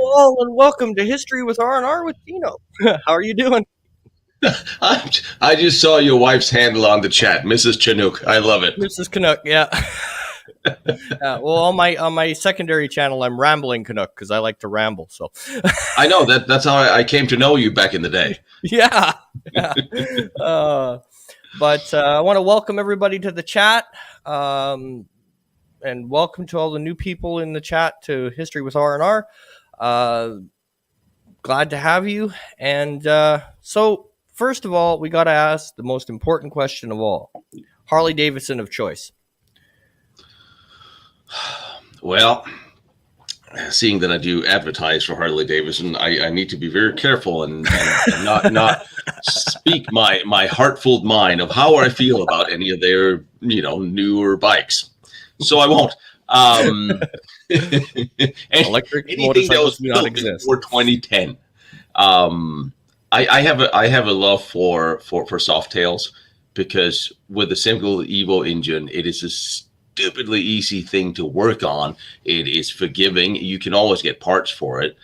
all, and welcome to History with R&R with Tino. How are you doing? I just saw your wife's handle on the chat, Mrs. Chinook. I love it. Mrs. Canuck, yeah. Well, on my secondary channel, I'm Rambling Canuck because I like to ramble. So, I know that's how I came to know you back in the day. yeah. But I want to welcome everybody to the chat, and welcome to all the new people in the chat to History with R&R. Glad to have you. And so, first of all, we got to ask the most important question of all: Harley Davidson of choice. Well, seeing that I do advertise for Harley Davidson, I need to be very careful and not speak my heartful mind of how I feel about any of their newer bikes. So I won't. Electric anything that was motorcycles do not built exist. before 2010. I have a love for Softails because with a single Evo engine, it is a stupidly easy thing to work on. It is forgiving. You can always get parts for it.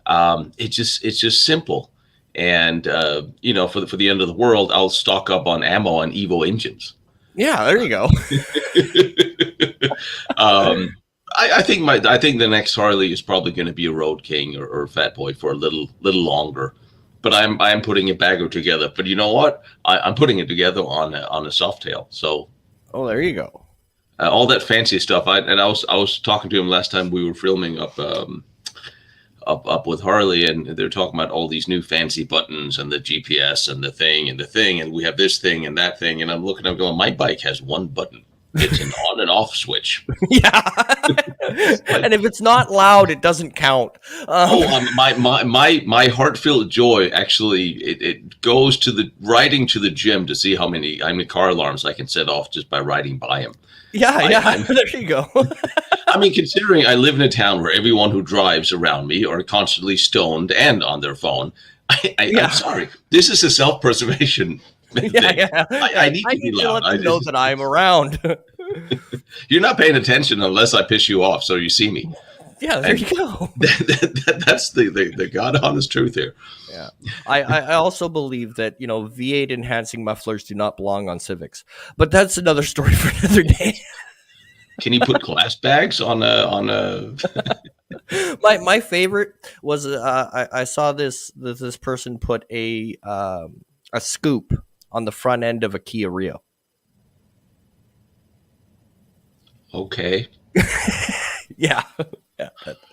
It's just simple. And for the end of the world, I'll stock up on ammo on Evo engines. Yeah, there you go. I think the next Harley is probably going to be a Road King or Fat Boy for a little longer. But I'm putting a bagger together. But you know what? I'm putting it together on a Softail. So there you go. All that fancy stuff. I was talking to him last time we were filming up with Harley, and they're talking about all these new fancy buttons and the GPS and the thing, and we have this thing and that thing, and I'm looking up going, my bike has one button. It's an on and off switch. Yeah. And if it's not loud, it doesn't count. My heart-filled joy actually it goes to the riding to the gym to see how many car alarms I can set off just by riding by them. Yeah. There you go. I mean, considering I live in a town where everyone who drives around me are constantly stoned and on their phone, I'm sorry. This is a self-preservation thing. Yeah. I need to be loud. Let them know that I'm around. You're not paying attention unless I piss you off, so you see me. Yeah, there you go. That's the God honest truth here. Yeah, I also believe that V8 enhancing mufflers do not belong on Civics, but that's another story for another day. Can you put glass bags on a? My favorite was I saw this person put a scoop on the front end of a Kia Rio. Okay. Yeah.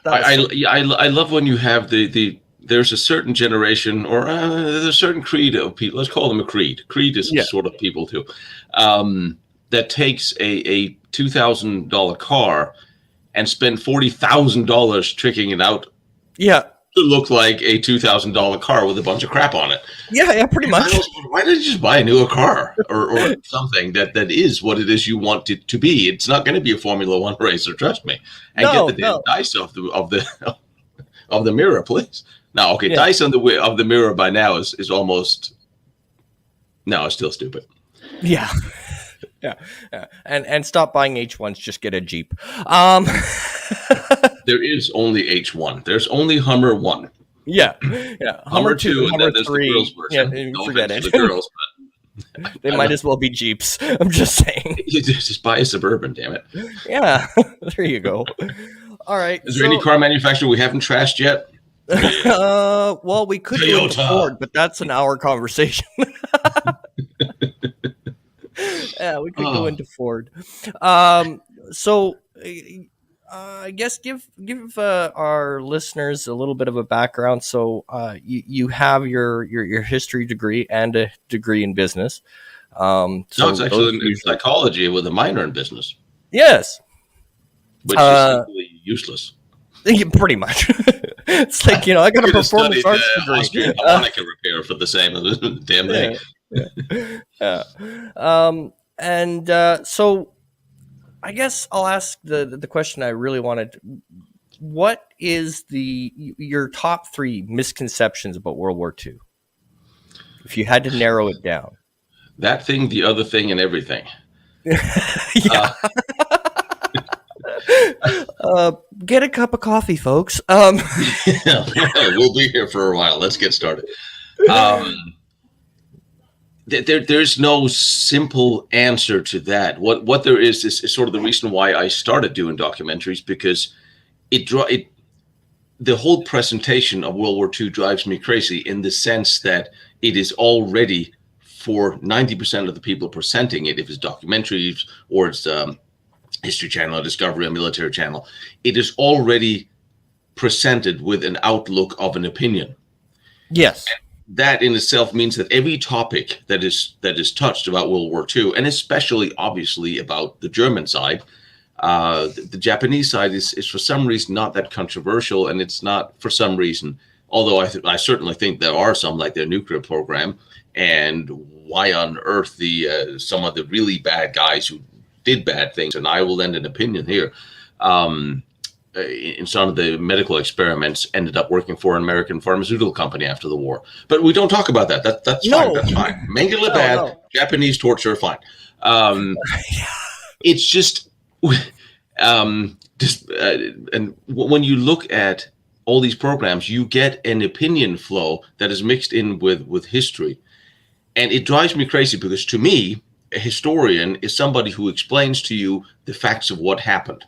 I love when you have there's a certain generation or there's a certain creed of people. Let's call them a creed. Creed is sort of people too. That takes a $2,000 car and spend $40,000 tricking it out. Yeah. To look like a $2,000 car with a bunch of crap on it. Yeah, pretty much. Why don't you just buy a newer car or something that is what it is you want it to be? It's not going to be a Formula One racer, trust me. And get the damn dice of the mirror, please. Now, okay, dice of the mirror by now is almost. No, it's still stupid. Yeah. Yeah. And stop buying H1s. Just get a Jeep. There is only H1. There's only Hummer 1. Yeah. Hummer 2, and then there's 3. The girls version. Yeah, forget it. The girls, but they might as well be Jeeps. I'm just saying. You just buy a Suburban, damn it. Yeah. There you go. All right. Is there any car manufacturer we haven't trashed yet? Well, we could go into Ford, but that's an hour conversation. Yeah, we could go into Ford. So I guess give our listeners a little bit of a background. So you have your history degree and a degree in business. No, it's actually in psychology with a minor in business. Yes. Which is simply useless. Pretty much. It's like, I got a performance arts degree. Austrian harmonica repair for the same damn thing. Yeah. So I guess I'll ask the question I really wanted. What is your top 3 misconceptions about World War II? If you had to narrow it down. That thing, the other thing, and everything. Yeah. get a cup of coffee, folks. We'll be here for a while. Let's get started. Um, there's no simple answer to that. What there is sort of the reason why I started doing documentaries, because it the whole presentation of World War II drives me crazy in the sense that it is already, for 90% of the people presenting it, if it's documentaries or it's History Channel, a Discovery, a military channel, it is already presented with an outlook of an opinion. Yes. That in itself means that every topic that is touched about World War II, and especially obviously about the German side, the Japanese side is for some reason not that controversial, and it's not for some reason. Although I certainly think there are some, like their nuclear program, and why on earth the some of the really bad guys who did bad things, and I will lend an opinion here. In some of the medical experiments ended up working for an American pharmaceutical company after the war. But we don't talk about that. That's fine. No. That's fine. Mengele No. bad, No. Japanese torture, fine. It's just, and when you look at all these programs, you get an opinion flow that is mixed in with history. And it drives me crazy because, to me, a historian is somebody who explains to you the facts of what happened.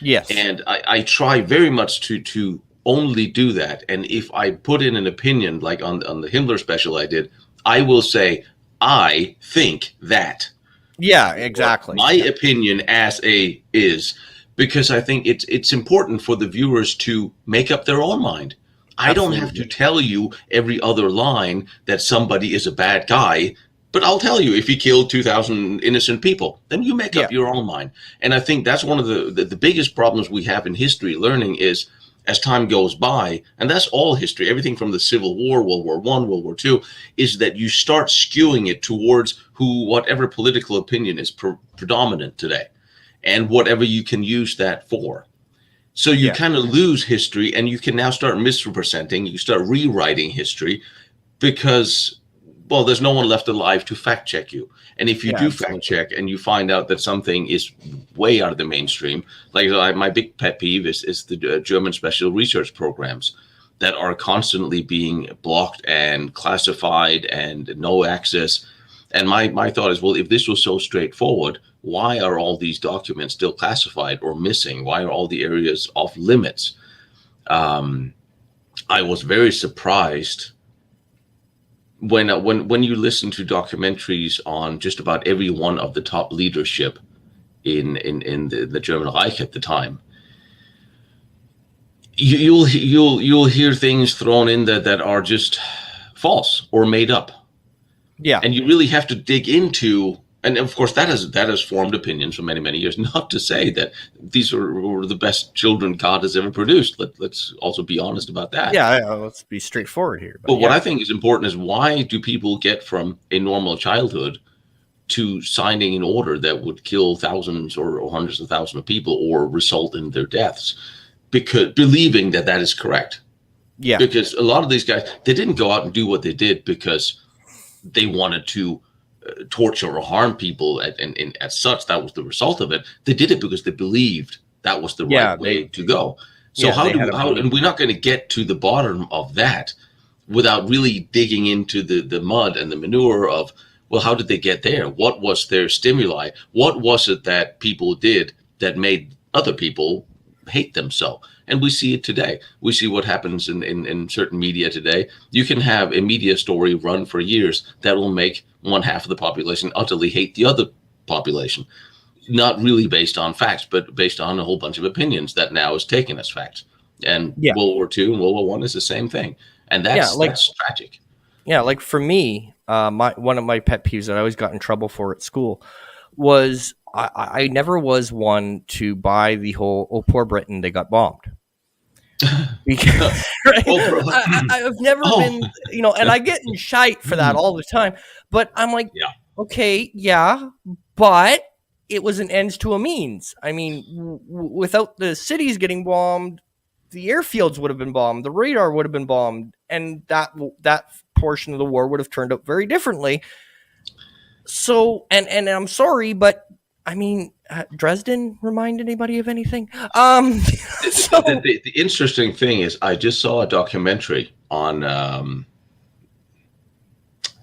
Yes. And I try very much to only do that. And if I put in an opinion, like on the Himmler special I did, I will say, I think that. Yeah, exactly. My opinion as a is, because I think it's important for the viewers to make up their own mind. I don't have to tell you every other line that somebody is a bad guy, but I'll tell you if he killed 2,000 innocent people. Then you make up your own mind. And I think that's one of the biggest problems we have in history learning is, as time goes by, and that's all history, everything from the Civil War, World War I, World War II, is that you start skewing it towards whatever political opinion is predominant today, and whatever you can use that for. So you kind of lose history, and you can now start misrepresenting, you start rewriting history, because, well, there's no one left alive to fact check you. And if you do fact check and you find out that something is way out of the mainstream, like my big pet peeve is the German special research programs that are constantly being blocked and classified and no access. And my thought is, well, if this was so straightforward, why are all these documents still classified or missing? Why are all the areas off limits? I was very surprised when you listen to documentaries on just about every one of the top leadership in the German Reich at the time. You'll hear things thrown in that are just false or made up. Yeah. And you really have to dig into, and of course that has formed opinions for many years. Not to say that these were the best children God has ever produced. Let's also be honest about that. Yeah, let's be straightforward here. But what I think is important is, why do people get from a normal childhood to signing an order that would kill thousands or hundreds of thousands of people or result in their deaths, because believing that is correct? Yeah. Because a lot of these guys, they didn't go out and do what they did because they wanted to torture or harm people, and as such, that was the result of it. They did it because they believed that was the right way to go. So and we're not going to get to the bottom of that without really digging into the mud and the manure of, well, how did they get there? What was their stimuli? What was it that people did that made other people hate them so? And we see it today. We see what happens in certain media today. You can have a media story run for years that will make one half of the population utterly hate the other population. Not really based on facts, but based on a whole bunch of opinions that now is taken as facts. And World War II and World War I is the same thing. And that's tragic. Yeah, like for me, one of my pet peeves that I always got in trouble for at school was I never was one to buy the whole, oh, poor Britain, they got bombed. Because I've never been, and I get in shite for that all the time. But I'm like, okay, but it was an ends to a means. I mean, without the cities getting bombed, the airfields would have been bombed, the radar would have been bombed, and that portion of the war would have turned out very differently. So, and I'm sorry, but I mean, Dresden remind anybody of anything? So The interesting thing is, I just saw a documentary on. I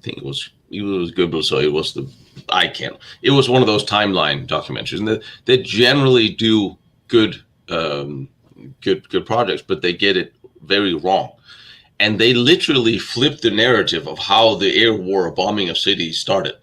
think it was Google, so it was the I can't. It was one of those timeline documentaries, and they generally do good, good projects, but they get it very wrong. And they literally flipped the narrative of how the air war bombing of cities started.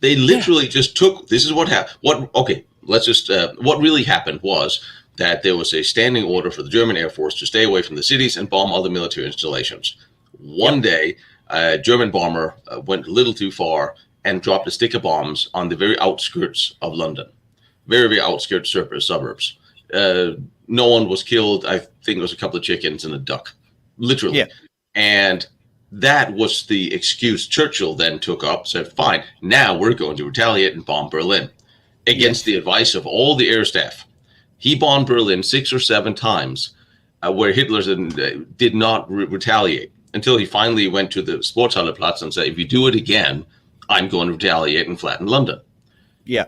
They yeah, literally just took this is what happened. What okay? Let's just what really happened was that there was a standing order for the German Air Force to stay away from the cities and bomb other military installations. One yep, day, a German bomber went a little too far and dropped a stick of bombs on the very outskirts of London, very very outskirts suburbs. Uh, no one was killed. I think it was a couple of chickens and a duck, yeah, literally. And that was the excuse Churchill then took up, said, fine, now we're going to retaliate and bomb Berlin against the yes, advice of all the air staff. He bombed Berlin 6 or 7 times, where Hitler did not retaliate until he finally went to the Sporthalleplatz and said, if you do it again, I'm going to retaliate and flatten London. yeah.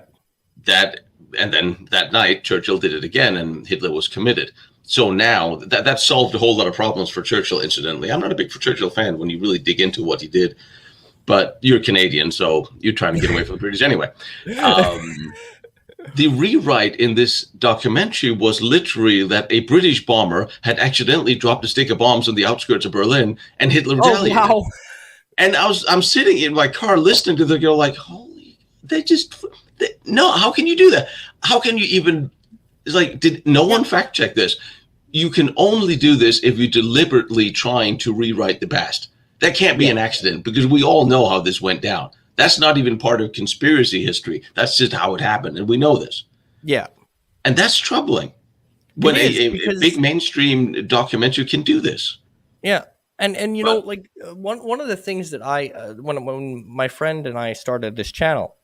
That and then that night, Churchill did it again, and Hitler was committed. So now that solved a whole lot of problems for Churchill. Incidentally, I'm not a big Churchill fan when you really dig into what he did, but you're Canadian, so you're trying to get away from the British anyway. The rewrite in this documentary was literally that a British bomber had accidentally dropped a stick of bombs on the outskirts of Berlin, and Hitler Oh retaliated. wow. And I'm sitting in my car listening to the girl like, holy, no, how can you do that? How can you even, it's like, did no Yeah, one fact check this? You can only do this if you're deliberately trying to rewrite the past. That can't be yeah, an accident because we all know how this went down. That's not even part of conspiracy history. That's just how it happened. And we know this. yeah. And that's troubling It when is a big because mainstream documentary can do this. yeah, and But like one of the things that I when my friend and I started this channel,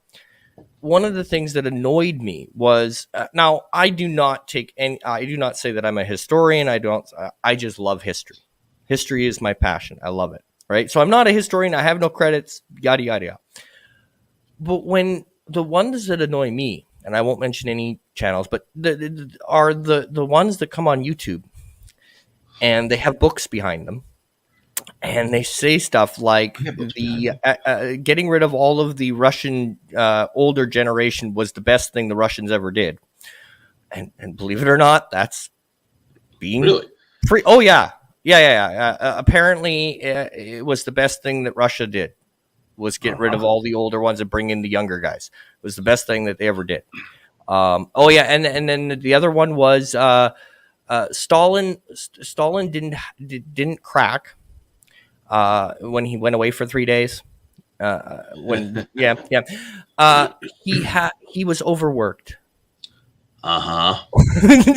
one of the things that annoyed me was now I do not say that I'm a historian. I just love history. History is my passion. I love it. Right. So I'm not a historian. I have no credits. Yada yada yada. But when the ones that annoy me, and I won't mention any channels, but are the ones that come on YouTube and they have books behind them and they say stuff like I have books behind the them. getting rid of all of the Russian older generation was the best thing the Russians ever did, and believe it or not, that's being Really? free. Oh yeah, yeah. Apparently, it was the best thing that Russia did was get rid of Uh-huh. all the older ones and bring in the younger guys. It was the best thing that they ever did. Oh yeah, and then the other one was Stalin. Stalin didn't crack when he went away for 3 days. When yeah, he was overworked. Uh-huh.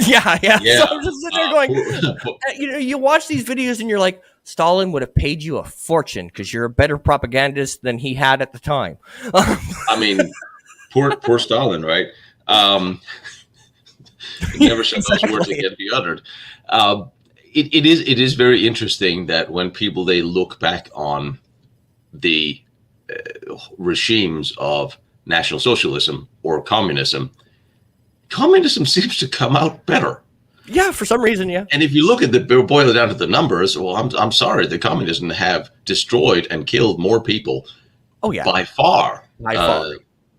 Yeah. So Yeah. I'm just sitting there going, you watch these videos and you're like, Stalin would have paid you a fortune because you're a better propagandist than he had at the time. I mean, poor Stalin, right? Um, never shall those words Exactly. again be uttered. Uh, it is very interesting that when people they look back on the regimes of National Socialism or communism, communism seems to come out better. Yeah, for some reason, yeah. And if you look at boil it down to the numbers, well, I'm sorry, the communism have destroyed and killed more people Oh yeah, by far by far.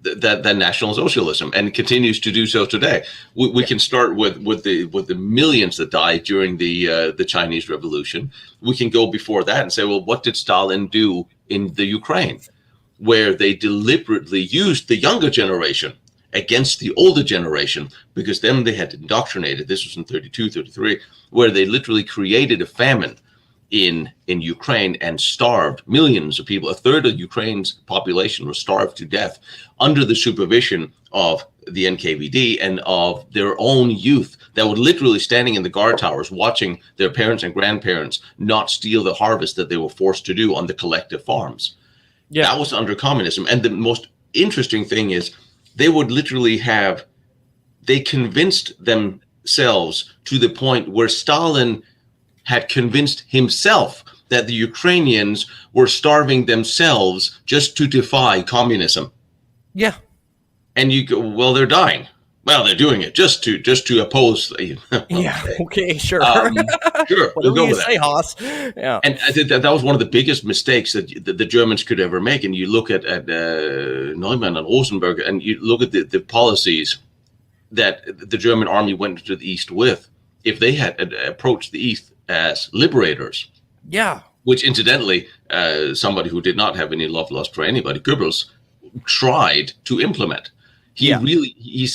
than National Socialism, and continues to do so today. We Yeah, can start with the millions that died during the Chinese Revolution. We can go before that and say, well, what did Stalin do in the Ukraine, where they deliberately used the younger generation against the older generation because then they had indoctrinated. This was in 32, 33, where they literally created a famine in Ukraine and starved millions of people. A third of Ukraine's population was starved to death under the supervision of the NKVD and of their own youth that were literally standing in the guard towers watching their parents and grandparents not steal the harvest that they were forced to do on the collective farms. yeah, That was under communism. And the most interesting thing is they would literally they convinced themselves to the point where Stalin had convinced himself that the Ukrainians were starving themselves just to defy communism. yeah. And you go, well, they're dying. Well, they're doing it just to oppose. Yeah. Okay, Okay. Sure. sure, we'll Whatever go you with that. say, Haas. Yeah. And I think that was one of the biggest mistakes that the Germans could ever make. And you look at Neumann and Rosenberg, and you look at the policies that the German army went to the east with. If they had approached the east as liberators, Yeah. which incidentally, somebody who did not have any love lost for anybody, Goebbels, tried to implement. He Yeah. really he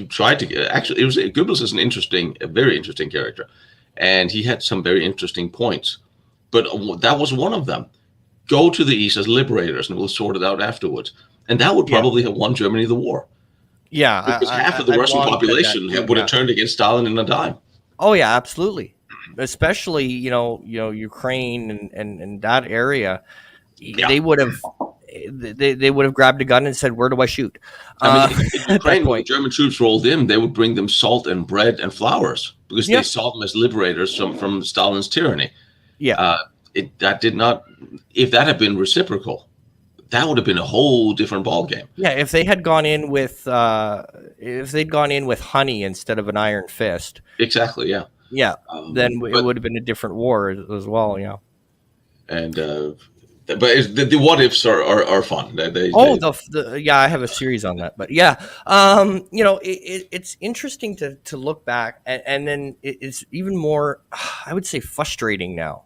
tried to actually. It was Goebbels is a very interesting character, and he had some very interesting points. But that was one of them. Go to the east as liberators, and we'll sort it out afterwards. And that would Yeah. probably have won Germany the war, Yeah. because half of the I've Russian long said that population too. would have Yeah. turned against Stalin in a dime. Oh yeah, absolutely. Especially Ukraine and that area, Yeah, they would have they would have grabbed a gun and said, "Where do I shoot?" I mean, Uh, in at that Ukraine, when the point. German troops rolled in, they would bring them salt and bread and flowers because they Yeah. saw them as liberators from Stalin's tyranny. Yeah. Uh, that did not. If that had been reciprocal, that would have been a whole different ballgame. Yeah. If they had gone in with if they'd gone in with honey instead of an iron fist, Exactly. Yeah. yeah, then it But would have been a different war as well. Yeah. and but the what ifs are fun. Oh, yeah, I have a series on that, but yeah, it's interesting to look back, and then it's even more, I would say, frustrating now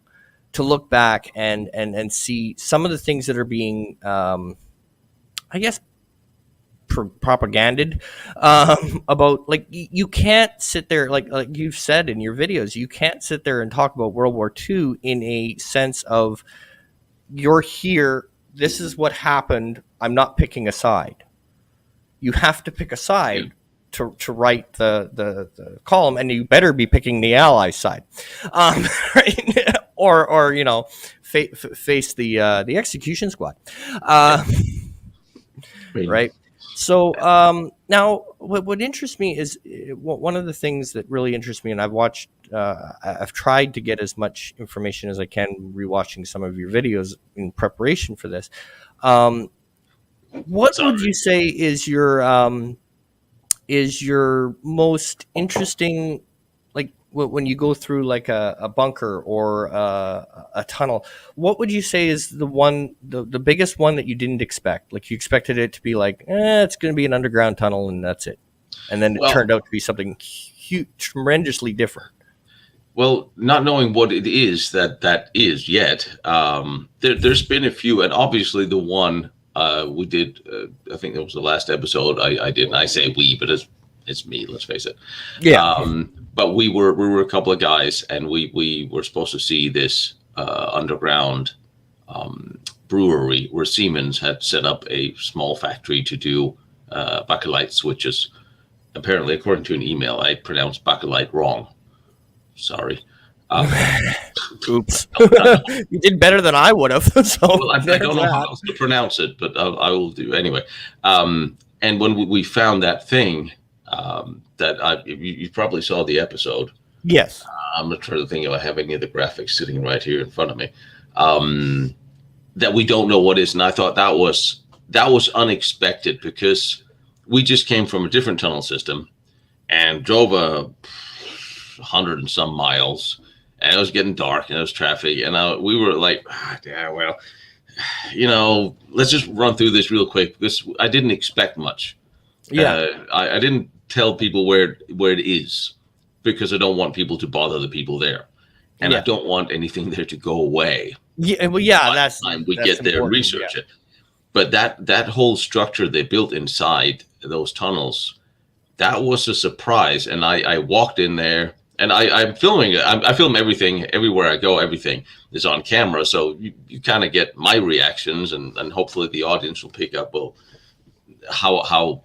to look back and see some of the things that are being, I guess, propaganded about, like, you can't sit there, like you've said in your videos, you can't sit there and talk about World War II in a sense of, you're here, this is what happened, I'm not picking a side. You have to pick a Yeah. side to write the column, and you better be picking the Allies side, right? or face the execution squad, I mean, right? So now, what interests me is, one of the things that really interests me, and I've tried to get as much information as I can rewatching some of your videos in preparation for this. Um, what would sorry. you say is your most interesting, like, when you go through like a bunker or a tunnel, what would you say is the biggest one that you didn't expect? Like, you expected it to be like, it's going to be an underground tunnel and that's it, and then it Well, turned out to be something huge, tremendously different. well, not knowing what it is that is yet, there's been a few, and obviously the one we did, I think that was the last episode I did, and I say we, but it's me. Let's face it. Yeah. But we were a couple of guys, and we were supposed to see this underground brewery where Siemens had set up a small factory to do bakelite switches. Apparently, according to an email, I pronounced bakelite wrong. Sorry. Um, Oops. You did better than I would have. So well, I there's don't know how that. else to pronounce it, but I will do anyway. And when we found that thing, you probably saw the episode. Yes. I'm not trying to think if I have any of the graphics sitting right here in front of me. That we don't know what is, and I thought that was unexpected, because we just came from a different tunnel system and drove 100 and some miles, and it was getting dark and there was traffic, and we were like, yeah, well, let's just run through this real quick, because I didn't expect much. Yeah. I didn't tell people where it is, because I don't want people to bother the people there, and I Yeah. don't want anything there to go away Yeah. Well, yeah. by That's the time we that's get there and important. research Yeah. it. But that whole structure they built inside those tunnels, that was a surprise. And I walked in there, and I'm filming it. I film everything everywhere I go. Everything is on camera, so you kind of get my reactions, and hopefully the audience will pick up, well, how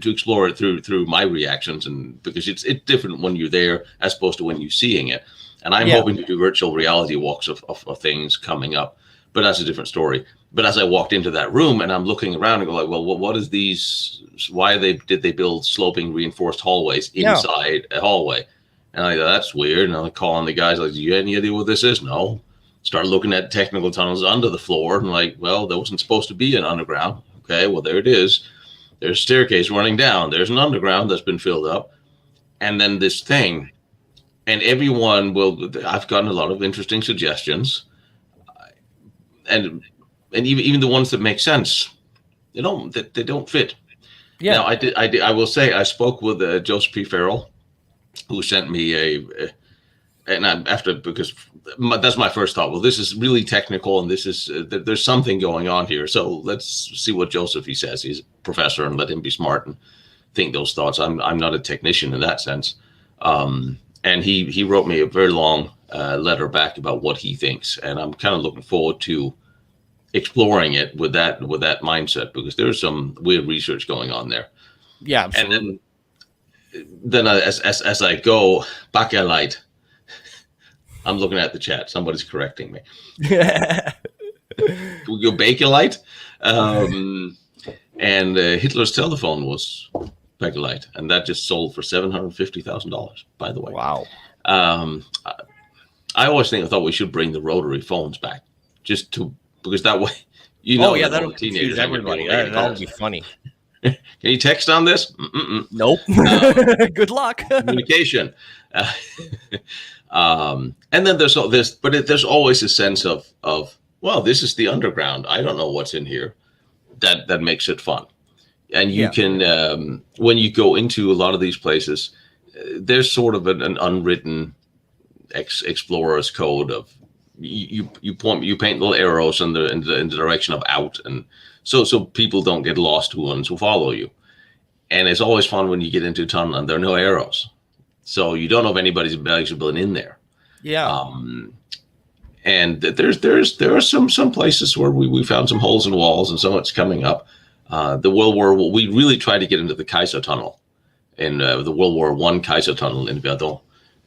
to explore it through my reactions, and because it's different when you're there as opposed to when you're seeing it. And I'm Yeah. hoping to do virtual reality walks of things coming up, but that's a different story. But as I walked into that room, and I'm looking around and go like, well, what is these? Why did they build sloping reinforced hallways Yeah. inside a hallway? And I go, that's weird. And I call on the guys like, do you have any idea what this is? No. Start looking at technical tunnels under the floor, and like, well, there wasn't supposed to be an underground. Okay, well, there it is. There's a staircase running down. There's an underground that's been filled up. And then this thing. And everyone will, I've gotten a lot of interesting suggestions. And even the ones that make sense, they don't fit. Yeah. Now, I will say, I spoke with Joseph P. Farrell, who sent me because that's my first thought. Well, this is really technical, and this is there's something going on here. So let's see what he says. He's a professor, and let him be smart and think those thoughts. I'm not a technician in that sense. And he wrote me a very long letter back about what he thinks, and I'm kind of looking forward to exploring it with that mindset, because there's some weird research going on there. Yeah, absolutely. And then as I go back a light, I'm looking at the chat. Somebody's correcting me. We go Bakelite, and Hitler's telephone was Bakelite, and that just sold for $750,000. By the way, wow. I always thought we should bring the rotary phones back, because that way, that would confuse everybody. That would be funny. Can you text on this? Nope. Good luck. Communication. And then there's all this, but there's always a sense of, well, this is the underground. I don't know what's in here. That makes it fun. And you can, when you go into a lot of these places, there's sort of an unwritten explorer's code of you paint little arrows in the direction of out, and so people don't get lost who wants to follow you. And it's always fun when you get into a tunnel and there are no arrows, so you don't know if anybody's actually been in there. Yeah. And there are some places where we found some holes in walls, and so it's coming up. The World War, we really tried to get into the Kaiser Tunnel, in the World War I Kaiser Tunnel in Verdun,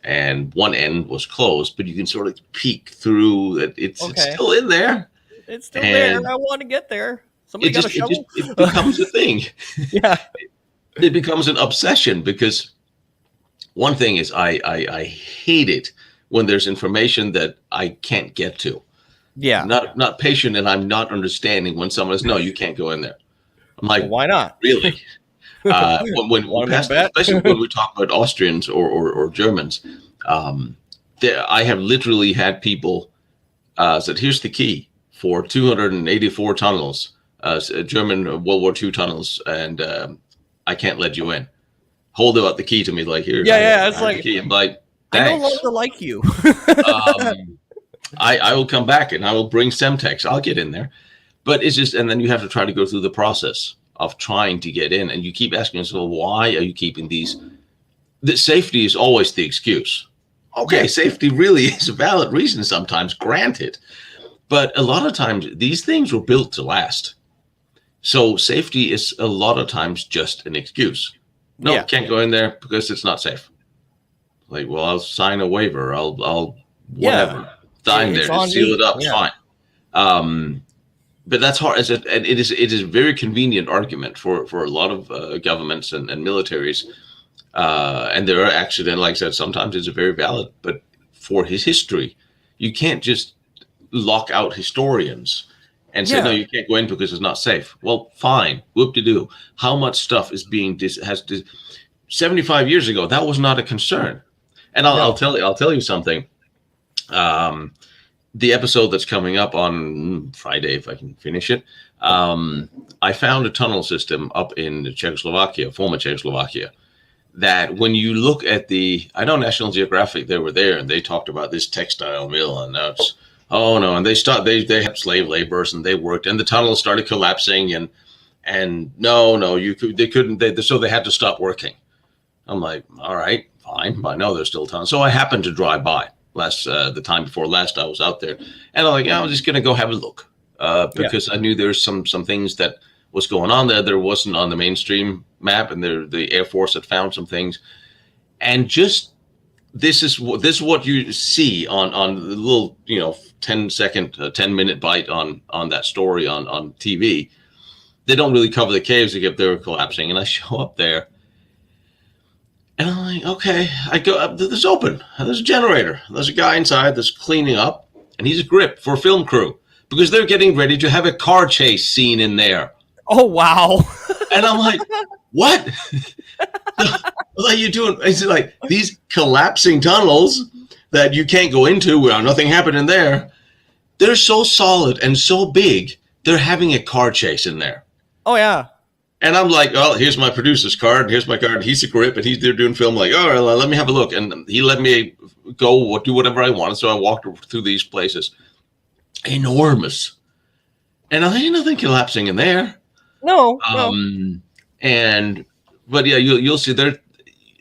and one end was closed, but you can sort of peek through that it's still in there. It's still there. I want to get there. Somebody got a shovel? It becomes a thing. Yeah. It becomes an obsession, because one thing is I hate it when there's information that I can't get to. Yeah. Not patient, and I'm not understanding when someone says, no, you can't go in there. I'm like, well, why not? Really? Especially when we talk about Austrians or Germans, I have literally had people said, here's the key for 284 tunnels, German World War II tunnels, and I can't let you in. Hold out the key to me, like, here. It's like, I'm like, thanks. I no longer like you. I will come back and I will bring Semtex. I'll get in there. But it's just, and then you have to try to go through the process of trying to get in, and you keep asking yourself, why are you keeping these? The safety is always the excuse. Okay, safety really is a valid reason sometimes, granted. But a lot of times, these things were built to last. So safety is a lot of times just an excuse. No, can't go in there because it's not safe. Like, well, I'll sign a waiver. I'll whatever. Sign there, just seal it up. It's fine. But that's hard. And it is a very convenient argument for a lot of governments and militaries. And there are actually, like I said, sometimes it's very valid. But for his history, you can't just lock out historians and say, no, you can't go in because it's not safe. Well, fine. Whoop-de-doo. How much stuff is being 75 years ago, that was not a concern. And I'll tell you something. The episode that's coming up on Friday, if I can finish it, I found a tunnel system up in Czechoslovakia, former Czechoslovakia, that when you look at I know National Geographic, they were there and they talked about this textile mill, and that's, and they had slave laborers and they worked, and the tunnel started collapsing, and they couldn't, so they had to stop working. I'm like, all right, fine, I know there's still tunnels. So I happened to drive by the time before last I was out there, and I'm like, I was just gonna go have a look, because I knew there's some things that was going on there wasn't on the mainstream map, and the Air Force had found some things, and just this is what you see on the little 10-minute bite on that story on TV. They don't really cover the caves except they were collapsing, and I show up there. And I'm like, okay, I go up, this is open. There's a generator. There's a guy inside that's cleaning up, and he's a grip for a film crew because they're getting ready to have a car chase scene in there. Oh, wow. And I'm like, what? What are you doing? It's like these collapsing tunnels that you can't go into where nothing happened in there. They're so solid and so big, they're having a car chase in there. Oh yeah. And I'm like, oh, here's my producer's card. Here's my card. He's a grip, and he's there doing film. Like, all right, let me have a look. And he let me go do whatever I wanted. So I walked through these places, enormous, and I ain't nothing collapsing in there. No, no. And but yeah, you'll see there.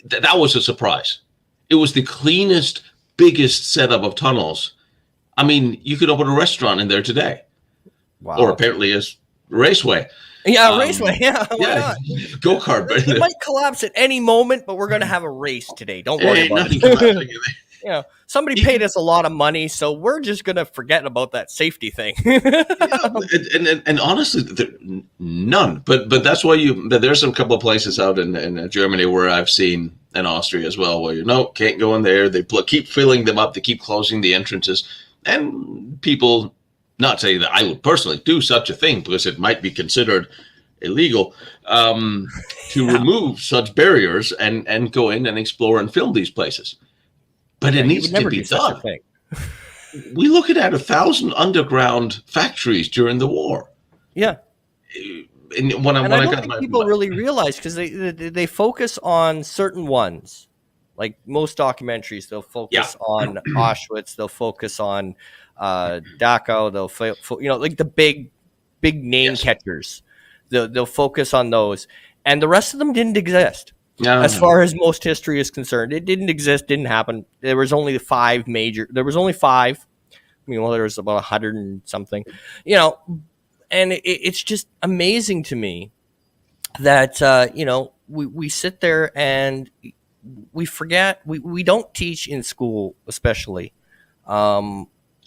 That was a surprise. It was the cleanest, biggest setup of tunnels. I mean, you could open a restaurant in there today, or Wow. apparently a raceway. Yeah, raceway. Yeah, why Yeah, not? go kart. But It might collapse at any moment, but we're gonna have a race today. Don't there worry ain't about nothing it. collapsing in there. You know, somebody paid us a lot of money, so we're just gonna forget about that safety thing. Yeah, and honestly, none. But that's why there's some couple of places out in Germany where I've seen, and Austria as well, where can't go in there. They keep filling them up. They keep closing the entrances, and people, not saying that I would personally do such a thing because it might be considered illegal, to Yeah. remove such barriers and go in and explore and film these places. But Yeah, it you needs would to never be do such a done. thing. We look at 1,000 underground factories during the war. Yeah. And when And I I don't got think people really realize because they focus on certain ones. Like most documentaries, they'll yeah, focus on Auschwitz, they'll focus on Dachau, like the big name yes, catchers. They'll focus on those, and the rest of them didn't exist. no, As no, far as most history is concerned, it didn't exist, didn't happen. There was only five major. There was only five. Well, there was about 100 and something, and it's just amazing to me that we sit there and we forget we don't teach in school, especially.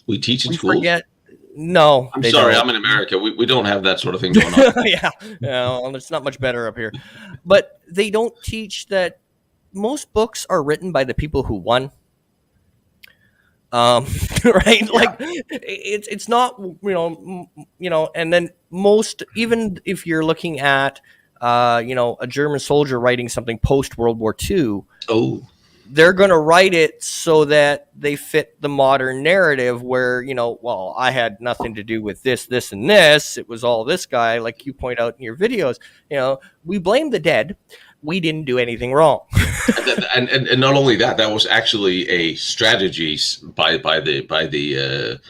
we teach in We schools. forget. No, I'm they sorry, don't. I'm in America. We don't have that sort of thing going on. Yeah, it's not much better up here, but they don't teach that most books are written by the people who won. Right, Yeah, like it's not, and then most, even if you're looking at a German soldier writing something post World War II, oh, they're going to write it so that they fit the modern narrative where, well, I had nothing to do with this and this, it was all this guy, like you point out in your videos. We blame the dead, we didn't do anything wrong. and not only that, that was actually a strategy by the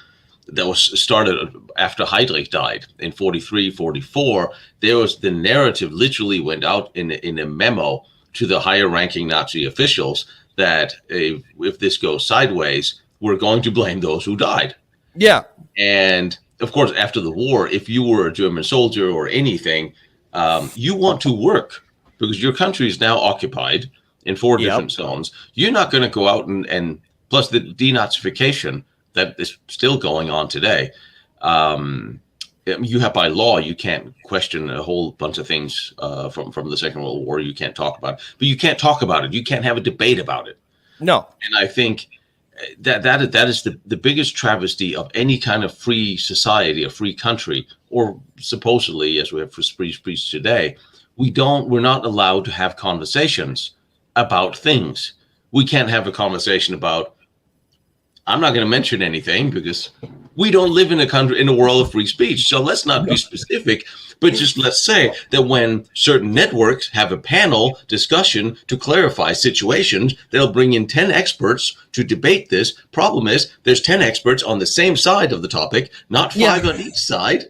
that was started after Heydrich died in 43, 44. There was the narrative literally went out in a memo to the higher ranking Nazi officials that if this goes sideways, we're going to blame those who died. Yeah. And of course, after the war, if you were a German soldier or anything, you want to work because your country is now occupied in four Yep. different zones. You're not going to go out and plus the denazification that is still going on today. You have by law, you can't question a whole bunch of things from the Second World War. You can't talk about it, but you can't talk about it. You can't have a debate about it. No. And I think that is the biggest travesty of any kind of free society, a free country, or supposedly, as we have for free speech today, we're not allowed to have conversations about things. We can't have a conversation about, I'm not going to mention anything because we don't live in a world of free speech. So let's not be specific, but just let's say that when certain networks have a panel discussion to clarify situations, they'll bring in 10 experts to debate this. Problem is, there's 10 experts on the same side of the topic, not five on each side.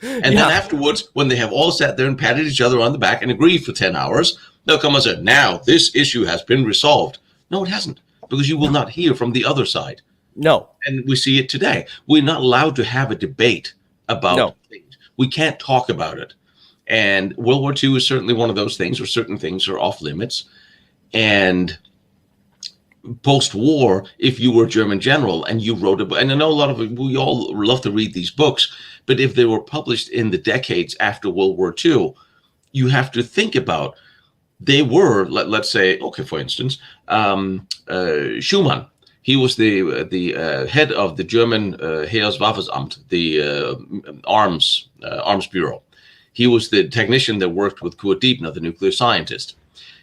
And then afterwards, when they have all sat there and patted each other on the back and agreed for 10 hours, they'll come and say, now this issue has been resolved. No, it hasn't, because you will not hear from the other side. No. And we see it today. We're not allowed to have a debate about things. We can't talk about it. And World War II is certainly one of those things where certain things are off limits. And post-war, if you were a German general and you wrote a book, and I know a lot of we all love to read these books, but if they were published in the decades after World War II, you have to think about, they were, let's say, okay, for instance, Schumann. He was the head of the German Heereswaffenamt, the arms bureau. He was the technician that worked with Kurt Diebner, the nuclear scientist.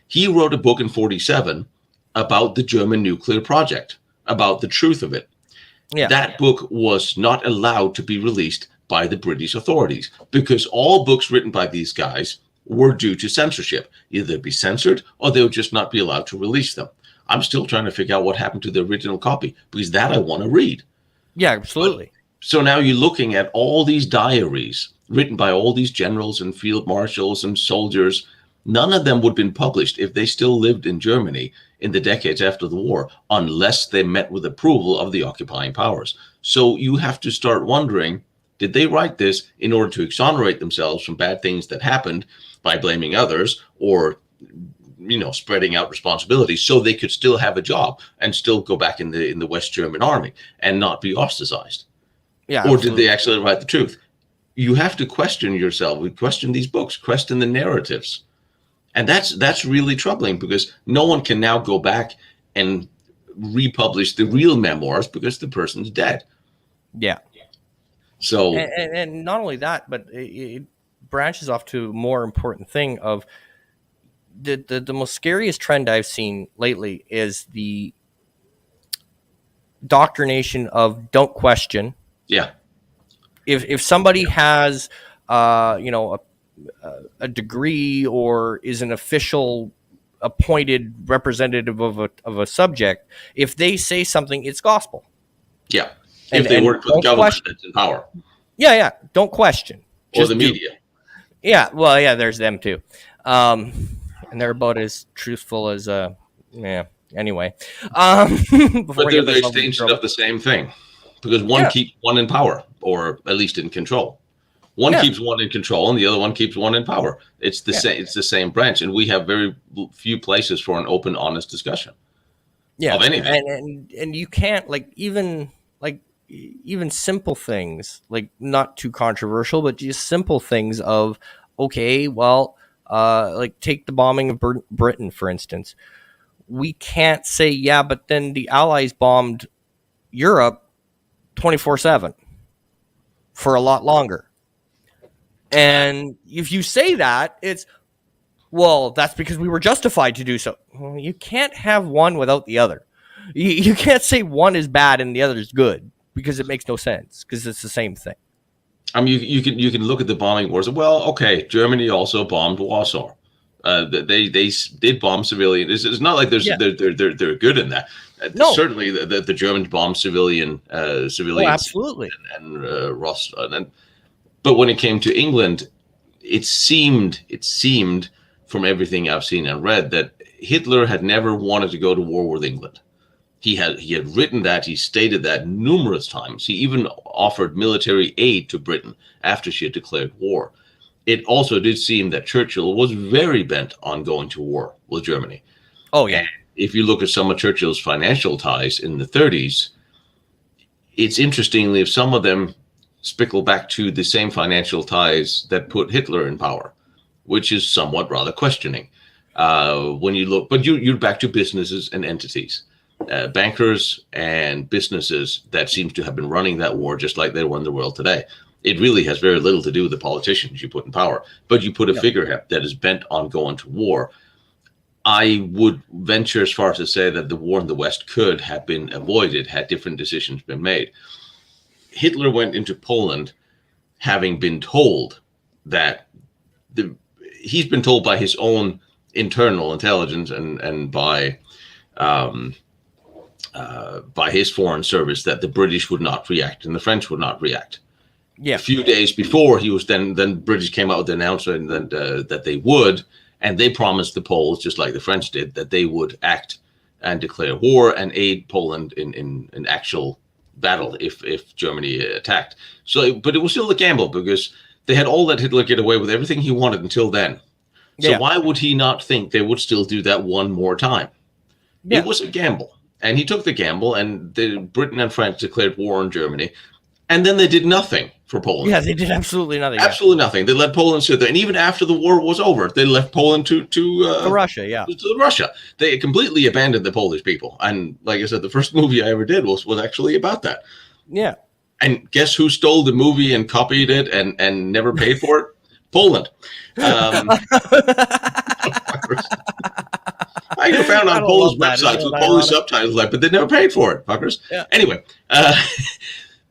He wrote a book in 1947 about the German nuclear project, about the truth of it. Yeah. That book was not allowed to be released by the British authorities because all books written by these guys were due to censorship. Either they'd be censored or they would just not be allowed to release them. I'm still trying to figure out what happened to the original copy because that I want to read. Yeah, absolutely. But, so now you're looking at all these diaries written by all these generals and field marshals and soldiers. None of them would have been published if they still lived in Germany in the decades after the war, unless they met with approval of the occupying powers. So you have to start wondering, did they write this in order to exonerate themselves from bad things that happened by blaming others or, spreading out responsibility so they could still have a job and still go back in the West German army and not be ostracized? Yeah, or absolutely. did they actually write the truth? You have to question yourself. We question these books, question the narratives. And that's really troubling because no one can now go back and republish the real memoirs because the person's dead. Yeah. So and not only that, but it branches off to a more important thing of the most scariest trend I've seen lately is the doctrination of don't question. yeah, If somebody has a degree or is an official appointed representative of a subject, if they say something, it's gospel. yeah. If they work for the government that's in power. Yeah. Don't question. Or the media. Yeah. Well, yeah, there's them too. And they're about as truthful as anyway. But they're the extension of the same thing. Because one keeps one in power, or at least in control. One keeps one in control, and the other one keeps one in power. It's the same. It's the same branch, and we have very few places for an open, honest discussion. Yeah, of anything. And you can't even simple things, like not too controversial, but just simple things of okay, well, like take the bombing of Britain for instance. We can't say but then the Allies bombed Europe 24/7 for a lot longer. And if you say that, it's, well, that's because we were justified to do so. Well, you can't have one without the other. You can't say one is bad and the other is good because it makes no sense because it's the same thing. I mean, you can look at the bombing wars. Well, okay, Germany also bombed Warsaw. They did bomb civilians. It's not like they're good in that. No. Certainly the Germans bombed civilians. Absolutely. And Rostock. But when it came to England, it seemed from everything I've seen and read that Hitler had never wanted to go to war with England. He had written that, he stated that numerous times. He even offered military aid to Britain after she had declared war. It also did seem that Churchill was very bent on going to war with Germany. Oh, yeah. And if you look at some of Churchill's financial ties in the 1930s, it's interestingly if some of them spickle back to the same financial ties that put Hitler in power, which is somewhat rather questioning. When you look, but you're back to businesses and entities, bankers and businesses that seems to have been running that war just like they run the world today. It really has very little to do with the politicians you put in power, but you put a figurehead that is bent on going to war. I would venture as far as to say that the war in the West could have been avoided had different decisions been made. Hitler went into Poland having been told that he's been told by his own internal intelligence and by his foreign service that the British would not react and the French would not react. Yeah. A few days before, he was then British came out with the announcement that they would, and they promised the Poles, just like the French did, that they would act and declare war and aid Poland in actual battle if Germany attacked. So, but it was still a gamble because they had all let Hitler get away with everything he wanted until then. So why would he not think they would still do that one more time? Yeah. It was a gamble, and he took the gamble, and Britain and France declared war on Germany, and then they did nothing for Poland. Yeah, they did absolutely nothing. Absolutely nothing. They let Poland sit there, and even after the war was over, they left Poland to Russia. Yeah, to Russia. They completely abandoned the Polish people, and like I said, the first movie I ever did was actually about that. Yeah. And guess who stole the movie and copied it and never paid for it? Poland. Um, fuckers. I even found I on don't Polish love that. Isn't websites it with Polish ironic? subtitles, like, but they never paid for it, fuckers. Yeah. Anyway,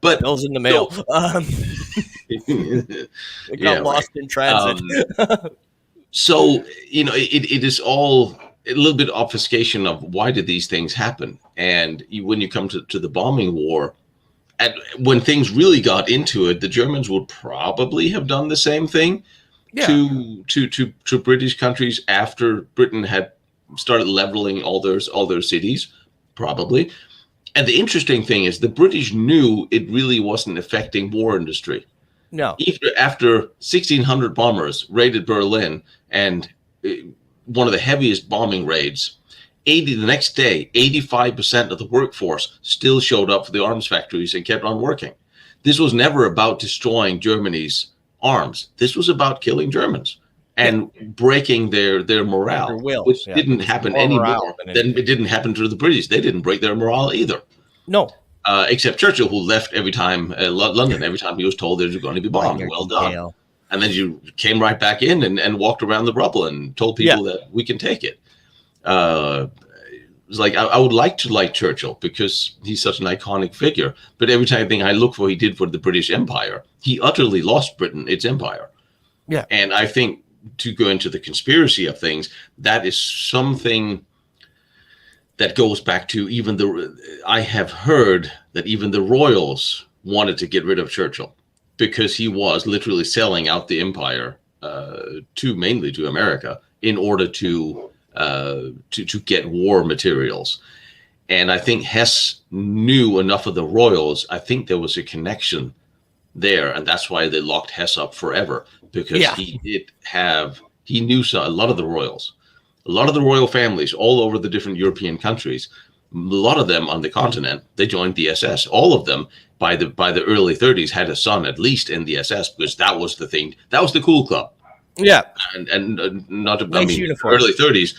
but Bills in the mail. so It yeah, got right. lost in transit. Um, so it is all a little bit obfuscation of why did these things happen, and when you come to the bombing war, and when things really got into it, the Germans would probably have done the same thing Yeah. to British countries after Britain had started leveling all their cities, probably. And the interesting thing is the British knew it really wasn't affecting war industry. No. After 1,600 bombers raided Berlin and uh, one of the heaviest bombing raids, the next day, 85% of the workforce still showed up for the arms factories and kept on working. This was never about destroying Germany's arms. This was about killing Germans Yeah. and breaking their Their morale, will. which Yeah. There didn't was happen more morale anymore than than anything. it didn't happen to the British. They didn't break their morale either. No. Except Churchill, who left every time London every time he was told there's going to be bombed. Minor Well done. detail. And then you came right back in and walked around the rubble and told Yeah. people that we can take it. Uh, it's like I would like to like Churchill because he's such an iconic figure. But every time I look for what he did for the British Empire, he utterly lost Britain, its empire. Yeah. And I think to go into the conspiracy of things, that is something that goes back to I have heard that even the royals wanted to get rid of Churchill because he was literally selling out the empire mainly to America in order to get war materials. And I think Hess knew enough of the royals. I think there was a connection there, and that's why they locked Hess up forever because Yeah. he knew a lot of the royals, a lot of the royal families all over the different European countries. A lot of them on the continent, they joined the SS. All of them by the early 30s had a son at least in the SS because that was the thing. That was the cool club. Yeah. And not to, I Nice mean, uniforms. early 30s,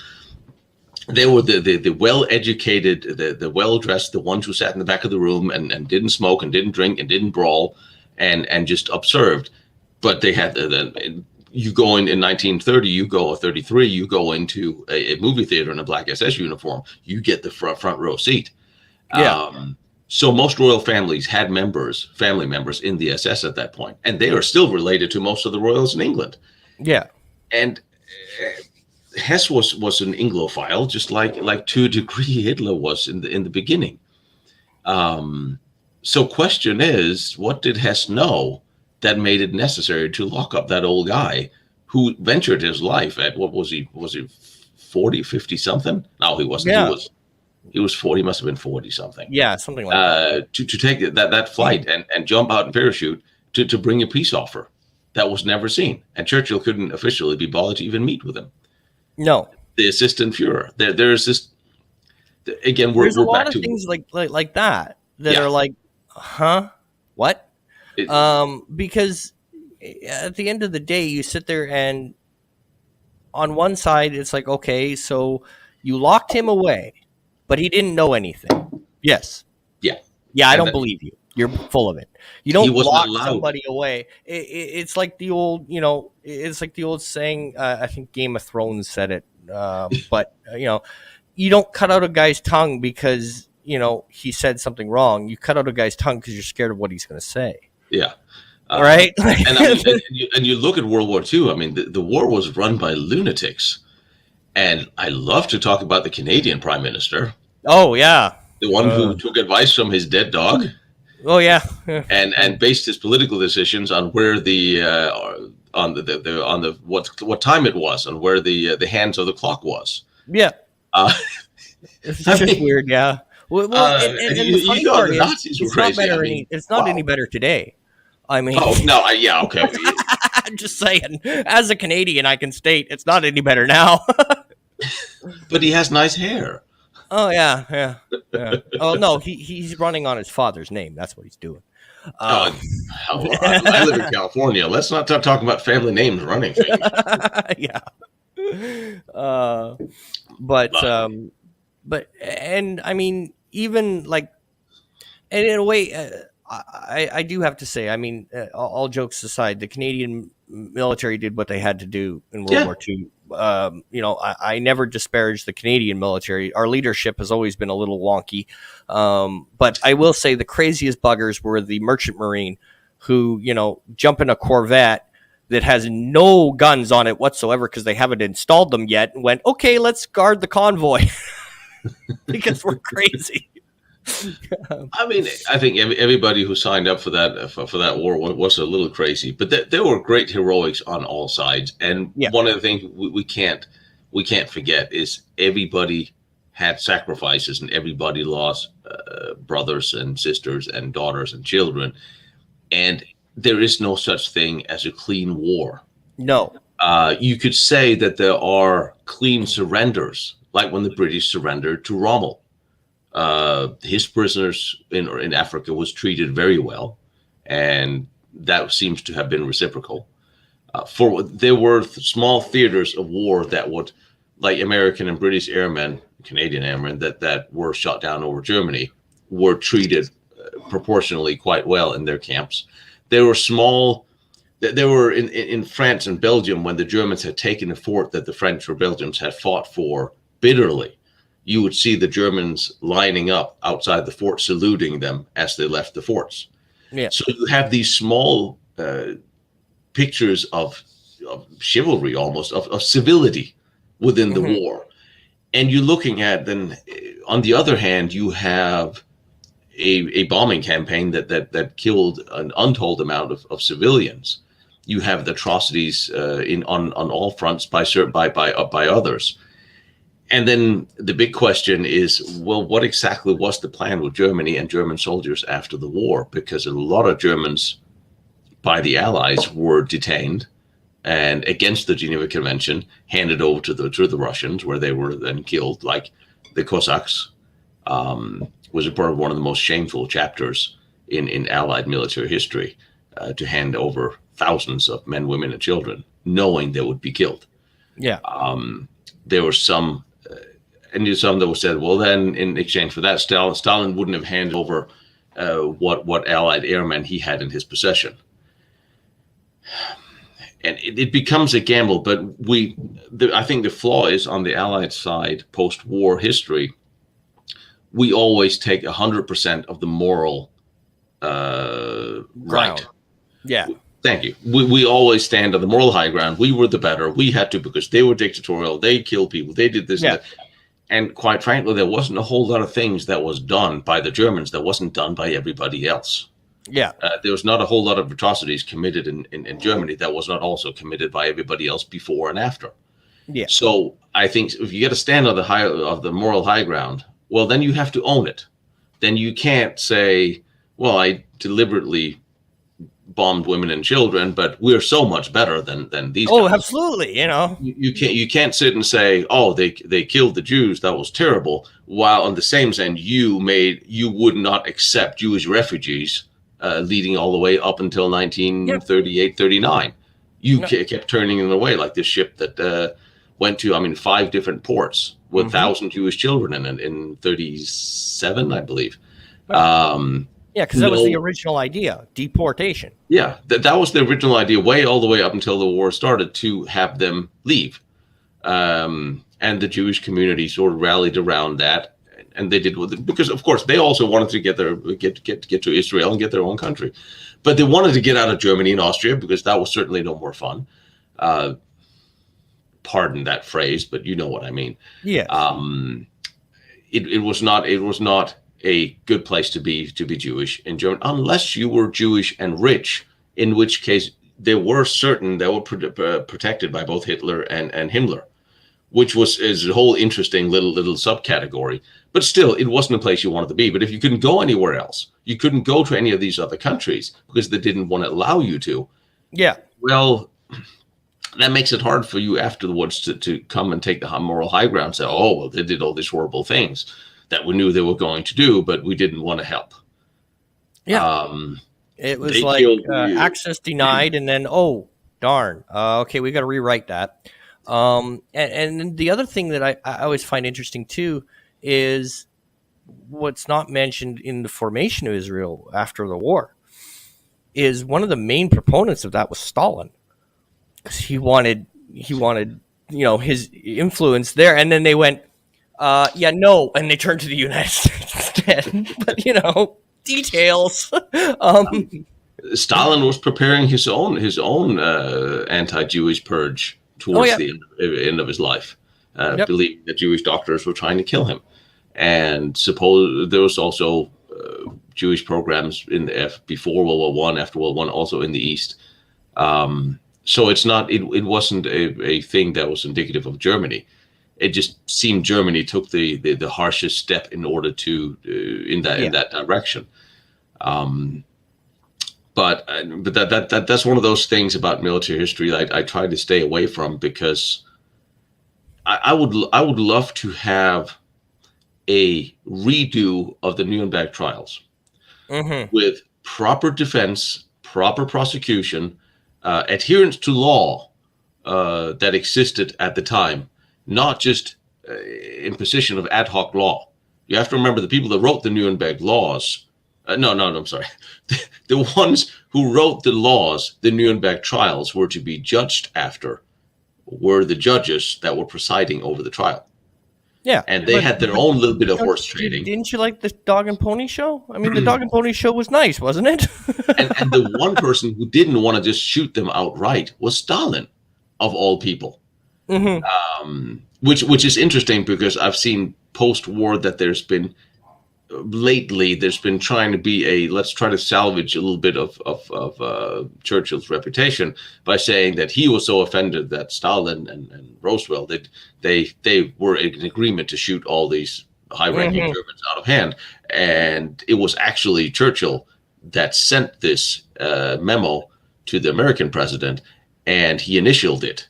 they were the well-educated, the well-dressed, the ones who sat in the back of the room and didn't smoke and didn't drink and didn't brawl and just observed. But they had you go in 1930, you go or 33, you go into a movie theater in a black SS uniform, you get the front row seat. Yeah. So most royal families had family members in the SS at that point, and they are still related to most of the royals in England. Yeah. And Hess was an Anglophile, just like to a degree Hitler was in the beginning. So question is, what did Hess know that made it necessary to lock up that old guy who ventured his life at, what was he 40, 50 something? No, he wasn't. Yeah. He was 40, must have been 40 something. Yeah. Something like that. To take that flight and jump out in parachute to bring a peace offer that was never seen. And Churchill couldn't officially be bothered to even meet with him. No. The assistant Führer. There's this, again, There's a we're lot back of to things like that Yeah. are like, huh? What? it, Because at the end of the day, you sit there and on one side, it's like, okay, so you locked him away, but he didn't know anything. Yes. yeah. Yeah, I And don't that, believe you. You're full of it. You he don't wasn't lock allowed. somebody away. It's like the old, it's like the old saying. I think Game of Thrones said it, but you don't cut out a guy's tongue because he said something wrong. You cut out a guy's tongue because you're scared of what he's going to say. Yeah. Right? And I mean, and you look at World War II. I mean, the war was run by lunatics, and I love to talk about the Canadian Prime Minister, Oh yeah. the one who took advice from his dead dog, Oh yeah. and based his political decisions on where on what time it was and where the hands of the clock was. Yeah. Uh, It's I just mean, weird. Yeah. Well, and the funny part the is, Nazis were it's not crazy. better. I mean, It's not wow. any better today. I mean, Oh no, yeah, okay. I'm just saying. As a Canadian, I can state it's not any better now. But he has nice hair. Oh yeah. Oh no, he's running on his father's name. That's what he's doing. Oh, I live in California. Let's not talk about family names running things. Yeah. Uh, but and I mean, even like, and in a way, I do have to say, I mean, all jokes aside, the Canadian military did what they had to do in World Yeah. War II. I never disparage the Canadian military. Our leadership has always been a little wonky. But I will say the craziest buggers were the merchant marine who, jump in a Corvette that has no guns on it whatsoever because they haven't installed them yet and went, okay, let's guard the convoy because we're crazy. I mean, I think everybody who signed up for that war was a little crazy, but there were great heroics on all sides. And Yeah. one of the things we can't forget is everybody had sacrifices, and everybody lost brothers and sisters and daughters and children. And there is no such thing as a clean war. No. You could say that there are clean surrenders, like when the British surrendered to Rommel. His prisoners in Africa was treated very well, and that seems to have been reciprocal. There were small theaters of war that would, like American and British airmen, Canadian airmen that were shot down over Germany, were treated proportionally quite well in their camps. There were small. There were in France and Belgium when the Germans had taken a fort that the French or Belgians had fought for bitterly. You would see the Germans lining up outside the fort, saluting them as they left the forts. Yeah. So you have these small pictures of chivalry, almost of civility within the war. And you're looking at then, on the other hand, you have a bombing campaign that killed an untold amount of civilians. You have the atrocities on all fronts by others. And then the big question is, well, what exactly was the plan with Germany and German soldiers after the war? Because a lot of Germans by the Allies were detained and, against the Geneva Convention, handed over to the Russians, where they were then killed, like the Cossacks. Was a part of one of the most shameful chapters in Allied military history, to hand over thousands of men, women, and children, knowing they would be killed. Yeah. There were some that said, well, then in exchange for that, Stalin wouldn't have handed over what Allied airmen he had in his possession. And it becomes a gamble, but I think the flaw is on the Allied side, post-war history. We always take 100% of the moral right. Yeah. Thank you. We always stand on the moral high ground. We were the better. We had to, because they were dictatorial. They killed people. They did this. Yeah. And that. And quite frankly, there wasn't a whole lot of things that was done by the Germans that wasn't done by everybody else. Yeah. There was not a whole lot of atrocities committed in Germany that was not also committed by everybody else before and after. Yeah. So I think if you get to stand on the moral high ground, well, then you have to own it. Then you can't say, well, I deliberately bombed women and children, but we're so much better than these guys. Absolutely. You can't sit and say, oh, they killed the Jews, that was terrible, while on the same end you would not accept Jewish refugees leading all the way up until 1938, 39. You kept turning them away, like this ship that went to 5 different ports with 1,000 Jewish children in it in 37, I believe. Yeah, because that was the original idea, deportation. Yeah, that was the original idea, all the way up until the war started, to have them leave. And the Jewish community sort of rallied around that, and they did with it, because of course they also wanted to get to Israel and get their own country, but they wanted to get out of Germany and Austria because that was certainly no more fun. Pardon that phrase, but you know what I mean. Yeah. It was not a good place to be Jewish in Germany, unless you were Jewish and rich, in which case there were certain that were protected by both Hitler and Himmler, which is a whole interesting little subcategory. But still, it wasn't a place you wanted to be. But if you couldn't go anywhere else, you couldn't go to any of these other countries because they didn't want to allow you to. Yeah. Well, that makes it hard for you afterwards to come and take the moral high ground and say, oh, well, they did all these horrible things that we knew they were going to do, but we didn't want to help. Yeah. It was like access denied, and then, oh, darn. Okay, we got to rewrite that. And the other thing that I always find interesting, too, is what's not mentioned in the formation of Israel after the war is one of the main proponents of that was Stalin, because he wanted his influence there, and then they went, yeah, no, and they turned to the United States instead. But details. um, Stalin was preparing his own anti-Jewish purge oh towards yeah, the end of his life, yep, believing that Jewish doctors were trying to kill him. And suppose there was also Jewish programs in the before World War I, after World War I, also in the East. So it wasn't a thing that was indicative of Germany. It just seemed Germany took the harshest step in order to in yeah. that direction. Um, but that's one of those things about military history that I try to stay away from, because I would love to have a redo of the Nuremberg trials Mm-hmm. with proper defense, proper prosecution, adherence to law that existed at the time, not just imposition of ad hoc law. You have to remember the people that wrote the Nuremberg laws. No, I'm sorry. The ones who wrote the laws, the Nuremberg trials, were to be judged after, were the judges that were presiding over the trial. Yeah, And they but had their own little bit of don't horse trading. didn't you like the Dog and Pony Show? I mean, the Dog and Pony Show was nice, wasn't it? And the one person who didn't want to just shoot them outright was Stalin, of all people. Mm-hmm. Which is interesting, because I've seen post-war that there's been trying to be let's try to salvage a little bit of Churchill's reputation by saying that he was so offended that Stalin and Roosevelt, that they were in agreement to shoot all these high-ranking Mm-hmm. Germans out of hand, and it was actually Churchill that sent this memo to the American president, and he initialed it.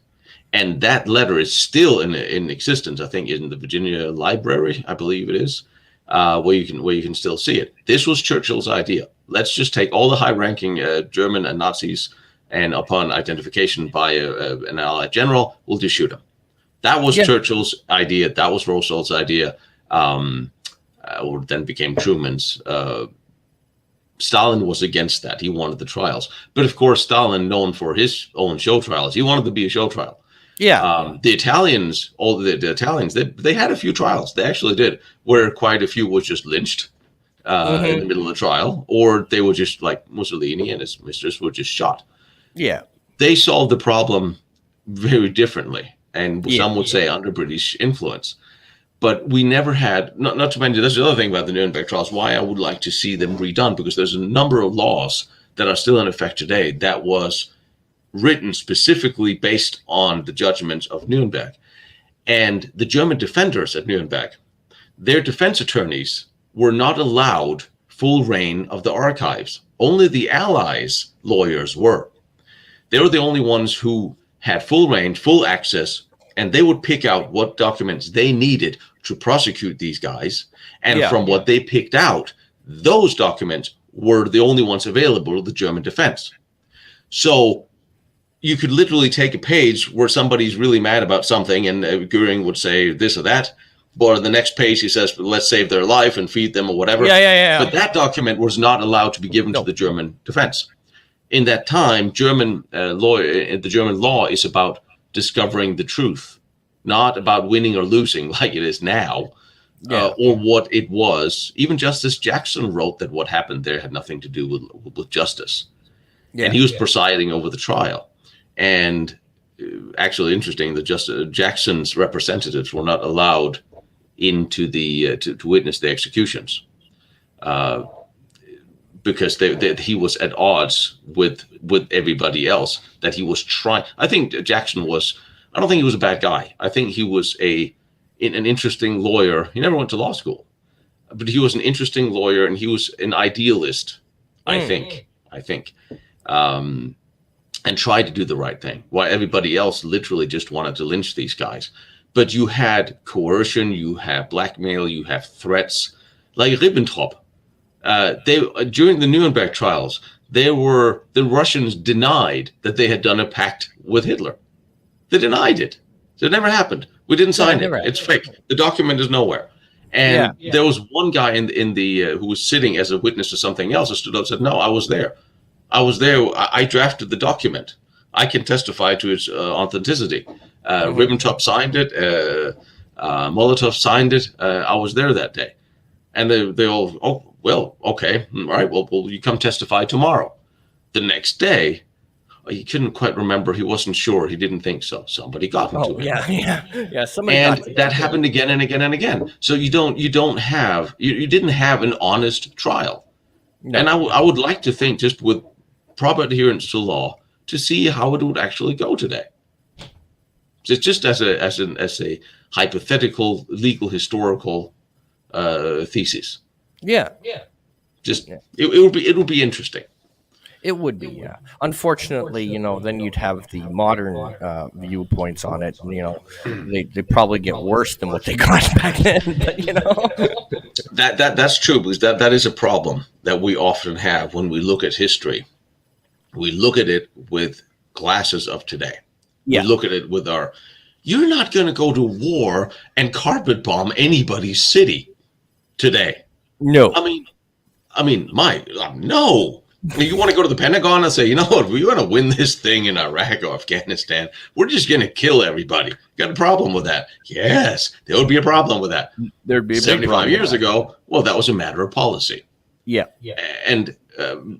And that letter is still in existence. I think in the Virginia Library, I believe it is, where you can still see it. This was Churchill's idea. Let's just take all the high-ranking German and Nazis, and upon identification by an Allied general, we'll just shoot them. That was Yeah. Churchill's idea. That was Roosevelt's idea, or then became Truman's. Stalin was against that. He wanted the trials. But of course, Stalin, known for his own show trials, he wanted to be a show trial. Yeah. The Italians, the Italians, they had a few trials. They actually did, where quite a few was just lynched in the middle of the trial, or they were just like Mussolini and his mistress were just shot. Yeah. They solved the problem very differently, and Yeah. some would say under British influence. But we never had, not to mention, that's the other thing about the Nuremberg trials, why I would like to see them redone, because there's a number of laws that are still in effect today that was written specifically based on the judgments of Nuremberg. And the German defenders at Nuremberg, their defense attorneys were not allowed full reign of the archives. Only the Allies' lawyers were. They were the only ones who had full reign, full access, and they would pick out what documents they needed to prosecute these guys. And from what they picked out, those documents were the only ones available to the German defense. So you could literally take a page where somebody's really mad about something, and Goering would say this or that, but on the next page he says, let's save their life and feed them or whatever. Yeah. But that document was not allowed to be given to the German defense. In that time, the German law is about discovering the truth, not about winning or losing like it is now, or what it was. Even Justice Jackson wrote that what happened there had nothing to do with justice. And he was presiding over the trial. And actually interesting that Jackson's representatives were not allowed into the to witness the executions, because he was at odds with everybody else. That he was trying. I think Jackson was. I don't think he was a bad guy. I think he was an interesting lawyer. He never went to law school, but he was an interesting lawyer, and he was an idealist. I think. And tried to do the right thing, while everybody else literally just wanted to lynch these guys. But you had coercion, you have blackmail, you have threats, like Ribbentrop. During the Nuremberg trials, the Russians denied that they had done a pact with Hitler. They denied it. So it never happened. We didn't sign it. It's fake. The document is nowhere. Yeah. And there was one guy in the who was sitting as a witness to something else, who stood up and said, "No, I was there. I was there. I drafted the document. I can testify to its authenticity. Hmm. Ribbentrop signed it. Molotov signed it. I was there that day." And they all, "Oh, well, okay, all right. Well, you come testify tomorrow." The next day, he couldn't quite remember. He wasn't sure. He didn't think so. Somebody got into Oh him, yeah, yeah, yeah. Somebody and got to that him. happened again and again and again. So you didn't have an honest trial. And No. I would like to think, just with proper adherence to law, to see how it would actually go today. Just as a hypothetical legal historical thesis. Yeah. Just Yeah. it would be interesting. It would be, yeah. Unfortunately, then you'd have the modern viewpoints on it. They probably get worse than what they got back then. But That's true, because that is a problem that we often have when we look at history. We look at it with glasses of today. We yeah, look at it with our, you're not going to go to war and carpet bomb anybody's city today. no, I mean, no. You want to go to the Pentagon and say, you know what, we want to win this thing in Iraq or Afghanistan. We're just going to kill everybody. Got a problem with that? Yes, there would be a problem with that. there'd be a big 75 problem with years that. ago, well, that was a matter of policy. Yeah, And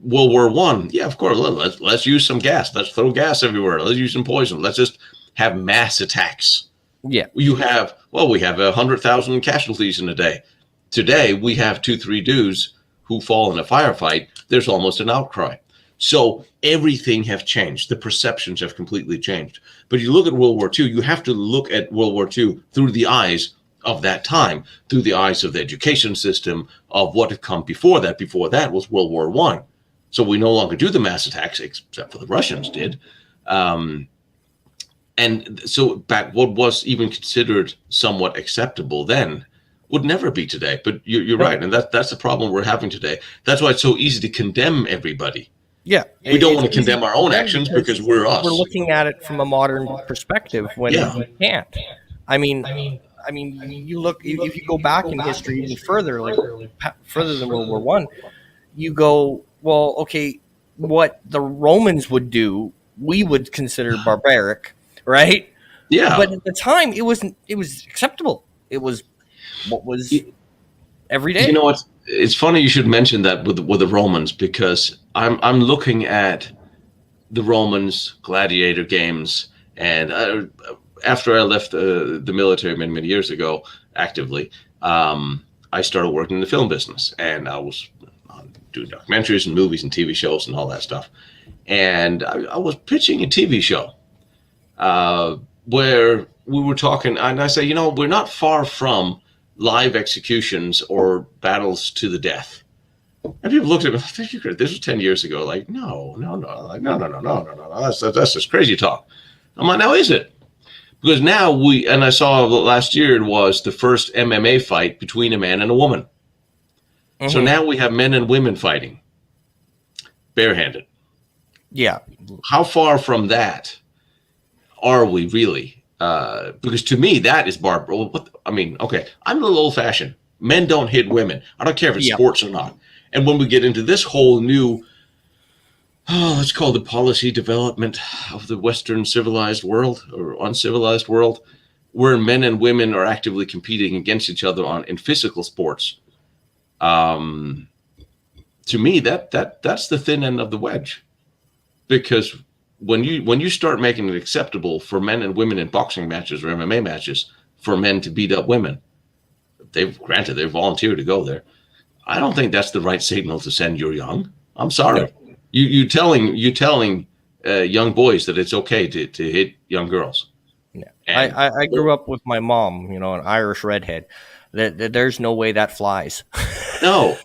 World War One, yeah, of course. Let's use some gas. Let's throw gas everywhere. Let's use some poison. Let's just have mass attacks. yeah, We have 100,000 casualties in a day. Today we have 2-3 dudes who fall in a firefight. There's almost an outcry. So everything have changed. The perceptions have completely changed. But you look at World War II, you have to look at World War II through the eyes of that time, through the eyes of the education system, of what had come before that. Before that was World War One. So we no longer do the mass attacks, except for the Russians did. And so back, what was even considered somewhat acceptable then would never be today. But you're no, right, and that's the problem we're having today. That's why it's so easy to condemn everybody. yeah. We don't It's want to easy condemn our own condemn actions because we're us. we're looking at it from a modern perspective when Yeah. we can't. I mean, you look if you go back in history even further, like further than World War One, you go, well, okay, what the Romans would do, we would consider barbaric, right? Yeah. But at the time, it was acceptable. It was what was every You day. know what? It's funny you should mention that with the Romans, because I'm looking at the Romans gladiator games, and after I left the military many years ago actively, I started working in the film business, and I was doing documentaries and movies and TV shows and all that stuff. And I was pitching a TV show where we were talking, and I say, we're not far from live executions or battles to the death. And people looked at me, this was 10 years ago. Like, no, like, no. That's just crazy talk. I'm like, now is it? Because now and I saw last year, it was the first MMA fight between a man and a woman. Mm-hmm. So now we have men and women fighting barehanded. Yeah. How far from that are we really? Because to me, that is barbaric. Okay, I'm a little old fashioned. Men don't hit women. I don't care if it's sports or not. And when we get into this whole new, let's call it the policy development of the Western civilized world or uncivilized world, where men and women are actively competing against each other in physical sports, to me, that's the thin end of the wedge. Because when you start making it acceptable for men and women in boxing matches or MMA matches for men to beat up women, they've volunteered to go there. I don't think that's the right signal to send your young. I'm sorry. No. You telling young boys that it's okay to hit young girls. Yeah. I grew up with my mom, an Irish redhead. There's no way that flies. No.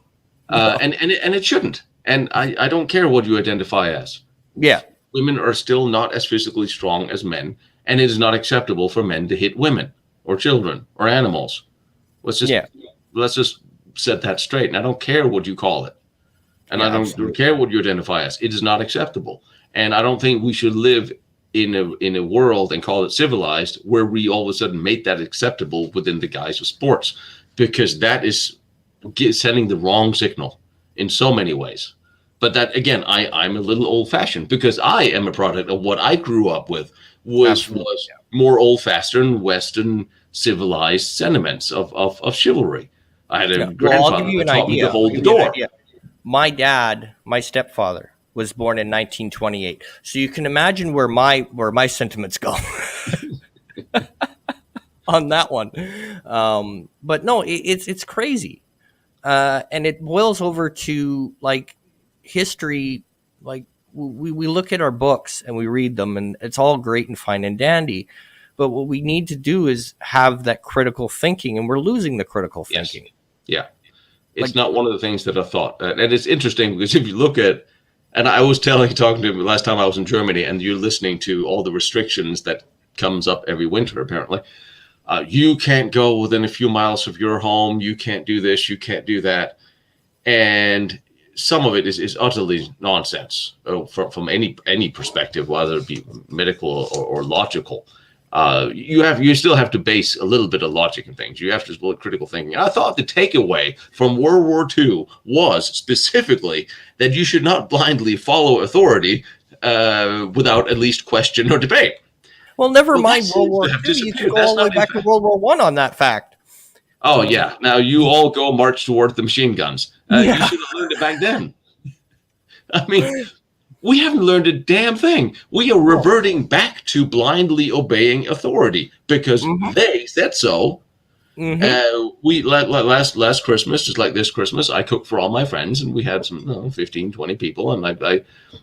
And it shouldn't. And I don't care what you identify as. Yeah. Women are still not as physically strong as men, and it is not acceptable for men to hit women or children or animals. Let's just set that straight. And I don't care what you call it. And I don't care what you identify as. It is not acceptable. And I don't think we should live in a world and call it civilized where we all of a sudden make that acceptable within the guise of sports. because that is sending the wrong signal in so many ways. But that again, I'm a little old fashioned because I am a product of what I grew up with Absolutely. was more old fashioned Western civilized sentiments of chivalry. I had a Yeah. Well, I'll give grandfather you that an taught me to idea. I'll hold the give you an door. idea. My dad, my stepfather, was born in 1928. So you can imagine where my sentiments go on that one. But no, it's crazy, and it boils over to like history. Like we look at our books and we read them, and it's all great and fine and dandy. But what we need to do is have that critical thinking, and we're losing the critical Yes. thinking. Yeah. It's Like, not one of the things that I thought. And it's interesting because if you look at, and I was talking to him last time I was in Germany, and you're listening to all the restrictions that comes up every winter, apparently. You can't go within a few miles of your home. You can't do this. You can't do that. And some of it is utterly nonsense from any perspective, whether it be medical or logical. You still have to base a little bit of logic in things. You have to build critical thinking. I thought the takeaway from World War II was specifically that you should not blindly follow authority without at least question or debate. well, never Well, that mind World seems to War have II. You can disappeared. go That's all the way not, in back to fact. World War One on that fact. Oh yeah. Now you all go march toward the machine guns. You Yeah. should have learned it back then. I mean, we haven't learned a damn thing. We are No. reverting back to blindly obeying authority because Mm-hmm. they said so. Mm-hmm. We last Christmas, just like this Christmas, I cooked for all my friends, and we had some 15, 20 people, and I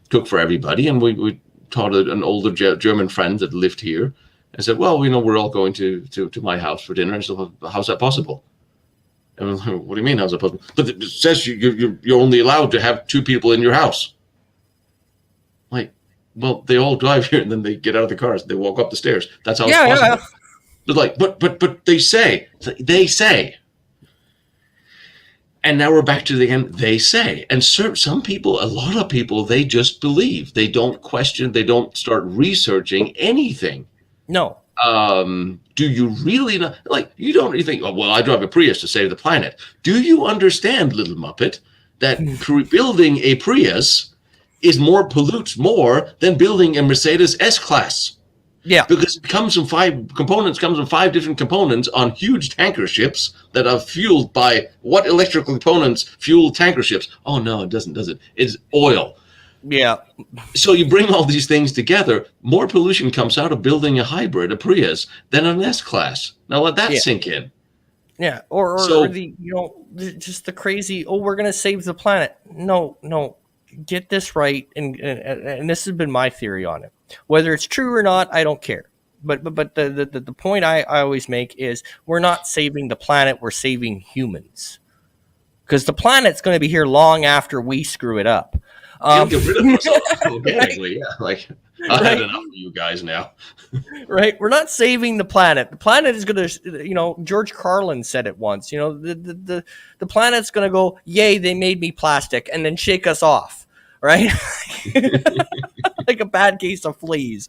cooked for everybody, and we taught an older German friend that lived here. I said, well, we're all going to my house for dinner. So how's that possible? And what do you mean, how's that possible? But it says you're only allowed to have 2 people in your house. Like, well, they all drive here, and then they get out of the cars. They walk up the stairs. That's how it's Yeah, yeah. possible. But like, but they say, and now we're back to the end. They say, and some people, a lot of people, they just believe. They don't question. They don't start researching anything. No. Do you really not like? You don't. You think, oh, well, I drive a Prius to save the planet. Do you understand, little Muppet, that building a Prius pollutes more than building a Mercedes S-Class? Yeah. Because it comes from 5 components, comes from 5 different components on huge tanker ships that are fueled by what electrical components fuel tanker ships? Oh no, it doesn't, does it? It's oil. Yeah. So you bring all these things together, more pollution comes out of building a hybrid, a Prius, than an S-Class. Now let that Yeah. sink in. Yeah. Or the just the crazy. Oh, we're gonna save the planet. No, no. Get this right, and this has been my theory on it. Whether it's true or not, I don't care. But the point I always make is we're not saving the planet. We're saving humans, because the planet's going to be here long after we screw it up. It'll get rid of us organically. Right? Yeah, like I've had Right? enough of you guys now. Right? We're not saving the planet. The planet is going to, George Carlin said it once. The planet's going to go, yay, they made me plastic, and then shake us off. Right? Like a bad case of fleas.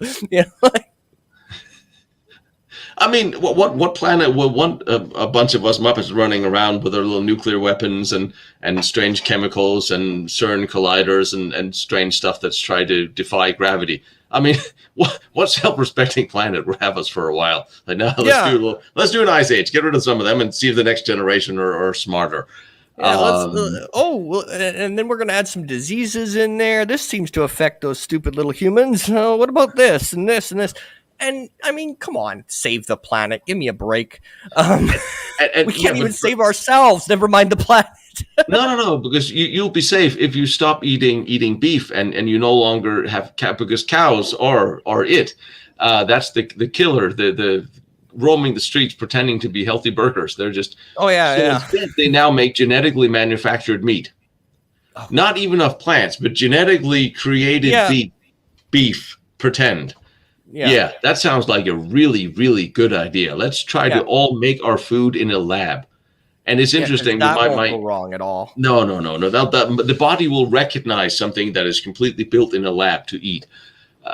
I mean, what planet will want a bunch of us Muppets running around with our little nuclear weapons and strange chemicals and CERN colliders and strange stuff that's trying to defy gravity? I mean, what self-respecting planet will have us for a while? Like, now let's do an ice age, get rid of some of them, and see if the next generation are smarter. Yeah, and then we're going to add some diseases in there. This seems to affect those stupid little humans. What about this and this and this? And I mean, come on, save the planet. Give me a break. We can't even save ourselves. Never mind the planet. No, because you'll be safe if you stop eating beef and you no longer have because cows are it. That's the killer. The roaming the streets pretending to be healthy burgers. They're just Instead, they now make genetically manufactured meat. Oh. Not even of plants, but genetically created beef. Pretend. Yeah, that sounds like a really, really good idea. Let's try to all make our food in a lab. And it's interesting. That won't go wrong at all. No. The body will recognize something that is completely built in a lab to eat.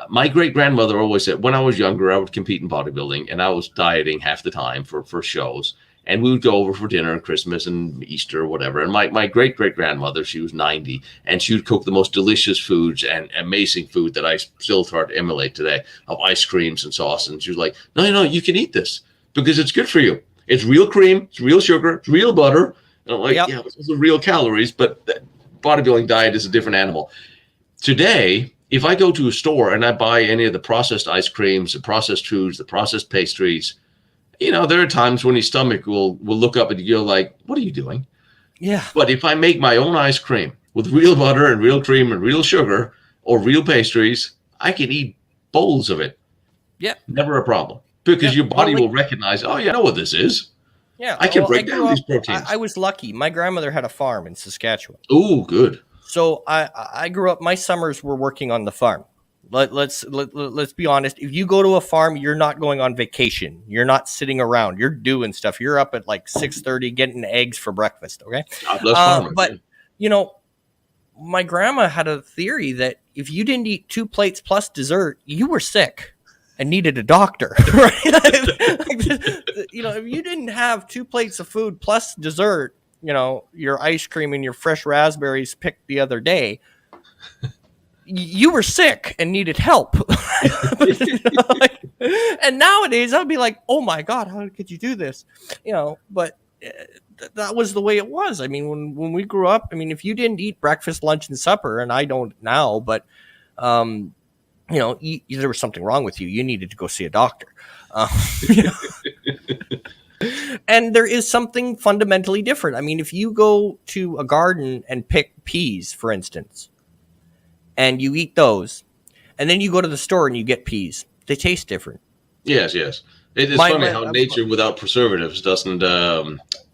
My great-grandmother always said, when I was younger, I would compete in bodybuilding, and I was dieting half the time for shows. And we would go over for dinner, Christmas and Easter or whatever. And my great great grandmother, she was 90, and she would cook the most delicious foods and amazing food that I still try to emulate today, of ice creams and sauce. And she was like, no, no, you can eat this because it's good for you. It's real cream, it's real sugar, it's real butter. And I'm like, Yep. yeah, it's also real calories, but the bodybuilding diet is a different animal. Today, if I go to a store and I buy any of the processed ice creams, the processed foods, the processed pastries, there are times when your stomach will look up and you go like, what are you doing? Yeah. But if I make my own ice cream with real butter and real cream and real sugar or real pastries, I can eat bowls of it. Yeah. Never a problem. Because your body will recognize, oh, yeah, I know what this is. Yeah. I can break down these proteins. I was lucky. My grandmother had a farm in Saskatchewan. Oh, good. So I grew up, my summers were working on the farm. Let's be honest. If you go to a farm, you're not going on vacation. You're not sitting around. You're doing stuff. You're up at like 6:30 getting eggs for breakfast. Okay. God bless farmers. But my grandma had a theory that if you didn't eat 2 plates plus dessert, you were sick and needed a doctor. Right? If you didn't have 2 plates of food plus dessert, your ice cream and your fresh raspberries picked the other day, you were sick and needed help. And nowadays I'd be like, oh my God, how could you do this? But that was the way it was. I mean, when we grew up, I mean, if you didn't eat breakfast, lunch, and supper, and I don't now, but, there was something wrong with you. You needed to go see a doctor. And there is something fundamentally different. I mean, if you go to a garden and pick peas, for instance, and you eat those, and then you go to the store and you get peas, they taste different. Yes. It's funny how nature without preservatives doesn't.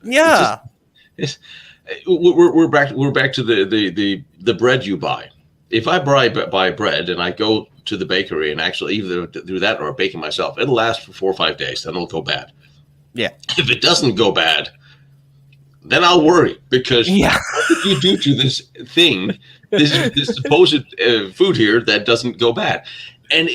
Yeah. We're back to the bread you buy. If I buy bread and I go to the bakery and actually either do that or bake it myself, it'll last for 4 or 5 days. Then it'll go bad. Yeah. If it doesn't go bad, then I'll worry because what did you do to this thing, this supposed food here that doesn't go bad? And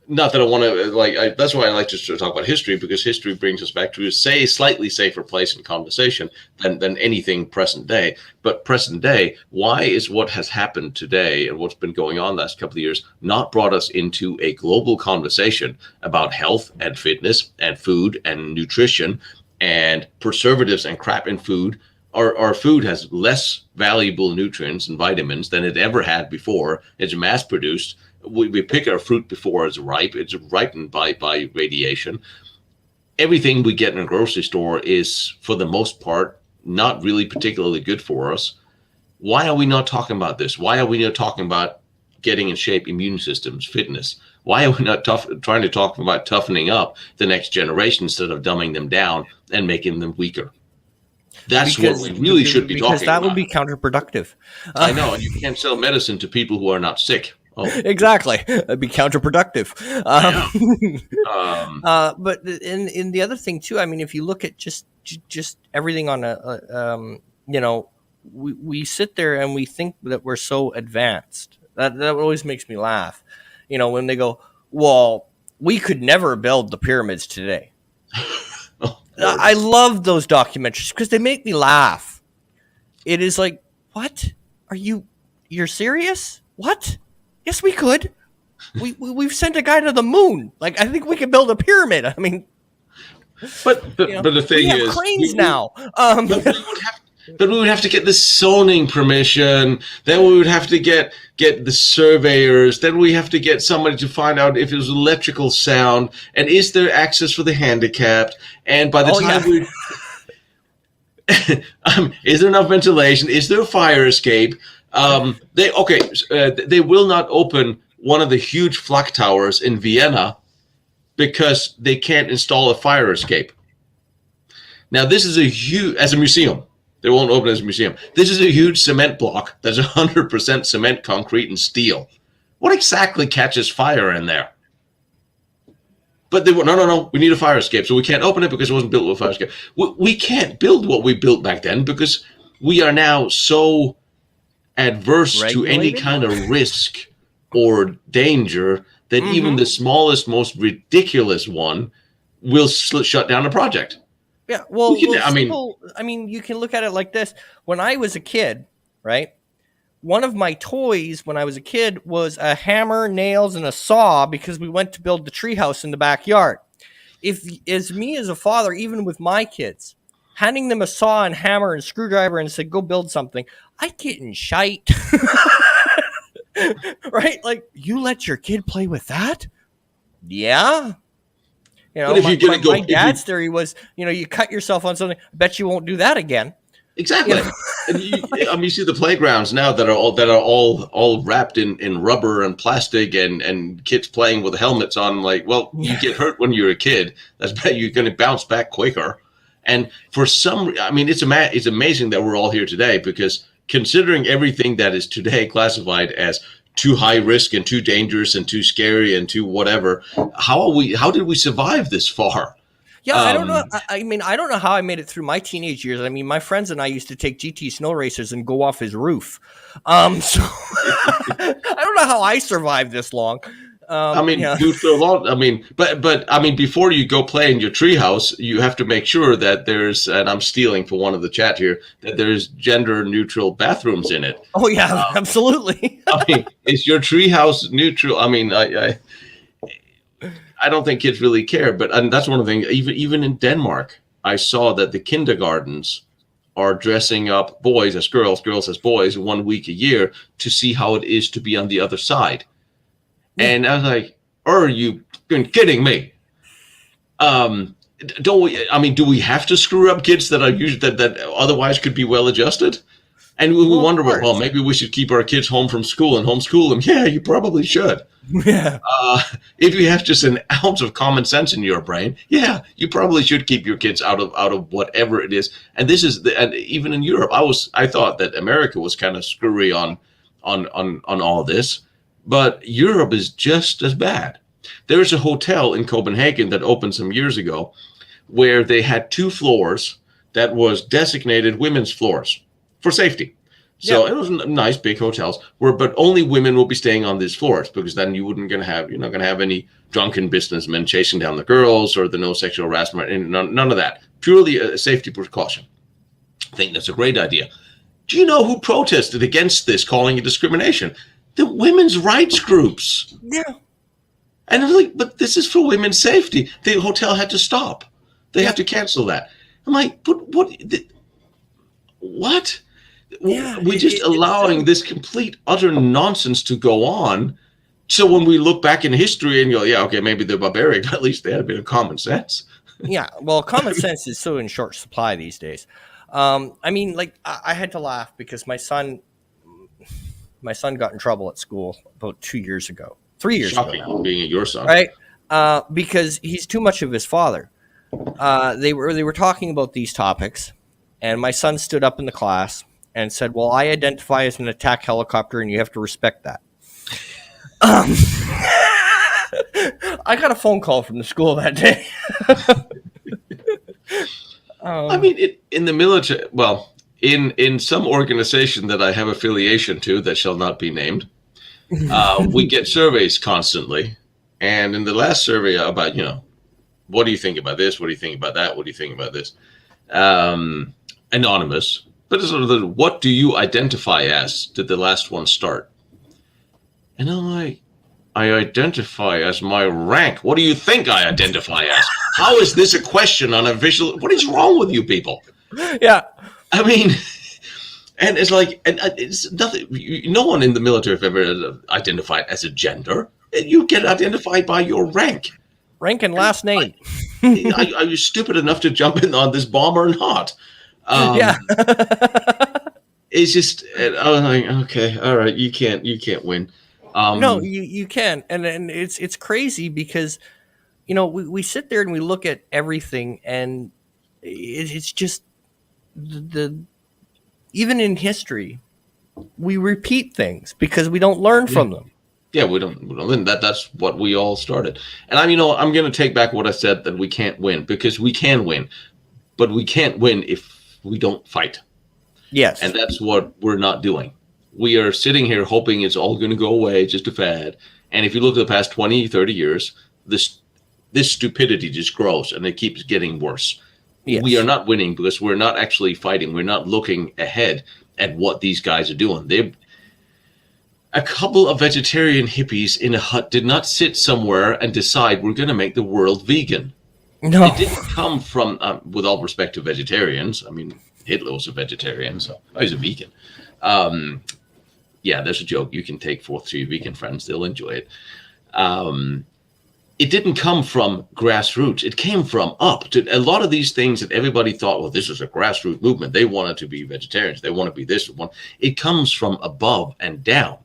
not that I want to that's why I like to talk about history, because history brings us back to a slightly safer place in conversation than anything present day. But present day, why is what has happened today and what's been going on the last couple of years not brought us into a global conversation about health and fitness and food and nutrition and preservatives and crap in food? Our food has less valuable nutrients and vitamins than it ever had before. It's mass produced. We pick our fruit before it's ripe. It's ripened by radiation. Everything we get in a grocery store is, for the most part, not really particularly good for us. Why are we not talking about this? Why are we not talking about getting in shape immune systems, fitness? Why are we not trying to talk about toughening up the next generation instead of dumbing them down and making them weaker? That's what we really should be talking about. Because that would be counterproducctive. I know, and you can't sell medicine to people who are not sick. Oh. Exactly. It'd be counterproductive. But in the other thing too, I mean, if you look at just everything on we sit there and we think that we're so advanced. That always makes me laugh. When they go, well, we could never build the pyramids today. I love those documentaries because they make me laugh. It is like, what? You're serious? What? Yes, we could. We've sent a guy to the moon. Like, I think we could build a pyramid. I mean, but the thing is, we have cranes now. But we would have to get the zoning permission. Then we would have to get the surveyors. Then we have to get somebody to find out if it was electrical sound and is there access for the handicapped. And by the time is there enough ventilation? Is there a fire escape? They will not open one of the huge flak towers in Vienna because they can't install a fire escape. Now, this is as a museum. They won't open as a museum. This is a huge cement block that's 100% cement, concrete, and steel. What exactly catches fire in there? But they were, no, we need a fire escape, so we can't open it because it wasn't built with a fire escape. We can't build what we built back then because we are now so adverse to any kind of risk or danger that even the smallest, most ridiculous one will shut down a project. Yeah. We can, Well, I mean, simple. I mean, you can look at it like this. When I was a kid, right? One of my toys when I was a kid was a hammer, nails, and a saw because we went to build the treehouse in the backyard. If as me as a father, even with my kids, handing them a saw and hammer and screwdriver and said, "Go build something," I get in shite, right? Like you let your kid play with that? Yeah. You but know, if you're going to my go, if you dad's theory was, you cut yourself on something. I bet you won't do that again. You exactly, know, and I mean, you see the playgrounds now that are all wrapped in rubber and plastic, and kids playing with helmets on. Like, well, you yeah, get hurt when you're a kid. That's bad. You're going to bounce back quicker. And for some, I mean, it's amazing that we're all here today because considering everything that is today classified as too high risk and too dangerous and too scary and too whatever, how did we survive this far? yeah. I don't know. Um, I mean, I don't know how I made it through my teenage years. I mean, my friends and I used to take GT snow racers and go off his roof. So I don't know how I survived this long. I mean, Yeah. dude, for a lot. I mean, but I mean, before you go play in your treehouse, you have to make sure that there's, and I'm stealing for one of the chat here, that there's gender neutral bathrooms in it. Oh yeah, absolutely. I mean, is your treehouse neutral? I mean, I don't think kids really care, but and that's one of the things. Even in Denmark, I saw that the kindergartens are dressing up boys as girls, girls as boys, 1 week a year to see how it is to be on the other side. Yeah. And I was like, "Are you been kidding me?" Um, don't we? I mean, do we have to screw up kids that are used that otherwise could be well adjusted? And we Well, of wonder, well, course. maybe we should keep our kids home from school and homeschool them. Yeah, you probably should. Yeah. If you have just an ounce of common sense in your brain, yeah, you probably should keep your kids out of whatever it is. And this is and even in Europe, I thought that America was kind of screwy on all this, but Europe is just as bad. There's a hotel in Copenhagen that opened some years ago where they had 2 floors that was designated women's floors for safety. So Yep. it was nice big hotels but only women will be staying on these floors because then you're not gonna have any drunken businessmen chasing down the girls or the no sexual harassment and none of that. Purely a safety precaution. I think that's a great idea. Do you know who protested against this, calling it discrimination? The women's rights groups. Yeah. And I'm like, but this is for women's safety. The hotel had to stop. They have Yeah. to cancel that. I'm like, but what? Yeah. We're just It's allowing so. this complete utter nonsense to go on. So when we look back in history and go, yeah, okay, maybe they're barbaric, but at least they had a bit of common sense. Yeah. Well, common sense is so in short supply these days. I mean, like I had to laugh because my son got in trouble at school about 2 years ago, 3 years ago now, Shocking, being your son. right? Because he's too much of his father. They were talking about these topics, and my son stood up in the class and said, "Well, I identify as an attack helicopter, and you have to respect that." Um, I got a phone call from the school that day. I um, mean, in the military, well, in some organization that I have affiliation to that shall not be named, we get surveys constantly. And in the last survey about, what do you think about this? What do you think about that? What do you think about this? Anonymous, but it's sort of what do you identify as? Did the last one start? And I'm like, I identify as my rank. What do you think I identify as? How is this a question on a visual? What is wrong with you people? yeah, I mean, and it's like, and it's nothing. No one in the military have ever identified as a gender. You get identified by your rank. rank and last name. Are you stupid enough to jump in on this bomb or not? Yeah. It's just, I was like, okay, all right, you can't win. No, Um, you can, and it's crazy because we sit there and we look at everything, and it's just the even in history we repeat things because we don't learn yeah, from them. yeah, we don't. That's what we all started. And I'm going to take back what I said that we can't win because we can win, but we can't win if we don't fight. And Yes. that's what we're not doing. We are sitting here hoping it's all going to go away, just a fad. And if you look at the past 20, 30 years, this stupidity just grows and it keeps getting worse. We are Yes. not winning because we're not actually fighting. We're not looking ahead at what these guys are doing. They A couple of vegetarian hippies in a hut did not sit somewhere and decide we're going to make the world vegan. No. It didn't come from, with all respect to vegetarians. I mean, Hitler was a vegetarian, so he's a vegan. Um, yeah, there's a joke you can take forth to your vegan friends; they'll enjoy it. Um, it didn't come from grassroots. It came from up. To a lot of these things that everybody thought, well, this is a grassroots movement. They wanted to be vegetarians. They want to be this one. It comes from above and down. Yeah.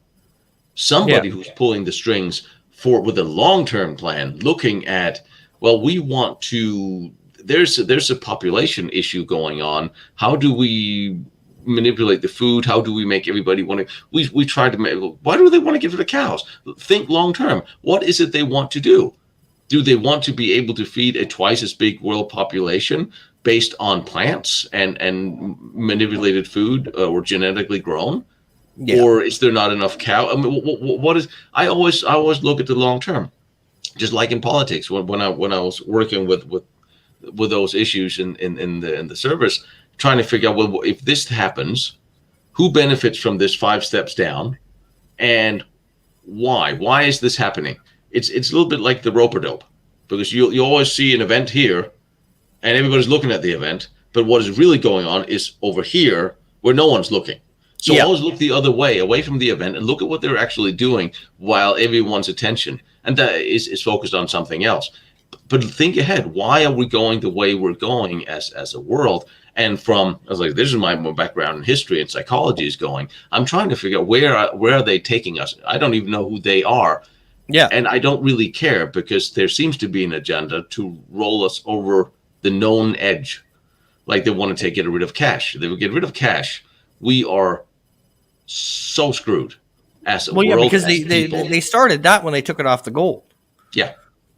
Somebody who's pulling the strings for with a long-term plan, looking at, well, we want to. There's a population issue going on. How do we manipulate the food? How do we make everybody want to? We try to make. Why do they want to get rid of cows? Think long term. What is it they want to do? Do they want to be able to feed a twice as big world population based on plants and manipulated food or genetically grown? Yeah. Or is there not enough cow? I mean, what is? I always look at the long term, just like in politics. When I was working with those issues in the service, trying to figure out, well, if this happens, who benefits from this 5 steps down, and why? Why is this happening? It's a little bit like the rope a dope, because you always see an event here, and everybody's looking at the event, but what is really going on is over here where no one's looking. So Yeah. always look the other way, away from the event, and look at what they're actually doing while everyone's attention and that is focused on something else. But think ahead. Why are we going the way we're going as a world? And from, I was like, this is my background in history and psychology is going. I'm trying to figure out where are they taking us. I don't even know who they are, Yeah. and I don't really care because there seems to be an agenda to roll us over the known edge. Like they want to get rid of cash. If they would get rid of cash, we are so screwed as a Well, yeah, world, because as people. they started that when they took it off the gold. Yeah,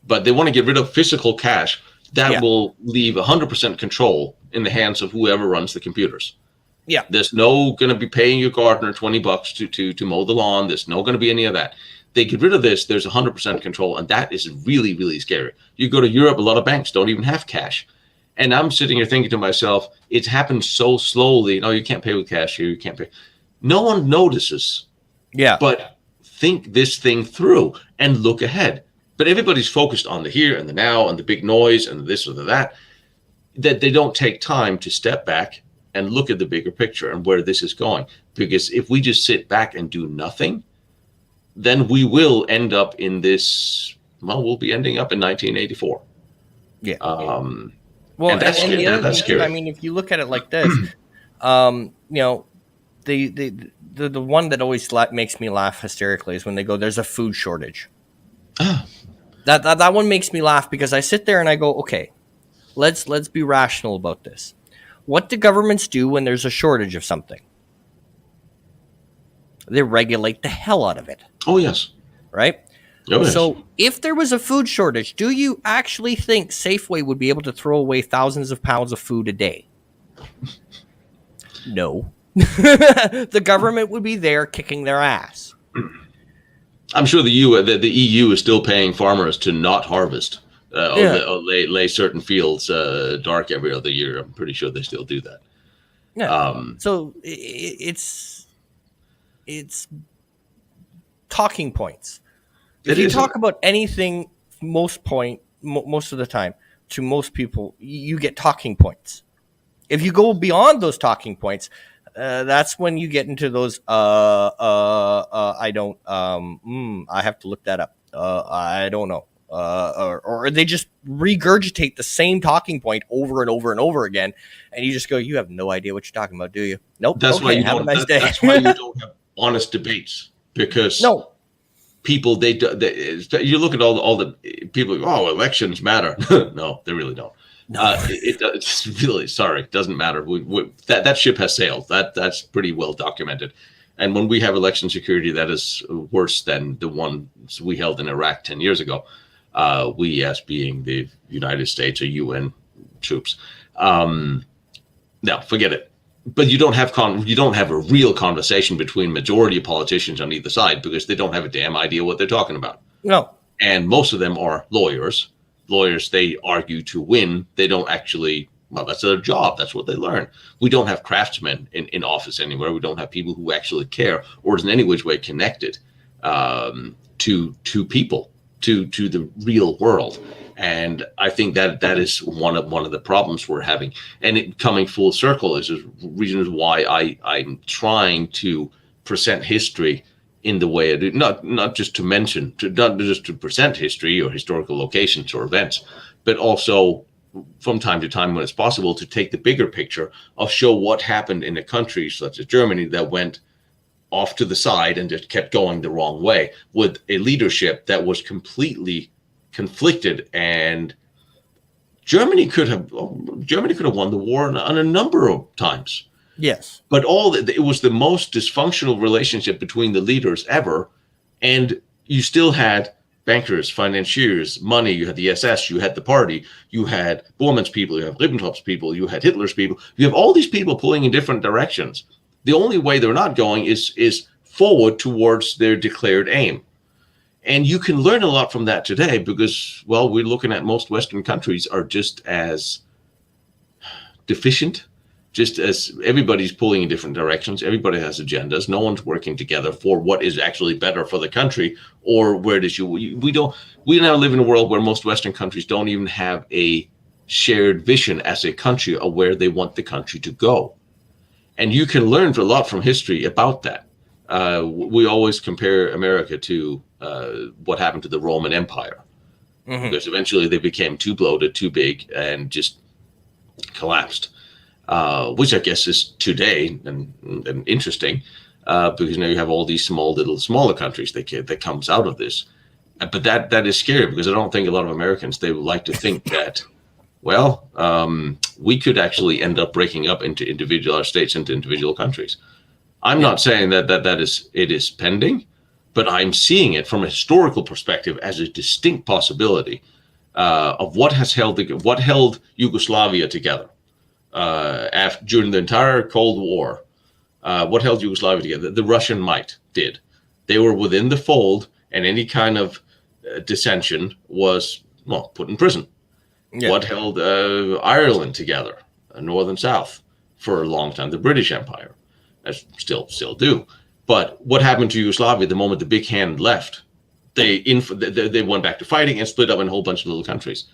but they want to get rid of physical cash. That Yeah. will leave 100% control in the hands of whoever runs the computers. Yeah. There's no going to be paying your gardener $20 to mow the lawn. There's no going to be any of that. They get rid of this, there's 100% control, and that is really, really scary. You go to Europe, a lot of banks don't even have cash. And I'm sitting here thinking to myself, it's happened so slowly. No, you can't pay with cash here. You can't pay. No one notices, Yeah. but think this thing through and look ahead. But everybody's focused on the here and the now and the big noise and this or that they don't take time to step back and look at the bigger picture and where this is going. Because if we just sit back and do nothing, then we will end up in this. Well, we'll be ending up in 1984. Yeah. Well, and that's the other that's thing, too, scary. I mean, if you look at it like this, the one that always makes me laugh hysterically is when they go, "There's a food shortage." That one makes me laugh because I sit there and I go, "Okay, let's be rational about this. What do governments do when there's a shortage of something? They regulate the hell out of it." Oh, yes. Right? Oh, yes. So if there was a food shortage, do you actually think Safeway would be able to throw away thousands of pounds of food a day? No. The government would be there kicking their ass. I'm sure the EU is still paying farmers to not harvest or lay certain fields dark every other year. I'm pretty sure they still do that. Yeah. So it's talking points. If you talk about anything most of the time to most people, you get talking points. If you go beyond those talking points, that's when you get into those I don't I have to look that up. I don't know. Or they just regurgitate the same talking point over and over and over again, and you just go, you have no idea what you're talking about, do you? Nope. That's why you have don't. a nice day. That's why you don't have honest debates, because No. people you look at all the people. Oh, elections matter. No, they really don't. No. It's really, sorry, it doesn't matter. That ship has sailed. That's pretty well documented. And when we have election security that is worse than the ones we held in Iraq 10 years ago, we as being the United States or UN troops, no, forget it. But you don't have a real conversation between majority of politicians on either side, because they don't have a damn idea what they're talking about. No. And most of them are lawyers. Lawyers, they argue to win. They don't actually Well, that's their job. That's what they learn. We don't have craftsmen in office anywhere. We don't have people who actually care or is in any which way connected to people, to the real world. And I think that is one of the problems we're having. And it coming full circle is reasons why I'm trying to present history in the way I do, not just to mention, not just to present history or historical locations or events, but also from time to time when it's possible to take the bigger picture of show what happened in a country such as Germany that went off to the side and just kept going the wrong way with a leadership that was completely conflicted. And Germany could have won the war on a number of times. Yes. But it was the most dysfunctional relationship between the leaders ever. And you still had bankers, financiers, money. You had the SS, you had the party, you had Bormann's people, you have Ribbentrop's people, you had Hitler's people. You have all these people pulling in different directions. The only way they're not going is forward towards their declared aim. And you can learn a lot from that today because, well, we're looking at most Western countries are just as deficient, just as everybody's pulling in different directions. Everybody has agendas. No one's working together for what is actually better for the country or where it is we now live in a world where most Western countries don't even have a shared vision as a country of where they want the country to go. And you can learn a lot from history about that. We always compare America to what happened to the Roman Empire, because eventually they became too bloated, too big, and just collapsed. Which I guess is today and interesting, because now you have all these smaller countries that comes out of this. But that is scary because I don't think a lot of Americans, they would like to think that, well, we could actually end up breaking up into individual states, into individual countries. I'm not saying that it is pending, but I'm seeing it from a historical perspective as a distinct possibility of what held Yugoslavia together. During the entire Cold War, what held Yugoslavia together? The Russian might did. They were within the fold, and any kind of dissension was, well, put in prison. Yeah. What held Ireland together, North and South, for a long time? The British Empire, as still do. But what happened to Yugoslavia the moment the big hand left? They went back to fighting and split up in a whole bunch of little countries.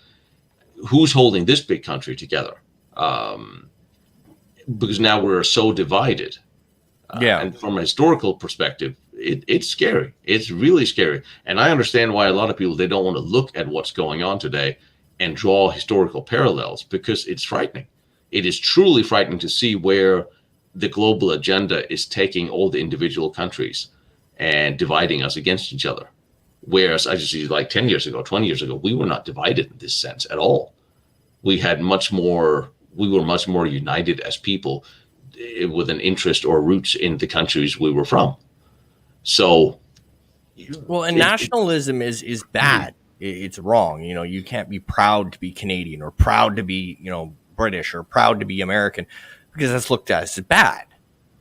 Who's holding this big country together? Because now we're so divided. And from a historical perspective, it's scary. It's really scary. And I understand why a lot of people, they don't want to look at what's going on today and draw historical parallels, because it's frightening. It is truly frightening to see where the global agenda is taking all the individual countries and dividing us against each other. Whereas I just see, like 10 years ago, 20 years ago, we were not divided in this sense at all. We were much more united as people with an interest or roots in the countries we were from. So, well, and nationalism is bad. It's wrong. You know, you can't be proud to be Canadian or proud to be, British or proud to be American, because that's looked at as bad.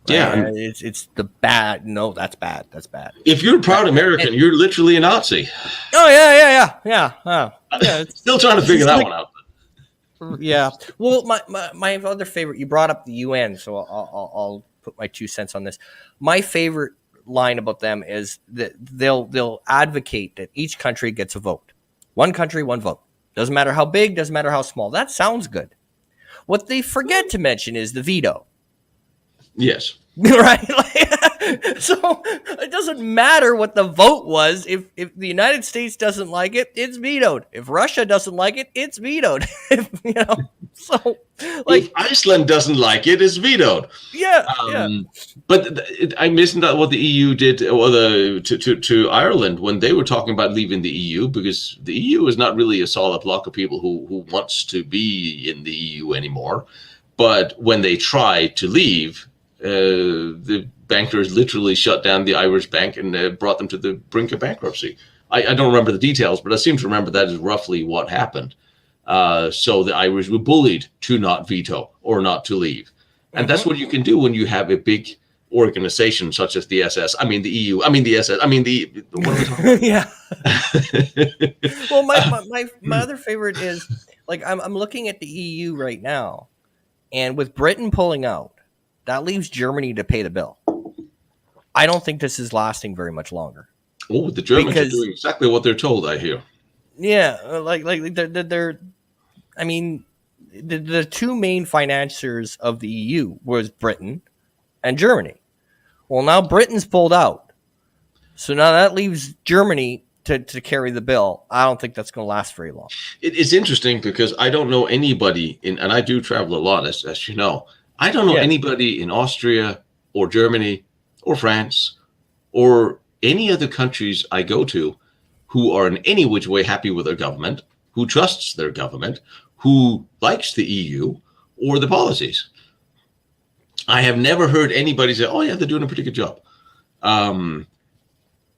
Right? Yeah, it's the bad. No, that's bad. That's bad. If you're a proud American, you're literally a Nazi. Oh yeah. Still trying to figure that one out. Yeah. Well, my other favorite, you brought up the UN, so I'll put my 2 cents on this. My favorite line about them is that they'll advocate that each country gets a vote. One country, one vote. Doesn't matter how big, doesn't matter how small. That sounds good. What they forget to mention is the veto. Yes. Right? So it doesn't matter what the vote was. If the United States doesn't like it, it's vetoed. If Russia doesn't like it, it's vetoed. So like, if Iceland doesn't like it, it's vetoed. Yeah. But I missed what the EU did to Ireland when they were talking about leaving the EU, because the EU is not really a solid block of people who wants to be in the EU anymore. But when they tried to leave, the bankers literally shut down the Irish bank and brought them to the brink of bankruptcy. I don't remember the details, but I seem to remember that is roughly what happened. So the Irish were bullied to not veto or not to leave. And that's what you can do when you have a big organization such as the SS. I mean, the EU. I mean, the SS. I mean, what are we talking about? Yeah. Well, my other favorite is like I'm looking at the EU right now, and with Britain pulling out, that leaves Germany to pay the bill. I don't think this is lasting very much longer Oh, the Germans are because doing exactly what they're told, I hear. yeah, like they're I mean, the two main financiers of the EU was Britain and Germany. Well, now Britain's pulled out, so now that leaves Germany to carry the bill. I don't think that's going to last very long. It's interesting because I don't know anybody and I do travel a lot, as you know. I don't know Yes. anybody in Austria or Germany or France or any other countries I go to who are in any which way happy with their government, who trusts their government, who likes the EU or the policies. I have never heard anybody say, "Oh yeah, they're doing a pretty good job." Um,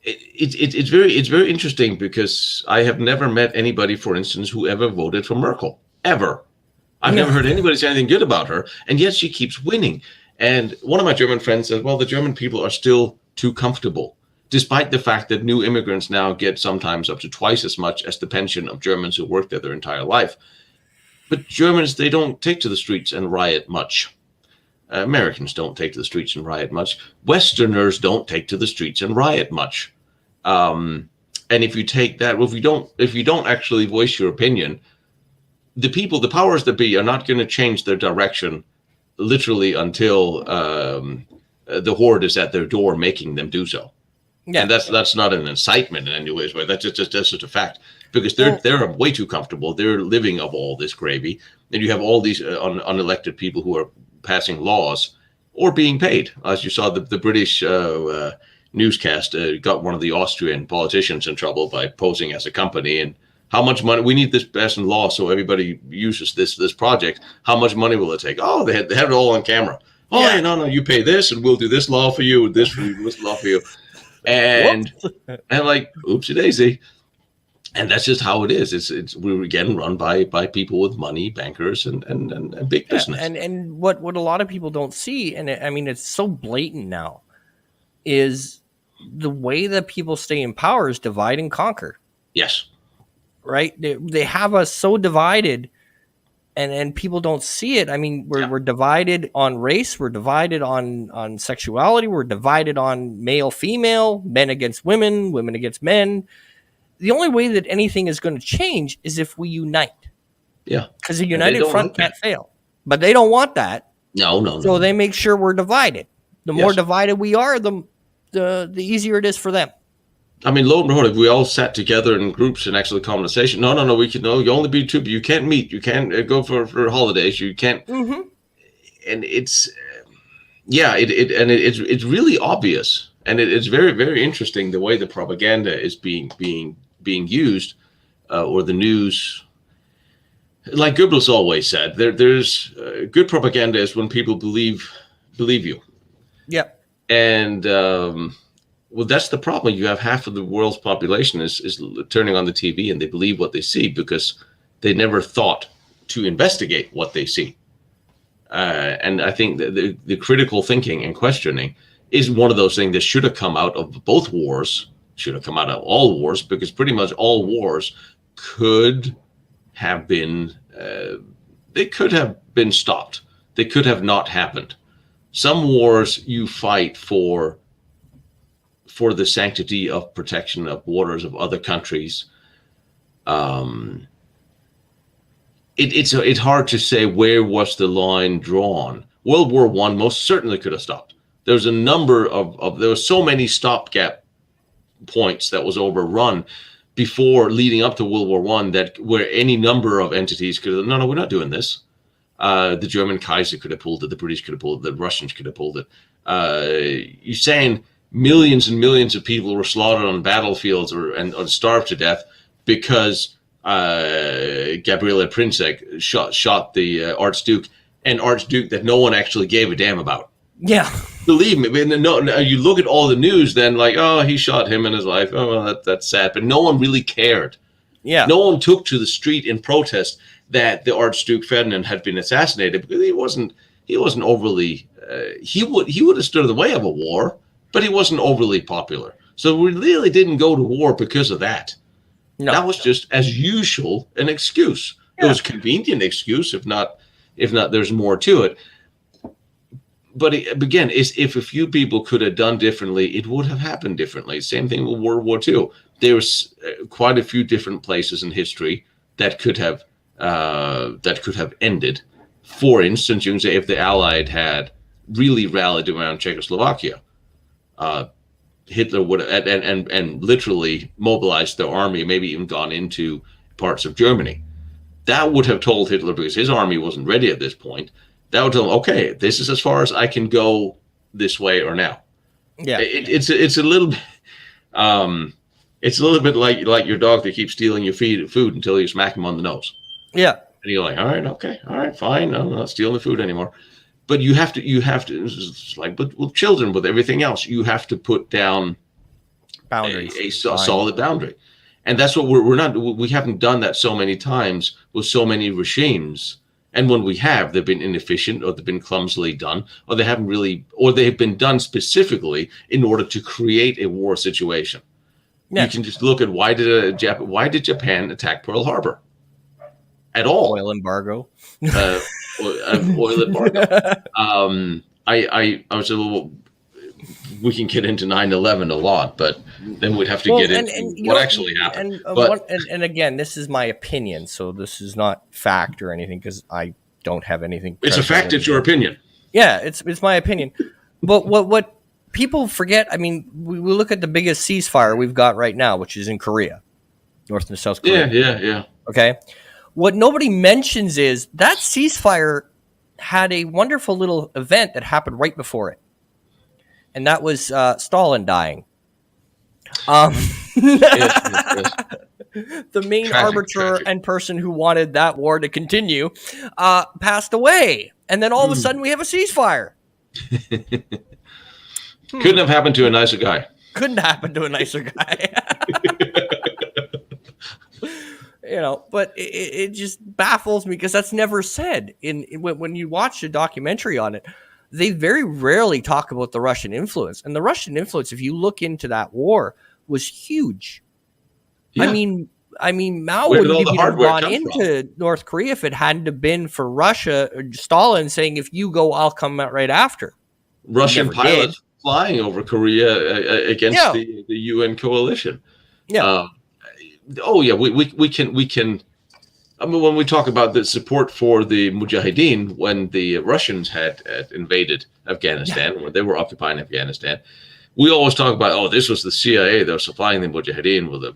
it's very interesting because I have never met anybody, for instance, who ever voted for Merkel ever. I've never No. heard anybody say anything good about her, and yet she keeps winning. And one of my German friends says, "Well, the German people are still too comfortable, despite the fact that new immigrants now get sometimes up to twice as much as the pension of Germans who worked there their entire life." But Germans, they don't take to the streets and riot much. Americans don't take to the streets and riot much. Westerners don't take to the streets and riot much. Um, and if you take that, well, if you don't actually voice your opinion, the people, the powers that be, are not going to change their direction literally until the horde is at their door making them do so. Yeah. And that's not an incitement in any way. That's just a fact because Well, they're way too comfortable. They're living of all this gravy, and you have all these unelected people who are passing laws or being paid. As you saw, the British newscast got one of the Austrian politicians in trouble by posing as a company and how much money we need this passed in law so everybody uses this project. How much money will it take? Oh, they had it all on camera. Oh, yeah. yeah, no, you pay this, and we'll do this law for you, this for you, this law for you, and Whoops. like, oopsie daisy. And that's just how it is. We're again run by people with money, bankers, and big Yeah. business. And what a lot of people don't see, and I mean, it's so blatant now, is the way that people stay in power is divide and conquer. Yes. Right? They have us so divided, and people don't see it. I mean, Yeah. we're divided on race, we're divided on sexuality, we're divided on male female, men against women, women against men. The only way that anything is going to change is if we unite, Yeah. because a And they united don't front like can't that. fail. But they don't want that, No, no, so no. they make sure we're divided. The more Yes. divided we are, the easier it is for them. I mean, lo and behold, if we all sat together in groups and actually conversation, no, we can, no, you only be two, you can't meet, you can't go for holidays, you can't, Mm-hmm. and yeah, it's really obvious, and it's very, very interesting the way the propaganda is being used, or the news. Like Goebbels always said, there's good propaganda is when people believe you, Yep. and well, that's the problem. You have half of the world's population is turning on the TV and they believe what they see because they never thought to investigate what they see. And I think that the critical thinking and questioning is one of those things that should have come out of both wars, should have come out of all wars, because pretty much all wars could have been, they could have been stopped. They could have not happened. Some wars you fight for the sanctity of protection of waters of other countries. Um, it's hard to say where was the line drawn. World War One most certainly could have stopped. There's a number of there were so many stopgap points that was overrun before leading up to World War One that where any number of entities could have, no, we're not doing this. The German Kaiser could have pulled it, the British could have pulled it, the Russians could have pulled it. You're saying millions and millions of people were slaughtered on battlefields and starved to death because Gabriele Princip shot the Archduke, an Archduke that no one actually gave a damn about. Yeah. Believe me, no, you look at all the news, then like, oh, he shot him and his wife. Oh, well, that's sad, but no one really cared. Yeah. No one took to the street in protest that the Archduke Ferdinand had been assassinated because he wasn't overly. He would have stood in the way of a war, but he wasn't overly popular. So we really didn't go to war because of that. No. That was just, as usual, an excuse. It Yeah. was a convenient excuse, if not, there's more to it. But again, if a few people could have done differently, it would have happened differently. Same thing with World War II. There was quite a few different places in history that could have ended. For instance, you can say if the Allied had really rallied around Czechoslovakia, uh, Hitler would have, and literally mobilized their army, maybe even gone into parts of Germany. That would have told Hitler, because his army wasn't ready at this point, that would tell him, okay, this is as far as I can go this way or now. Yeah. It's a little it's a little bit like your dog that keeps stealing your food until you smack him on the nose. Yeah. And you're like, all right, okay, all right, fine, I'm not stealing the food anymore. But you have to. It's like with children, with everything else, you have to put down Boundaries. a solid boundary, and that's what we're not. We haven't done that so many times with so many regimes. And when we have, they've been inefficient, or they've been clumsily done, or they haven't really, or they've been done specifically in order to create a war situation. Yeah. You can just look at why did Japan attack Pearl Harbor at all? Oil embargo. Oil embargo. I was a little. We can get into 9/11 a lot, but then we'd have to get into what actually happened. And again, this is my opinion, so this is not fact or anything, because I don't have anything. It's a fact. It's your opinion. Yeah, it's my opinion. But what people forget, I mean, we look at the biggest ceasefire we've got right now, which is in Korea, North and South Korea. Yeah. Okay. What nobody mentions is that ceasefire had a wonderful little event that happened right before it. And that was Stalin dying. Yes. The main arbiter and person who wanted that war to continue passed away. And then all of a sudden we have a ceasefire. Couldn't have happened to a nicer guy. Couldn't happen to a nicer guy. But it just baffles me, because that's never said when you watch a documentary on it. They very rarely talk about the Russian influence, and the Russian influence, if you look into that war, was huge. Yeah. I mean, Mao wouldn't have even gone into North Korea if it hadn't have been for Russia or Stalin saying, "If you go, I'll come out right after." Russian pilots flying over Korea against the UN coalition. Yeah. We can. I mean, when we talk about the support for the Mujahideen, when the Russians had invaded Afghanistan, when they were occupying Afghanistan, we always talk about, this was the CIA that was supplying the Mujahideen with it.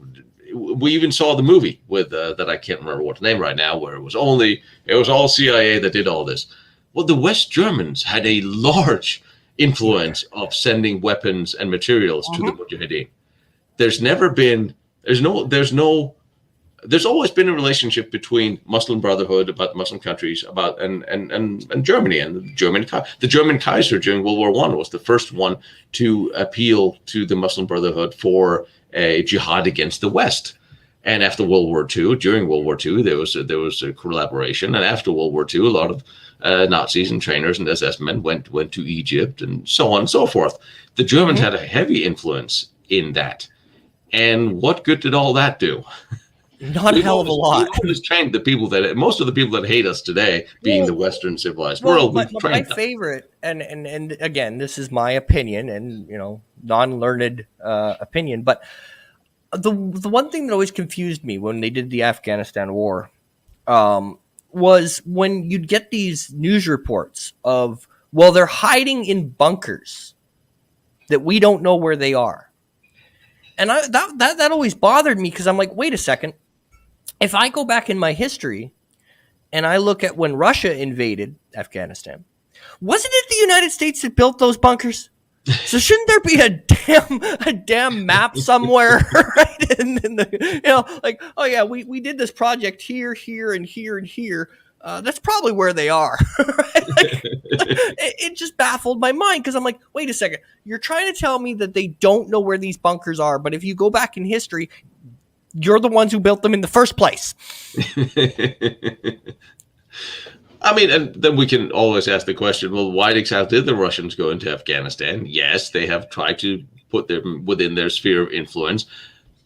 We even saw the movie with that I can't remember what the name right now, where it was all CIA that did all this. Well, the West Germans had a large influence of sending weapons and materials to the Mujahideen. There's always been a relationship between Muslim Brotherhood, about the Muslim countries, and Germany, and the German Kaiser during World War I was the first one to appeal to the Muslim Brotherhood for a jihad against the West. And after World War II, during World War II, there was a collaboration, and after World War II, a lot of Nazis and trainers and SS men went to Egypt and so on and so forth. The Germans had a heavy influence in that, and what good did all that do? Not a hell of a lot. We've always trained most of the people that hate us today, being the Western civilized world. My favorite, and again, this is my opinion, and non-learned opinion, but the one thing that always confused me when they did the Afghanistan war was when you'd get these news reports of, well, they're hiding in bunkers that we don't know where they are. And that always bothered me, because I'm like, wait a second. If I go back in my history and I look at when Russia invaded Afghanistan, wasn't it the United States that built those bunkers? So shouldn't there be a damn map somewhere, right? And we did this project here, and here, and here. That's probably where they are. Right? It just baffled my mind, because I'm like, wait a second. You're trying to tell me that they don't know where these bunkers are, but if you go back in history, you're the ones who built them in the first place. I mean, and then we can always ask the question, well, why exactly did the Russians go into Afghanistan? Yes, they have tried to put them within their sphere of influence.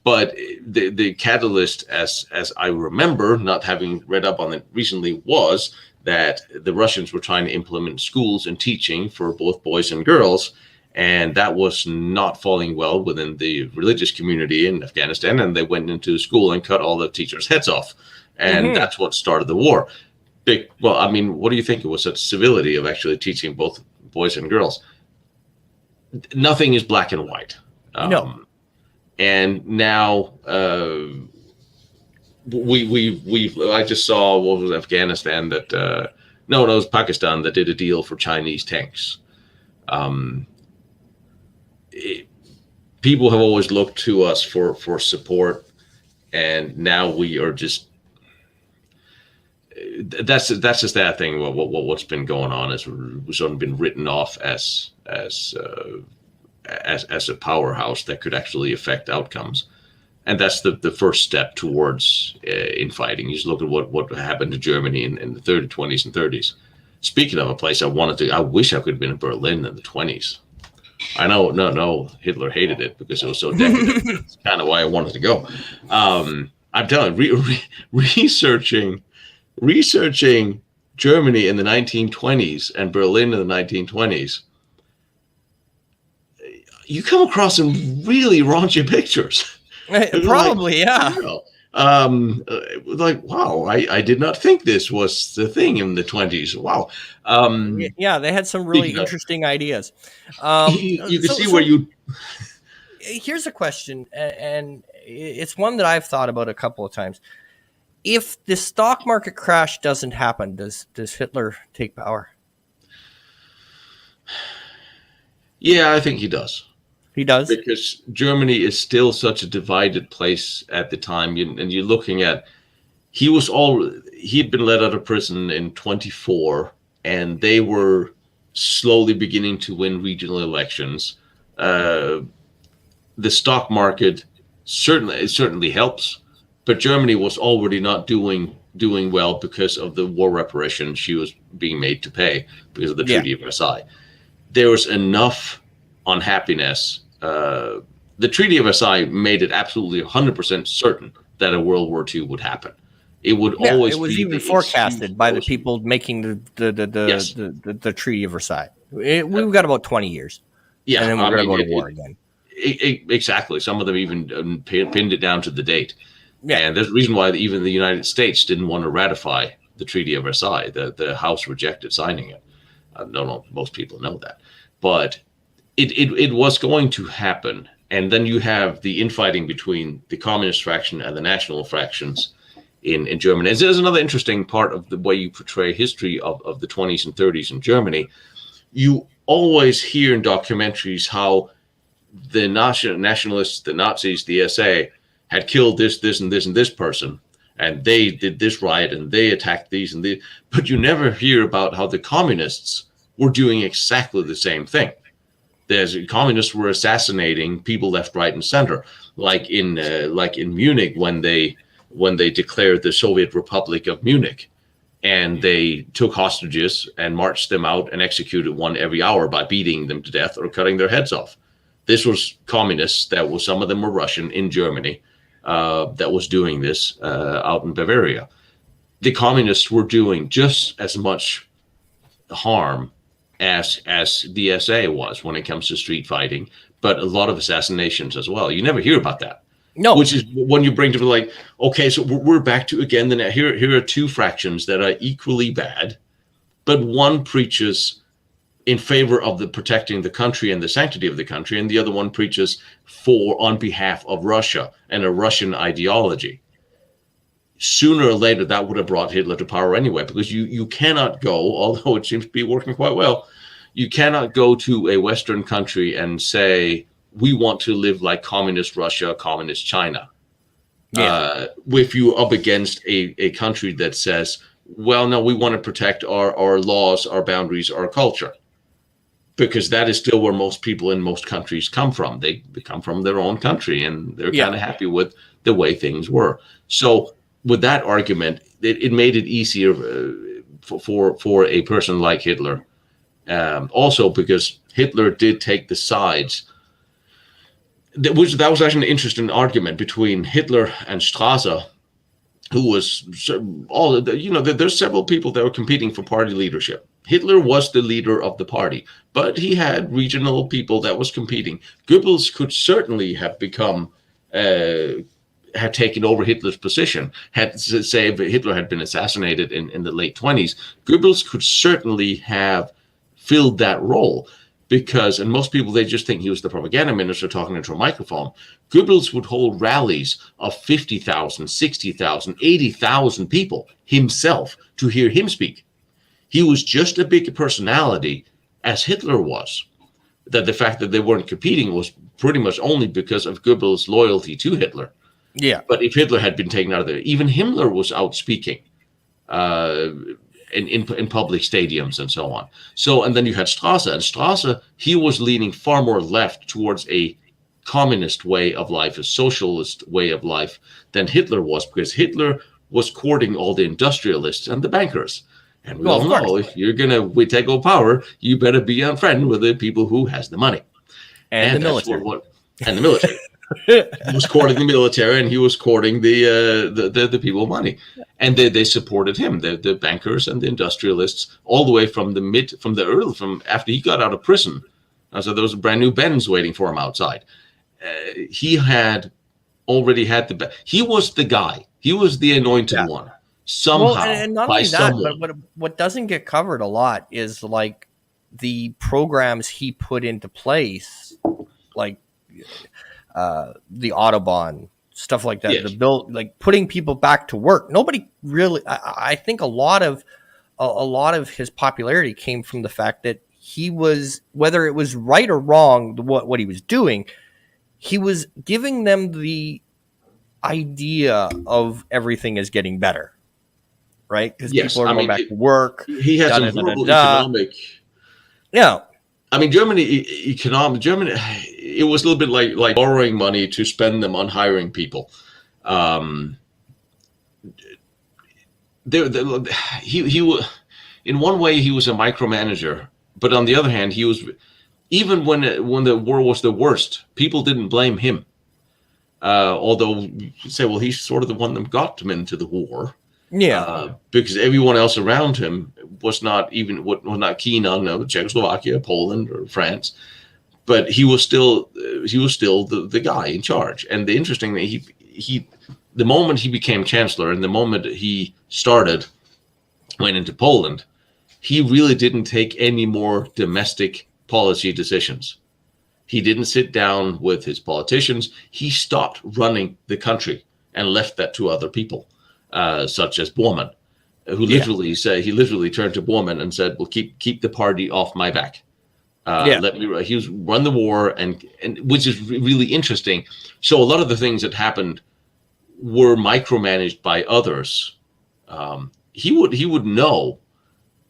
But the catalyst, as I remember, not having read up on it recently, was that the Russians were trying to implement schools and teaching for both boys and girls, and that was not falling well within the religious community in Afghanistan, and they went into school and cut all the teachers' heads off, and Hmm. that's what started the war. Well, I mean, what do you think? It was such civility of actually teaching both boys and girls. Nothing is black and white. No. And now we've I just saw, what was Afghanistan, that no, it was Pakistan that did a deal for Chinese tanks. Um, it, People have always looked to us for support, and now we are just, that's just that thing. What's been going on is we've sort of been written off as a powerhouse that could actually affect outcomes. And that's the first step towards infighting. You just look at what happened to Germany in the 20s and 30s. Speaking of a place I wish I could have been in Berlin in the 20s. I know, no, Hitler hated it because it was so decadent. That's kind of why I wanted to go. I'm telling you, researching Germany in the 1920s and Berlin in the 1920s, you come across some really raunchy pictures. Probably, Like, yeah. you know, like, wow, I did not think this was the thing in the 20s. Wow. Yeah, they had some really Speaking of, interesting ideas. you can So, see where you, here's a question, and it's one that I've thought about a couple of times. If the stock market crash doesn't happen, does Hitler take power? yeah, I think he does. He does. Because Germany is still such a divided place at the time. And you're looking at, he'd been let out of prison in 24, and they were slowly beginning to win regional elections. The stock market certainly helps, but Germany was already not doing well because of the war reparations she was being made to pay because of the Yeah. Treaty of Versailles. There was enough unhappiness. The Treaty of Versailles made it absolutely 100% certain that a World War II would happen. It would Yeah, always it was be even the excuse forecasted for by the those people making Yes. the Treaty of Versailles. We've Uh, got about 20 years, and yeah, then we're I going to mean, go to war again. exactly. Some of them even pinned it down to the date. Yeah, And there's a reason why even the United States didn't want to ratify the Treaty of Versailles. The House rejected signing it. I don't know, most people know that. But it was going to happen. And then you have the infighting between the communist faction and the national fractions in Germany. And there's another interesting part of the way you portray history of the 20s and 30s in Germany. You always hear in documentaries how the nationalists, the Nazis, the SA had killed this, and this, and this person. And they did this riot and they attacked these and these. But you never hear about how the communists were doing exactly the same thing. There's communists were assassinating people left, right, and center, like in Munich when they declared the Soviet Republic of Munich, and they took hostages and marched them out and executed one every hour by beating them to death or cutting their heads off. This was communists that was, some of them were Russian in Germany, that was doing this out in Bavaria. The communists were doing just as much harm as the SA was when it comes to street fighting, but a lot of assassinations as well. You never hear about that, no, which is when you bring to like, okay, so we're back to again. Then here are two fractions that are equally bad, but one preaches in favor of the protecting the country and the sanctity of the country, and the other one preaches on behalf of Russia and a Russian ideology. Sooner or later, that would have brought Hitler to power anyway, because you cannot go, although it seems to be working quite well, you cannot go to a Western country and say, we want to live like communist Russia, communist China. yeah, If you're up against a country that says, well, no, we want to protect our laws, our boundaries, our culture, because that is still where most people in most countries come from. They come from their own country, and they're yeah. kind of happy with the way things were. So with that argument, it made it easier for a person like Hitler. Also because Hitler did take the sides. that was actually an interesting argument between Hitler and Strasser, who was all there's several people that were competing for party leadership. Hitler was the leader of the party, but he had regional people that was competing. Goebbels could certainly have become had taken over Hitler's position. Had say if Hitler had been assassinated in the late 20s, Goebbels could certainly have filled that role because, and most people, they just think he was the propaganda minister talking into a microphone. Goebbels would hold rallies of 50,000, 60,000, 80,000 people himself to hear him speak. He was just a big personality as Hitler was. That the fact that they weren't competing was pretty much only because of Goebbels' loyalty to Hitler. Yeah. But if Hitler had been taken out of there, even Himmler was out speaking uh, in public stadiums and so on. So, and then you had Strasser. And Strasser, he was leaning far more left towards a communist way of life, a socialist way of life than Hitler was, because Hitler was courting all the industrialists and the bankers. And we Well, all of course. know if you're going to take over power, you better be a friend with the people who has the money. And the And that's military. and the military. He was courting the military, and he was courting the people with money, and they supported him. The bankers and the industrialists, all the way from from after he got out of prison. So there was a brand new Benz waiting for him outside. He had already had he was the guy. He was the anointed Yeah. one Well, somehow and not by only that, but someone. what doesn't get covered a lot is like the programs he put into place, like the Autobahn, stuff like that. The Yes, bill, like putting people back to work. Nobody really. I think a lot of his popularity came from the fact that he was, whether it was right or wrong, what he was doing, he was giving them the idea of everything is getting better, right? Because yes. people are I going mean, back to work. he had Da some da da da horrible da. economic. Yeah, I mean, Germany. It was a little bit like borrowing money to spend them on hiring people. Um, he in one way he was a micromanager, but on the other hand, he was even when the war was the worst, people didn't blame him. Although you say, well, he's sort of the one that got them into the war, yeah, because everyone else around him was not keen on Czechoslovakia, Poland, or France. But he was still the guy in charge. And the interesting thing, he the moment he became chancellor and the moment he went into Poland, he really didn't take any more domestic policy decisions. He didn't sit down with his politicians. He stopped running the country and left that to other people, such as Bormann, who yeah, he literally turned to Bormann and said, "Well, keep the party off my back. yeah, Let me." He was run the war, and which is really interesting. So a lot of the things that happened were micromanaged by others. He would know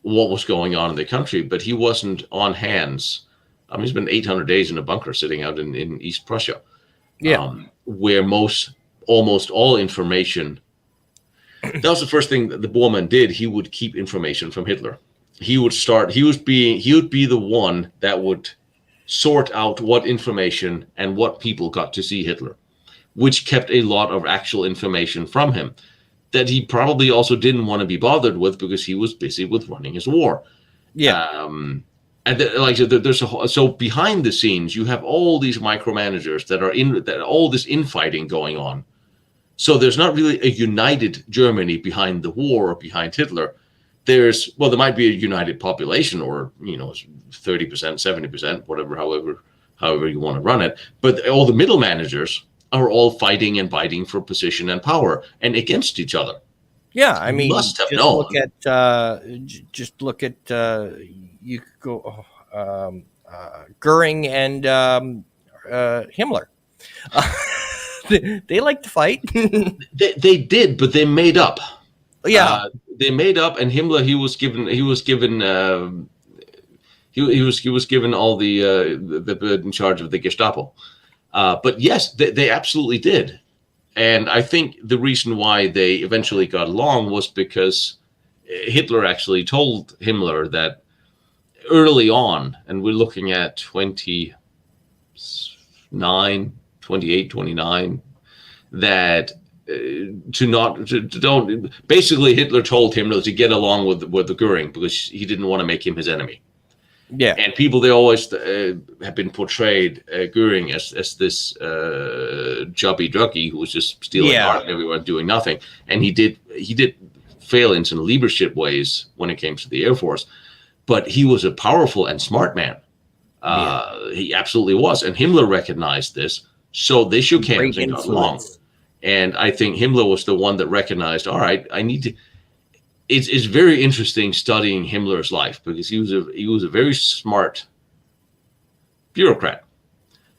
what was going on in the country, but he wasn't on hands. He's been 800 days in a bunker sitting out in East Prussia, yeah, where almost all information. That was the first thing that the Bormann did. He would keep information from Hitler. He would start. He would be the one that would sort out what information and what people got to see Hitler, which kept a lot of actual information from him that he probably also didn't want to be bothered with because he was busy with running his war. yeah, And like I said, so behind the scenes, you have all these micromanagers that all this infighting going on. So there's not really a united Germany behind the war or behind Hitler. There might be a united population, or 30%, 70%, however you want to run it. But all the middle managers are all fighting and biting for position and power and against each other. yeah. I You mean, must have known. just look at you could go Goering and Himmler. They like to fight. They did, but they made up. Yeah, They made up, and Himmler he was given all the in charge of the Gestapo. But yes, they absolutely did, and I think the reason why they eventually got along was because Hitler actually told Himmler that early on, and we're looking at 29, 28, 29, that to not to don't basically Hitler told Himmler to get along with the Goering because he didn't want to make him his enemy. Yeah. And people, they always have been portrayed Goering as this chubby druggie who was just stealing Yeah. art everywhere, doing nothing. And he did fail in some leadership ways when it came to the Air Force, but he was a powerful and smart man. He absolutely was, and Himmler recognized this, so they shook hands Great and got along. influence. And I think Himmler was the one that recognized, all right, I need to. It's very interesting studying Himmler's life because he was a very smart bureaucrat.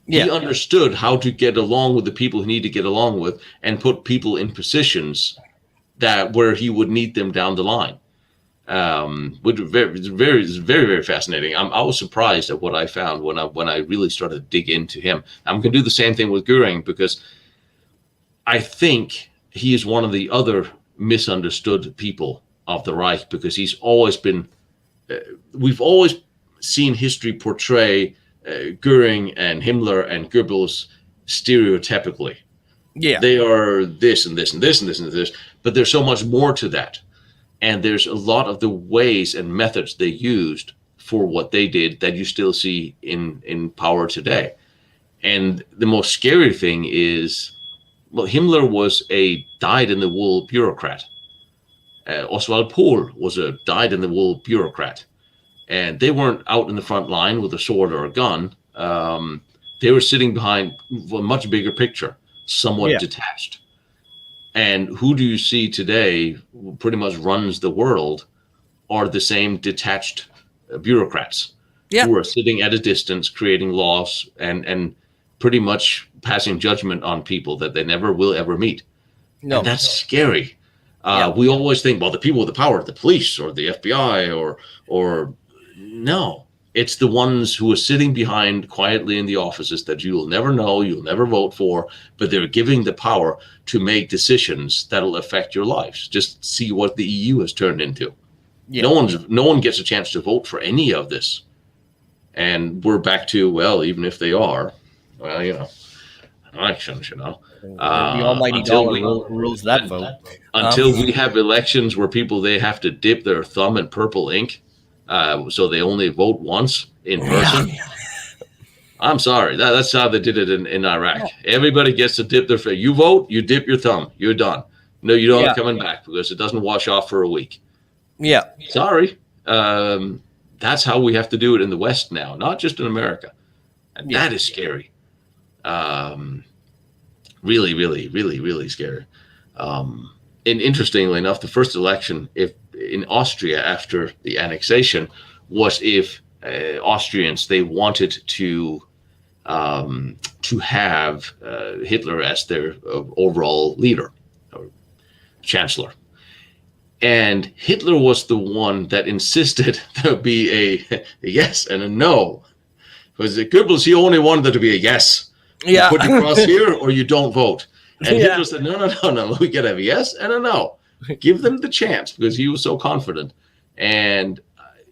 Yeah. He understood how to get along with the people he needed to get along with and put people in positions that where he would need them down the line. Which is very fascinating. I was surprised at what I found when I really started to dig into him. I'm going to do the same thing with Goering because I think he is one of the other misunderstood people of the Reich because he's always been. We've always seen history portray Goering and Himmler and Goebbels stereotypically. Yeah. They are this and this and this and this and this, but there's so much more to that. And there's a lot of the ways and methods they used for what they did that you still see in power today. And the most scary thing is, well, Himmler was a dyed-in-the-wool bureaucrat. Oswald Pohl was a dyed-in-the-wool bureaucrat. And they weren't out in the front line with a sword or a gun. They were sitting behind a much bigger picture, somewhat detached. And who do you see today who pretty much runs the world are the same detached bureaucrats who are sitting at a distance, creating laws and pretty much passing judgment on people that they never will ever meet. No. And that's scary. We always think, well, the people with the power, the police or the FBI or no. It's the ones who are sitting behind quietly in the offices that you'll never know, you'll never vote for, but they're giving the power to make decisions that'll affect your lives. Just see what the EU has turned into. Yeah. No one gets a chance to vote for any of this. And we're back to, well, even if they are, well, elections, the almighty dollar rules that vote. Until we have elections where they have to dip their thumb in purple ink, so they only vote once in person. Yeah. I'm sorry. That's how they did it in Iraq. Yeah. Everybody gets to dip their face. You vote, you dip your thumb. You're done. No, you don't have coming back because it doesn't wash off for a week. Yeah. Sorry. That's how we have to do it in the West now, not just in America. And that is scary. Really, really, really, really scary. And interestingly enough, the first election in Austria after the annexation was if Austrians, they wanted to have Hitler as their overall leader or chancellor. And Hitler was the one that insisted there be a yes and a no. Because Goebbels, he only wanted there to be a yes. You put your cross here or you don't vote. And Hitler said, no. We got to have a yes and a no. Give them the chance because he was so confident. And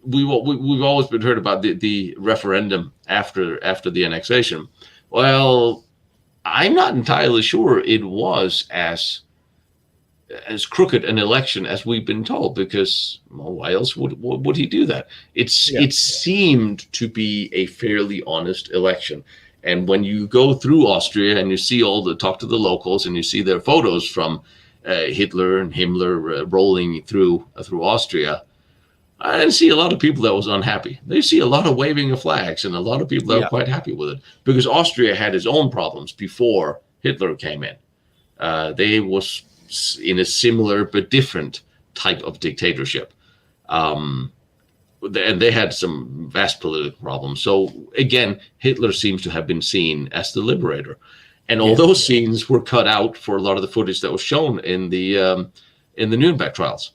we've always been heard about the referendum after the annexation. Well, I'm not entirely sure it was as crooked an election as we've been told because, well, why else would he do that? It seemed to be a fairly honest election. And when you go through Austria and you see talk to the locals and you see their photos from Hitler and Himmler rolling through Austria, I didn't see a lot of people that was unhappy. They see a lot of waving of flags and a lot of people that were quite happy with it because Austria had its own problems before Hitler came in. They was in a similar but different type of dictatorship. And they had some vast political problems. So again, Hitler seems to have been seen as the liberator. And all those scenes were cut out for a lot of the footage that was shown in the Nuremberg trials.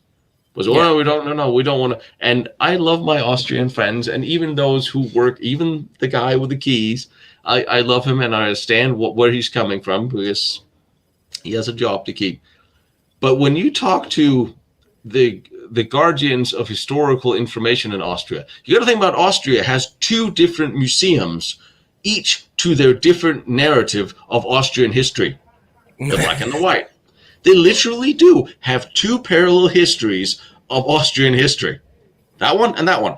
We don't want to. And I love my Austrian friends, and even those who work, even the guy with the keys, I love him, and I understand where he's coming from because he has a job to keep. But when you talk to the guardians of historical information in Austria, you got to think about Austria has two different museums, each to their different narrative of Austrian history, the black and the white. They literally do have two parallel histories of Austrian history. That one and that one.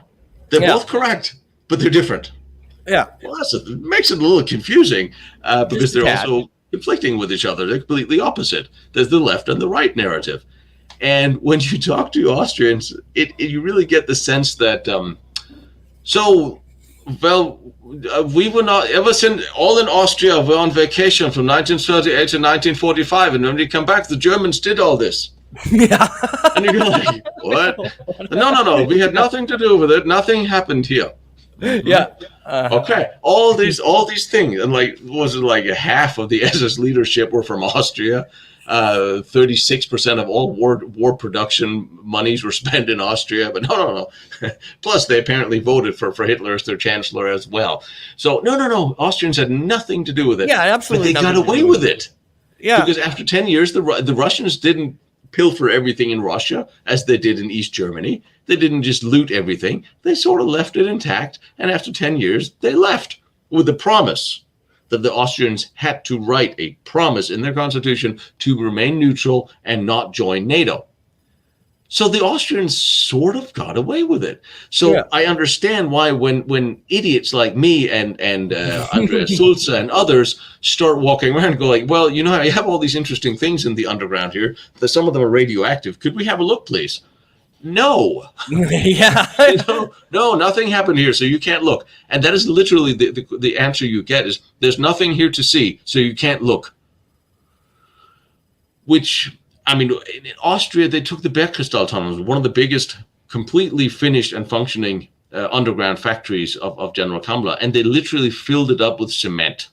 They're Yeah. both correct, but they're different. Yeah. Well, it makes it a little confusing Just because a they're tad. also conflicting with each other. They're completely opposite. There's the left and the right narrative. And when you talk to Austrians, you really get the sense that, so, well, we were not, ever since all in Austria were on vacation from 1938 to 1945. And when we come back, the Germans did all this. Yeah. And you're like, what? No. We had nothing to do with it. Nothing happened here. Yeah. Okay, all these things, and like, was it like a half of the SS leadership were from Austria? 36% of all war production monies were spent in Austria, but no. Plus, they apparently voted for Hitler as their chancellor as well. So no. Austrians had nothing to do with it. Yeah, absolutely. But they got away with it. Yeah, because after 10 years, the Russians didn't pilfer everything in Russia as they did in East Germany. They didn't just loot everything. They sort of left it intact. And after 10 years, they left with the promise that the Austrians had to write a promise in their constitution to remain neutral and not join NATO. So the Austrians sort of got away with it. So yeah. I understand why when idiots like me and Andreas Sulza and others start walking around and go like, well, you know, I have all these interesting things in the underground here. Some of them are radioactive. Could we have a look, please? No. Yeah. No, nothing happened here, so you can't look. And that is literally the answer you get is there's nothing here to see, so you can't look. Which, I mean, in Austria, they took the Bergkristall tunnels, one of the biggest completely finished and functioning underground factories of General Kammler, and they literally filled it up with cement.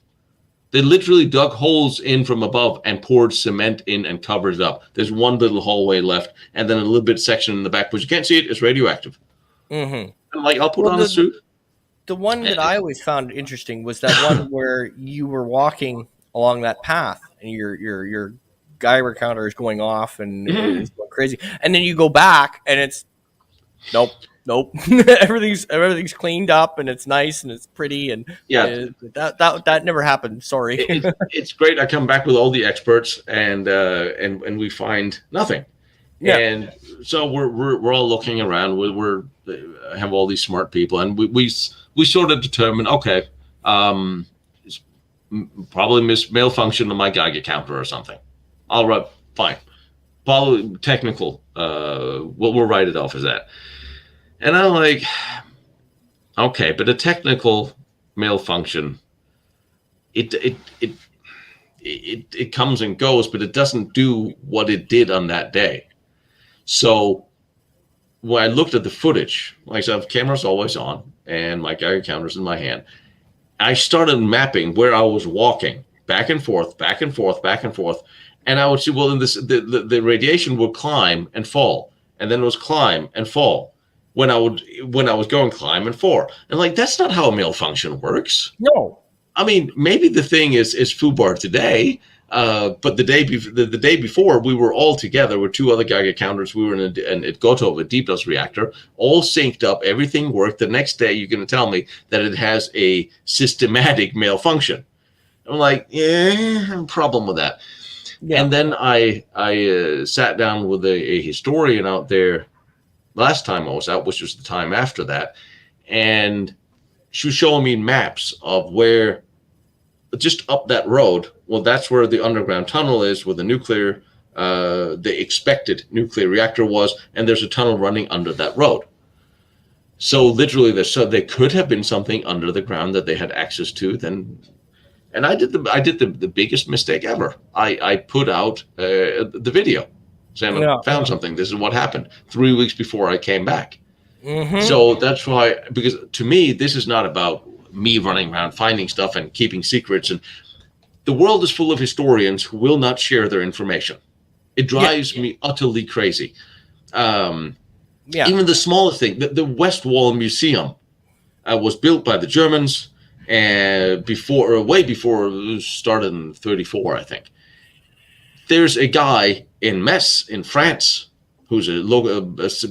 They literally dug holes in from above and poured cement in and covered it up. There's one little hallway left, and then a little bit section in the back, but you can't see it. It's radioactive. Mm-hmm. And like, I'll put on a suit. The one that I always found interesting was that one where you were walking along that path, and your Geiger counter is going off, and it's going crazy, and then you go back, and it's nope. everything's cleaned up and it's nice and it's pretty and that never happened. Sorry. It's great. I come back with all the experts and we find nothing. Yeah. And so we're all looking around. We're have all these smart people, and we sort of determine, okay, probably malfunction of my Geiger counter or something. All right, fine. Probably technical. We'll write it off as that. And I'm like, okay, but a technical malfunction, it comes and goes, but it doesn't do what it did on that day. So when I looked at the footage, like I said, the camera's always on, and my Geiger counter's in my hand. I started mapping where I was walking, back and forth, and I would see, well, the radiation would climb and fall, and then it was climb and fall. When I was going climb and fall. And like, that's not how a malfunction works. No. I mean, maybe the thing is FUBAR today, but the day before, we were all together with two other Geiger counters. We were at Gotov, a deep dose reactor, all synced up. Everything worked. The next day, you're going to tell me that it has a systematic malfunction. I'm like, yeah, I have a problem with that. Yeah. And then I sat down with a historian out there last time I was out, which was the time after that, and she was showing me maps of where, just up that road, well, that's where the underground tunnel is, where the expected nuclear reactor was, and there's a tunnel running under that road. So literally, there could have been something under the ground that they had access to. Then, and I did the biggest mistake ever. I put out the video. Sam found something. This is what happened 3 weeks before I came back. Mm-hmm. So that's why, because to me, this is not about me running around finding stuff and keeping secrets. And the world is full of historians who will not share their information. It drives me utterly crazy. Even the smallest thing, the West Wall Museum was built by the Germans way before it started in 1934, I think. There's a guy in Metz in France who's a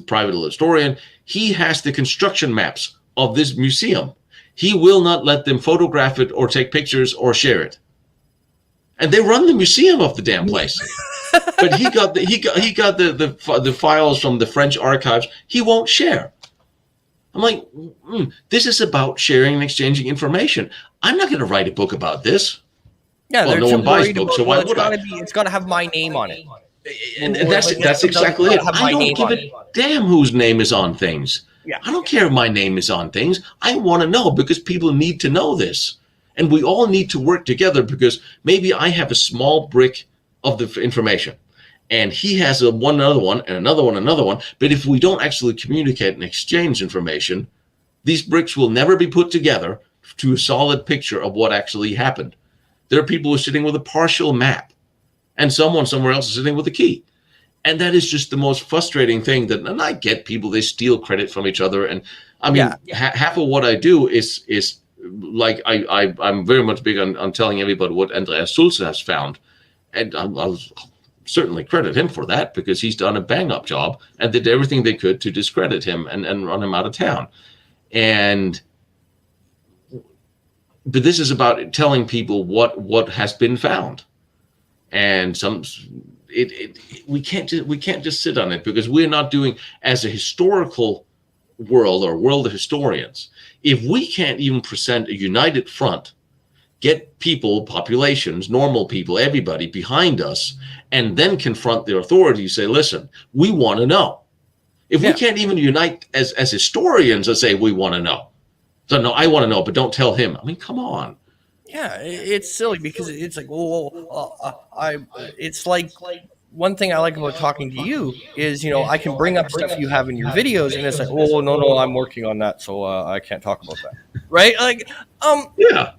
private historian. He has the construction maps of this museum. he will not let them photograph it or take pictures or share it. And they run the museum of the damn place. But he got the files from the French archives he won't share. I'm like, this is about sharing and exchanging information. I'm not going to write a book about this. Yeah, Well, they're no too one buys worried books, about. so why Well, it's would got I? to be. It's got to have my name on it. And Or if I get that's something done, exactly it's got it. to have I my don't name give on a it. damn whose name is on things. Yeah. I don't care if my name is on things. I want to know because people need to know this. And we all need to work together because maybe I have a small brick of the information and he has another one and another one, another one. But if we don't actually communicate and exchange information, these bricks will never be put together to a solid picture of what actually happened. There are people who are sitting with a partial map and someone somewhere else is sitting with a key. And that is just the most frustrating thing that, and I get people, they steal credit from each other. And I Yeah. mean, half of what I do is like, I'm very much big on telling everybody what Andreas Sulze has found. And I'll certainly credit him for that because he's done a bang up job and did everything they could to discredit him and run him out of town. But this is about telling people what has been found. And we can't just sit on it because we're not doing, as a historical world or world of historians, if we can't even present a united front, get people, populations, normal people, everybody behind us, and then confront the authorities, say, listen, we want to know. If we can't even unite as historians and say we want to know, so no, I want to know, but don't tell him. I mean, come on. Yeah, it's silly because it's like, it's like one thing I like about talking to you is, I can bring up stuff you have in your videos, and it's like, oh no, I'm working on that, so I can't talk about that, right? Like, Yeah.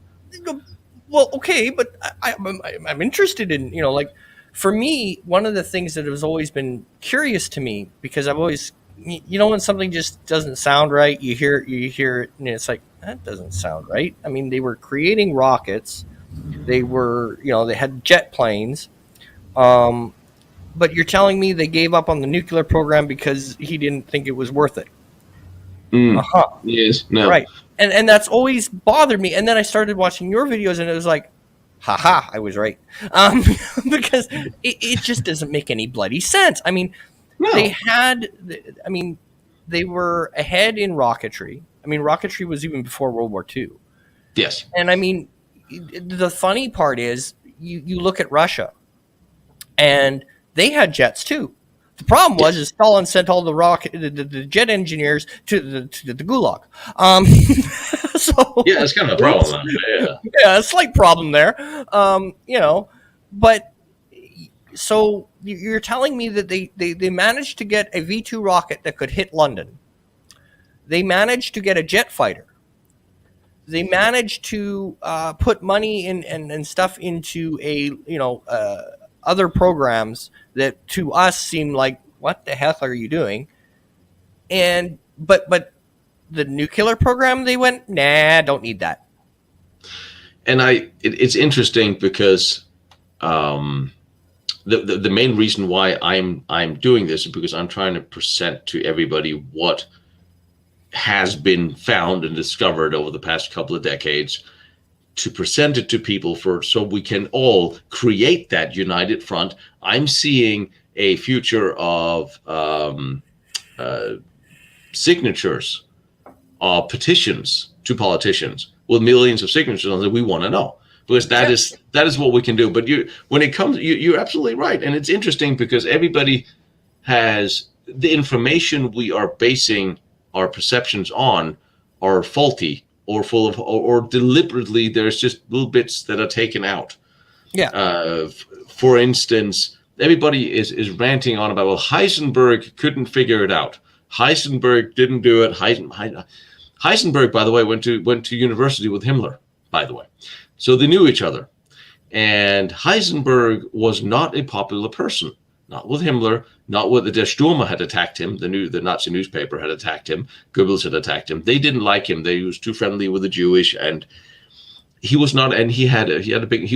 well, okay, but I'm interested in, like, for me, one of the things that has always been curious to me because I've always, when something just doesn't sound right, you hear it, and it's like, that doesn't sound right. I mean, they were creating rockets, they were, they had jet planes, but you're telling me they gave up on the nuclear program because he didn't think it was worth it. Uh-huh. Yes. No. Right. And that's always bothered me. And then I started watching your videos, and it was like, haha, I was right. Because it just doesn't make any bloody sense. I mean, No. they were ahead in rocketry. I mean, rocketry was even before World War II. Yes. And I mean, the funny part is you look at Russia, and they had jets too. The problem was is Stalin sent all the jet engineers to the gulag. So Yeah, it's kind of a problem. yeah, a slight problem there. But so you're telling me that they managed to get a V2 rocket that could hit London. They managed to get a jet fighter. They managed to put money and stuff into other programs that to us seem like, what the hell are you doing? And but the nuclear program, they went, nah, don't need that. And it's interesting because the main reason why I'm doing this is because I'm trying to present to everybody what has been found and discovered over the past couple of decades, to present it to people so we can all create that united front. I'm seeing a future of signatures, petitions to politicians with millions of signatures on that we want to know, because that is what we can do. But when it comes, you're absolutely right, and it's interesting because everybody has the information we are basing our perceptions on are faulty or full of, or deliberately there's just little bits that are taken out. Yeah. For instance, everybody is ranting on about, well, Heisenberg couldn't figure it out. Heisenberg didn't do it. Heisenberg, by the way, went to university with Himmler, by the way. So they knew each other. And Heisenberg was not a popular person. Not with Himmler, not with the Der Stürmer had attacked him. The Nazi newspaper had attacked him. Goebbels had attacked him. They didn't like him. He was too friendly with the Jewish, and he was not. And he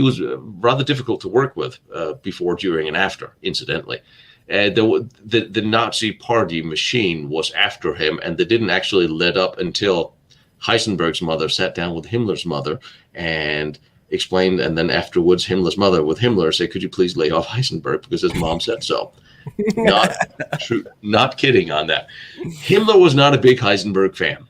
was rather difficult to work with before, during, and after. Incidentally, the Nazi party machine was after him, and they didn't actually let up until Heisenberg's mother sat down with Himmler's mother and explained, and then afterwards Himmler's mother with Himmler said, "Could you please lay off Heisenberg because his mom said so." Not true. Not kidding on that. Himmler was not a big Heisenberg fan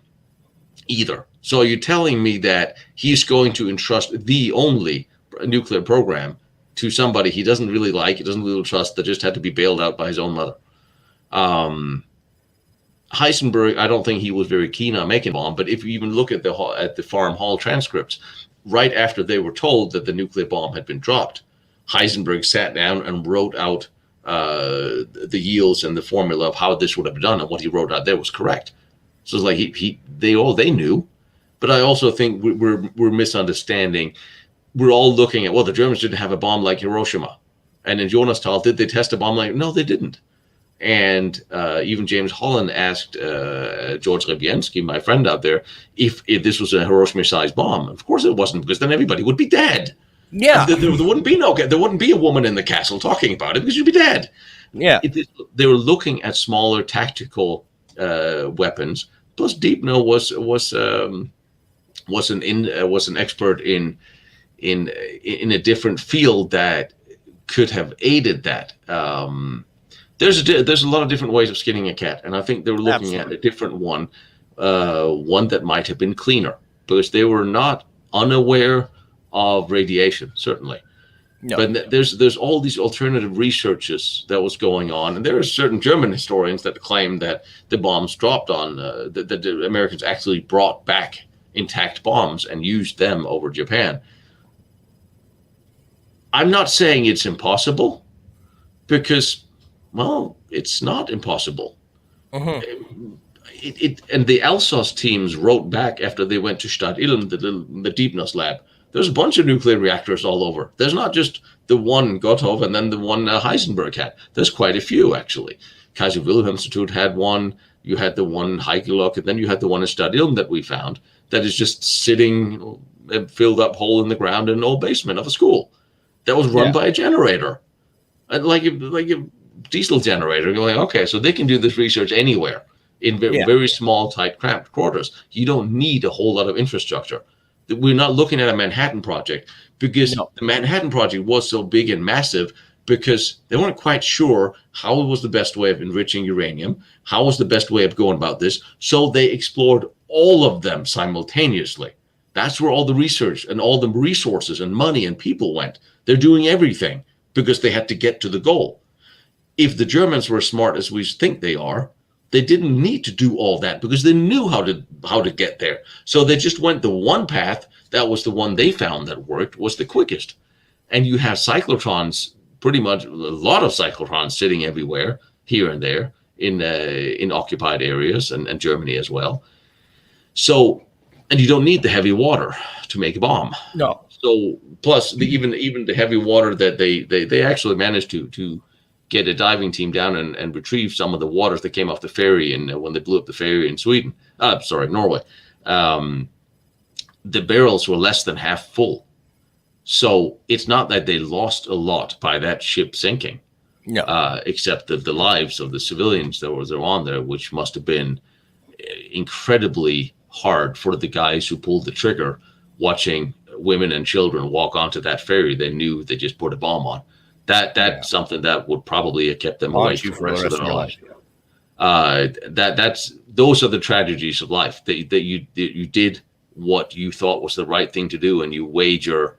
either. So you're telling me that he's going to entrust the only nuclear program to somebody he doesn't really like, he doesn't really trust, that just had to be bailed out by his own mother. Heisenberg, I don't think he was very keen on making a bomb, but if you even look at the Farm Hall transcripts, right after they were told that the nuclear bomb had been dropped, Heisenberg sat down and wrote out the yields and the formula of how this would have been done, and what he wrote out there was correct. So it's like they knew, but I also think we're misunderstanding. We're all looking at, well, the Germans didn't have a bomb like Hiroshima, and in Jonastal, did they test a bomb like? No, they didn't. And even James Holland asked George Rebiensky, my friend out there, if this was a Hiroshima-sized bomb. Of course it wasn't, because then everybody would be dead. Yeah, there wouldn't be a woman in the castle talking about it, because you'd be dead. yeah. They were looking at smaller tactical weapons. Plus, Deepno was an expert in a different field that could have aided that. There's a lot of different ways of skinning a cat, and I think they were looking at a different one that might have been cleaner, because they were not unaware of radiation, certainly. No. But there's all these alternative researches that was going on, and there are certain German historians that claim that the bombs dropped on that the Americans actually brought back intact bombs and used them over Japan. I'm not saying it's impossible, because, well, it's not impossible. Mm-hmm. And the Alsos teams wrote back after they went to Stadt Ilm, the Deepnos lab. There's a bunch of nuclear reactors all over. There's not just the one Gotov and then the one Heisenberg had. There's quite a few, actually. Kaiser Wilhelm Institute had one. You had the one Heikelok, and then you had the one in Stadt Ilm that we found that is just sitting, a filled up hole in the ground in an old basement of a school that was run by a generator, like a diesel generator. Going, okay, so they can do this research anywhere in very small, tight, cramped quarters. You don't need a whole lot of infrastructure. We're not looking at a Manhattan Project, because the Manhattan Project was so big and massive because they weren't quite sure how was the best way of enriching uranium, how was the best way of going about this. So they explored all of them simultaneously. That's where all the research and all the resources and money and people went. They're doing everything because they had to get to the goal. If the Germans were as smart as we think they are, they didn't need to do all that because they knew how to get there. So they just went the one path that was the one they found that worked, was the quickest. And you have cyclotrons, pretty much a lot of cyclotrons sitting everywhere, here and there, in occupied areas and Germany as well. So, and you don't need the heavy water to make a bomb. No. So plus even the heavy water that they actually managed to get a diving team down and retrieve some of the waters that came off the ferry, and when they blew up the ferry in Norway, the barrels were less than half full. So it's not that they lost a lot by that ship sinking, except the lives of the civilians that were on there, which must have been incredibly hard for the guys who pulled the trigger, watching women and children walk onto that ferry they knew they just put a bomb on. That's something that would probably have kept them awake for the rest of their life. Those are the tragedies of life. That you did what you thought was the right thing to do, and you wager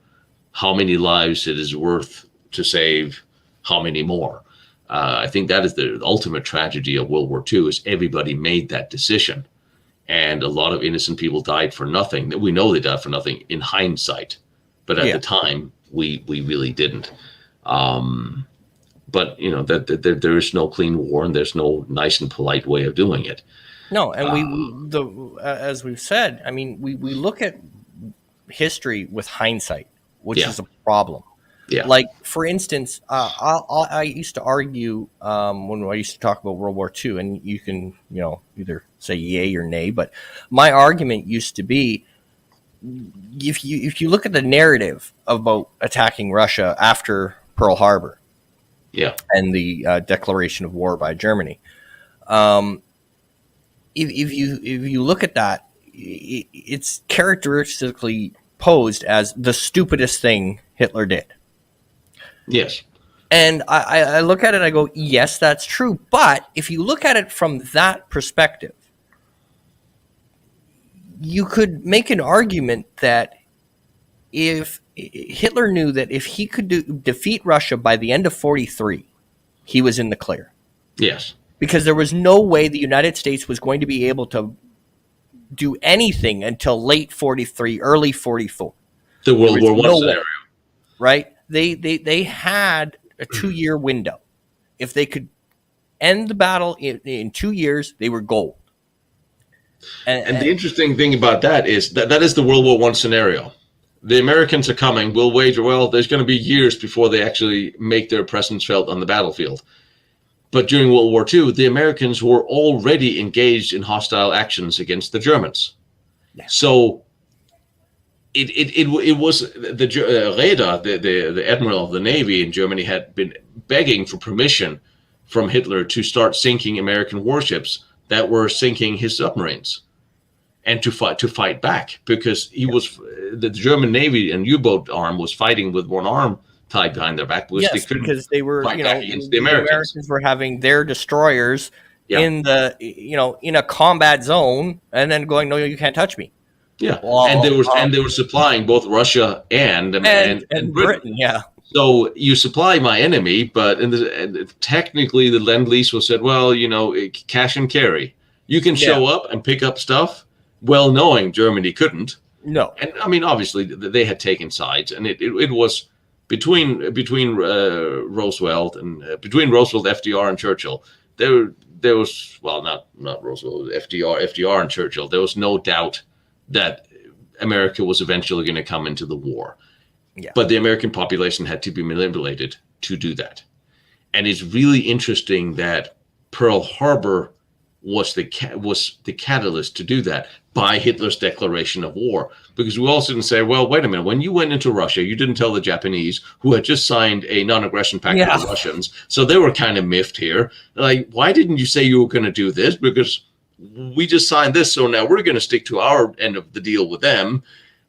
how many lives it is worth to save, how many more. I think that is the ultimate tragedy of World War II, is everybody made that decision, and a lot of innocent people died for nothing. We know they died for nothing in hindsight, but at the time we really didn't. But that there is no clean war, and there's no nice and polite way of doing it. No, and as we've said, I mean, we look at history with hindsight, which is a problem. Yeah. Like, for instance, I used to argue when I used to talk about World War II, and you can either say yay or nay, but my argument used to be, if you look at the narrative about attacking Russia after Pearl Harbor, and the declaration of war by Germany, if you look at that, it's characteristically posed as the stupidest thing Hitler did. Yes. And I look at it and I go, yes, that's true. But if you look at it from that perspective, you could make an argument that if Hitler knew that if he could defeat Russia by the end of 43, he was in the clear. Yes. Because there was no way the United States was going to be able to do anything until late 43, early 44. The World War One scenario. Way, right? They had a 2-year window. If they could end the battle in 2 years, they were gold. And the interesting thing about that is that is the World War One scenario. The Americans are coming. We'll wager, well, there's going to be years before they actually make their presence felt on the battlefield. But during World War II, the Americans were already engaged in hostile actions against the Germans. Yeah. So it was the Raeder, the admiral of the Navy in Germany, had been begging for permission from Hitler to start sinking American warships that were sinking his submarines, and to fight back, because the German Navy and U-boat arm was fighting with one arm tied behind their back, because they were, fight back against the Americans were having their destroyers in the in a combat zone, and then going, no, you can't touch me. Yeah, and they were supplying both Russia and Britain. Yeah. So you supply my enemy, but technically the Lend-Lease was said, well, cash and carry. You can show up and pick up stuff, well knowing Germany couldn't. No. And I mean, obviously they had taken sides, and it was between Roosevelt and between Roosevelt, FDR, and Churchill. There was, well, not Roosevelt, FDR and Churchill. There was no doubt that America was eventually going to come into the war. Yeah. But the American population had to be manipulated to do that. And it's really interesting that Pearl Harbor was the catalyst to do that by Hitler's declaration of war. Because we also didn't say, well, wait a minute, when you went into Russia, you didn't tell the Japanese, who had just signed a non-aggression pact with the Russians. So they were kind of miffed here. Like, why didn't you say you were going to do this? Because we just signed this, so now we're going to stick to our end of the deal with them.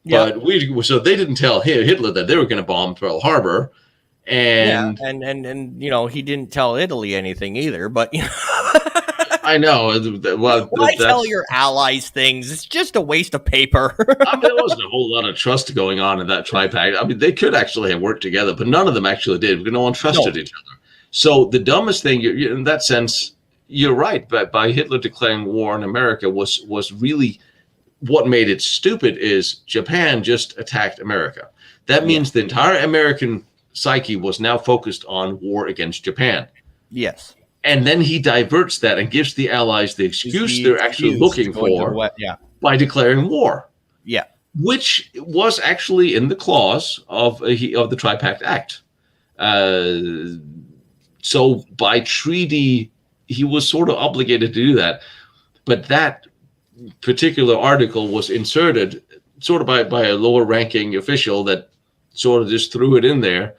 But so they didn't tell Hitler that they were going to bomb Pearl Harbor, and he didn't tell Italy anything either. But I know. Well, why tell your allies things? It's just a waste of paper. I mean, there wasn't a whole lot of trust going on in that tripact. I mean, they could actually have worked together, but none of them actually did because no one trusted each other. So the dumbest thing, in that sense, you're right. But by Hitler declaring war on America was really. What made it stupid is Japan just attacked America. That means the entire American psyche was now focused on war against Japan. Yes. And then he diverts that and gives the Allies the excuse they're actually looking for by declaring war. Yeah. Which was actually in the clause of the Tripact Act. So by treaty, he was sort of obligated to do that. But that particular article was inserted sort of by a lower ranking official that sort of just threw it in there.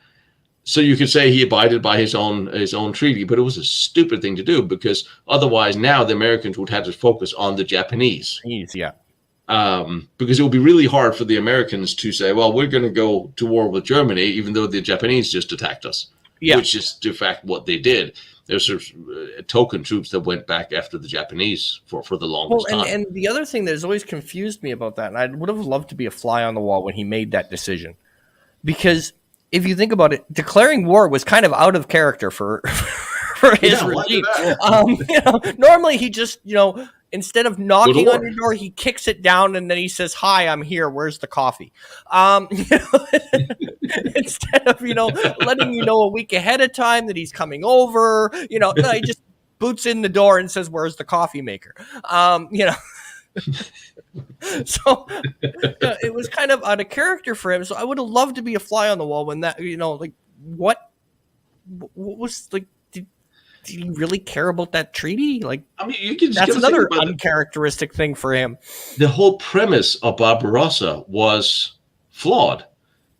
So you could say he abided by his own treaty, but it was a stupid thing to do, because otherwise now the Americans would have to focus on the Japanese. Yeah. Because it would be really hard for the Americans to say, well, we're going to go to war with Germany, even though the Japanese just attacked us, which is de facto what they did. There's token troops that went back after the Japanese for the longest time. And the other thing that has always confused me about that, and I would have loved to be a fly on the wall when he made that decision, because if you think about it, declaring war was kind of out of character for his regime. Normally he just, instead of knocking on your door, he kicks it down and then he says, "Hi, I'm here. Where's the coffee?" Instead of, letting you know a week ahead of time that he's coming over, he just boots in the door and says, "Where's the coffee maker?" So it was kind of out of character for him. So I would have loved to be a fly on the wall when that, what was like, did he really care about that treaty? Like, I mean, you can that's another uncharacteristic thing for him. The whole premise of Barbarossa was flawed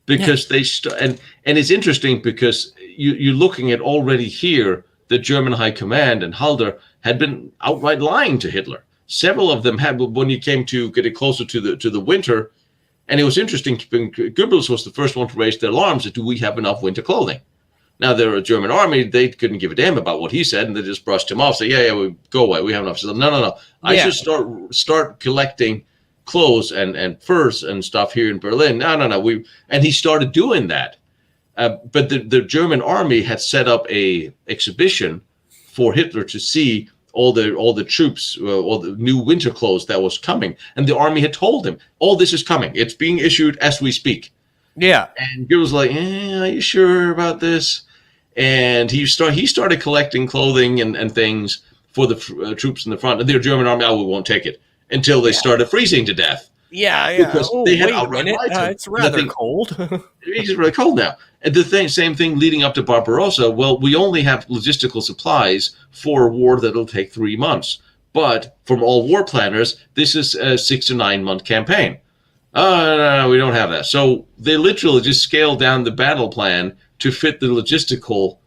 because and it's interesting because you're looking at already here, the German high command and Halder had been outright lying to Hitler. Several of them had, when you came to get it closer to the winter, and it was interesting. Goebbels was the first one to raise the alarms that, do we have enough winter clothing? Now, they're a German army. They couldn't give a damn about what he said, and they just brushed him off. Say, yeah, we go away. We have enough. So, no. I should start collecting clothes and furs and stuff here in Berlin. No. And he started doing that. But the German army had set up a exhibition for Hitler to see all the troops, all the new winter clothes that was coming, and the army had told him, all this is coming. It's being issued as we speak. Yeah. And he was like, are you sure about this? And he started collecting clothing and things for the troops in the front. And the German army, we won't take it, until they started freezing to death. Yeah. Because they had outright lied to him. It's rather cold. It's really cold now. And the same thing leading up to Barbarossa. Well, we only have logistical supplies for a war that'll take 3 months. But from all war planners, this is a 6 to 9 month campaign. No, we don't have that. So they literally just scaled down the battle plan to fit the logistical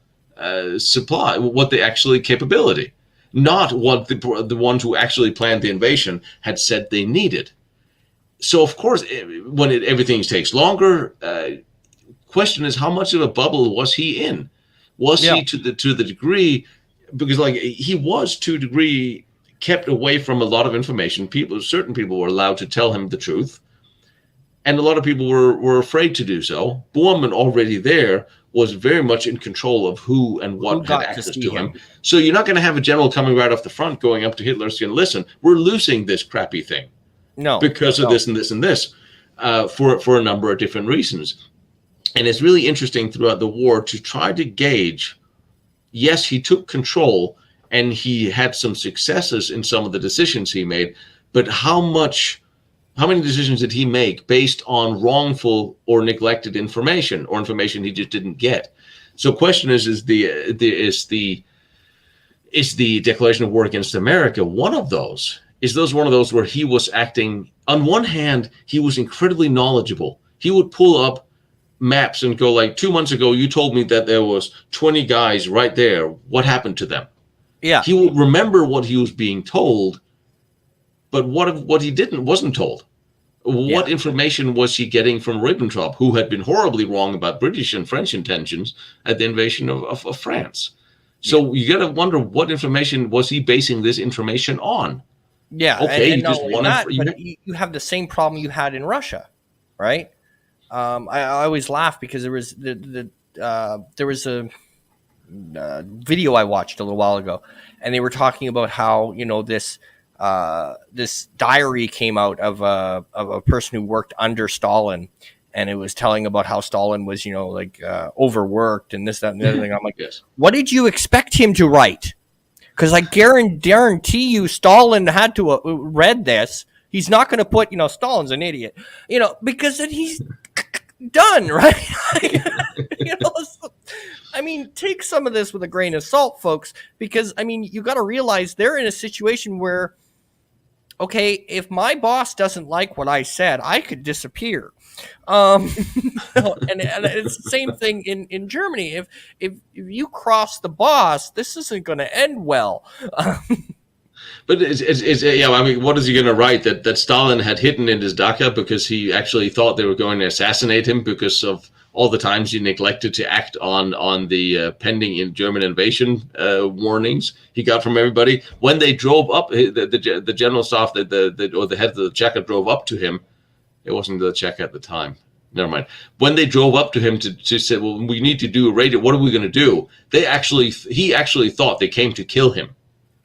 supply, what the actually capability, not what the ones who actually planned the invasion had said they needed. So, of course, when everything takes longer, question is, how much of a bubble was he in? Was he to the degree, because like he was to a degree kept away from a lot of information. Certain people were allowed to tell him the truth, and a lot of people were afraid to do so. Bormann, already there, was very much in control of who and what had access to him. So you're not going to have a general coming right off the front going up to Hitler saying, listen, we're losing this crappy thing. No. Because of this and this and this, for a number of different reasons. And it's really interesting throughout the war to try to gauge, yes, he took control and he had some successes in some of the decisions he made, but how many decisions did he make based on wrongful or neglected information, or information he just didn't get? So question is the Declaration of War against America one of those? Is those one of those where he was acting, on one hand, he was incredibly knowledgeable. He would pull up maps and go like, 2 months ago, you told me that there was 20 guys right there. What happened to them? Yeah. He would remember what he was being told, but what he wasn't told. What information was he getting from Ribbentrop, who had been horribly wrong about British and French intentions at the invasion of France? So you got to wonder, what information was he basing this information on? Yeah, okay, and not only that, but you have the same problem you had in Russia, right? I always laugh because there was there was a video I watched a little while ago, and they were talking about how this diary came out of a person who worked under Stalin, and it was telling about how Stalin was overworked and this, that, and the other thing. I'm like, yes. What did you expect him to write? Because I guarantee you, Stalin had to have read this. He's not going to put, Stalin's an idiot, because then he's done, right? I mean, take some of this with a grain of salt, folks, because, you got to realize they're in a situation where, okay, if my boss doesn't like what I said, I could disappear. And it's the same thing in Germany. If you cross the boss, this isn't going to end well. But what is he going to write? That Stalin had hidden in his dacha because he actually thought they were going to assassinate him because of all the times he neglected to act on the pending German invasion warnings he got from everybody. When they drove up, the general staff, or the head of the Cheka drove up to him. It wasn't the Cheka at the time. Never mind. When they drove up to him to say, well, we need to do a radio. What are we going to do? He actually thought they came to kill him.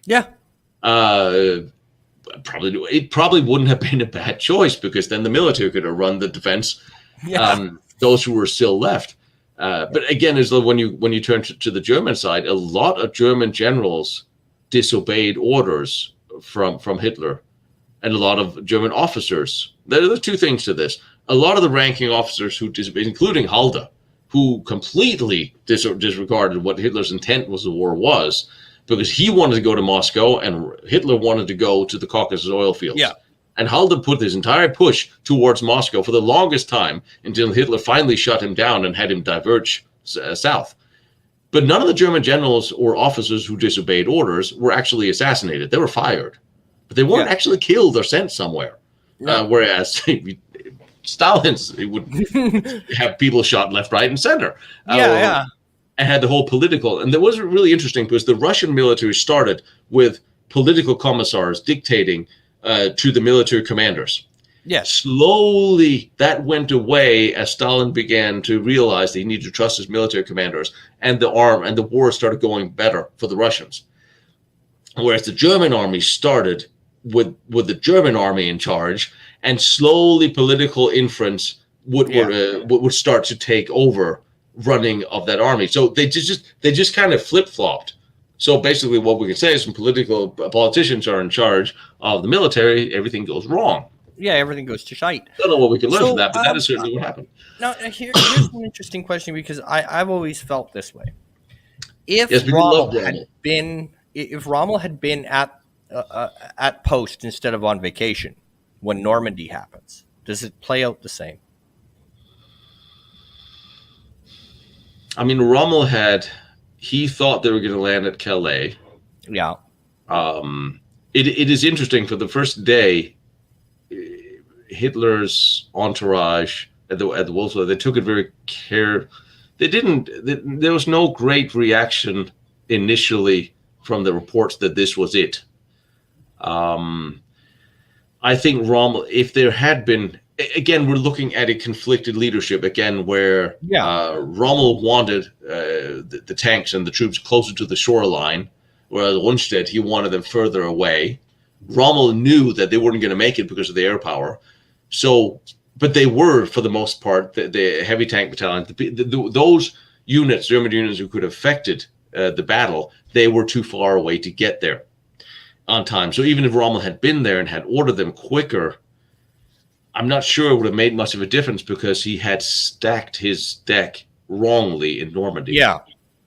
Yeah. It probably wouldn't have been a bad choice, because then the military could have run the defense. Yeah. Those who were still left. But again, as when you turn to the German side, a lot of German generals disobeyed orders from Hitler, and a lot of German officers. There are two things to this. A lot of the ranking officers who disobeyed, including Halder, who completely disregarded what Hitler's intent was the war was, because he wanted to go to Moscow and Hitler wanted to go to the Caucasus oil fields. Yeah. And Halder put his entire push towards Moscow for the longest time until Hitler finally shut him down and had him diverge south. But none of the German generals or officers who disobeyed orders were actually assassinated. They were fired. but they weren't Yeah. actually killed or sent somewhere. No. Whereas Stalin's, he would have people shot left, right, and center. Yeah. Yeah. And had the whole political. And that was really interesting because the Russian military started with political commissars dictating to the military commanders. Yes. Slowly, that went away as Stalin began to realize that he needed to trust his military commanders, and the war started going better for the Russians. Whereas the German army started with the German army in charge, and slowly political inference would start to take over running of that army. So they just kind of flip flopped. So basically, what we can say is when politicians are in charge of the military, everything goes wrong. Yeah. Everything goes to shite. I don't know what we can learn from So that, but that is certainly what happened. now here's an interesting question, because I've always felt this way. If Yes, people love Rommel. If Rommel had been at post instead of on vacation when Normandy happens, does it play out the same? I mean, he thought they were going to land at Calais. Yeah. It is interesting. For the first day, Hitler's entourage at the Wolfsburg, they took it very care. They didn't. There was no great reaction initially from the reports that this was it. I think Rommel, if there had been, again, we're looking at a conflicted leadership again, where Rommel wanted the tanks and the troops closer to the shoreline, whereas Rundstedt, he wanted them further away. Rommel knew that they weren't going to make it because of the air power. So, but they were, for the most part, the heavy tank battalion, those units, German units who could have affected the battle, they were too far away to get there on time. So even if Rommel had been there and had ordered them quicker, I'm not sure it would have made much of a difference because he had stacked his deck wrongly in Normandy. Yeah.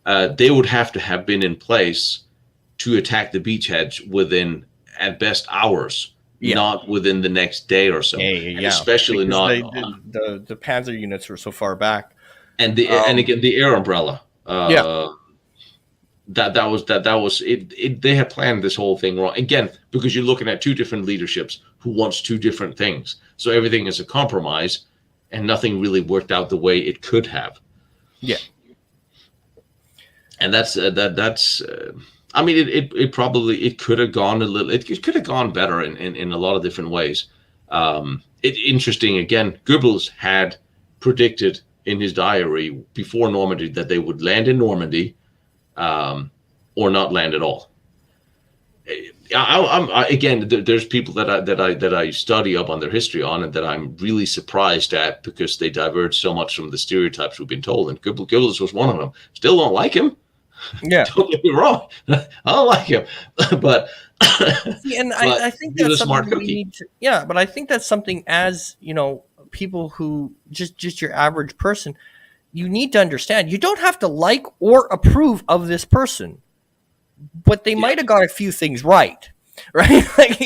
They would have to have been in place to attack the beachheads within, at best, hours, not within the next day or so. Yeah. Especially because not the Panzer units were so far back. And and again the air umbrella. That was it. They had planned this whole thing wrong again because you're looking at two different leaderships who wants two different things. So everything is a compromise, and nothing really worked out the way it could have. Yeah, and that's. I mean, it could have gone a little. It could have gone better in a lot of different ways. Interesting again. Goebbels had predicted in his diary before Normandy that they would land in Normandy. Or not land at all. Again, there's people that I study up on their history on, and that I'm really surprised at because they diverge so much from the stereotypes we've been told. And Goebbels was one of them. Still don't like him. Yeah, don't get me wrong. I don't like him, but I think that's something we need to. Yeah, but I think that's something as people who just your average person. You need to understand, you don't have to like or approve of this person, but they might have got a few things right? Like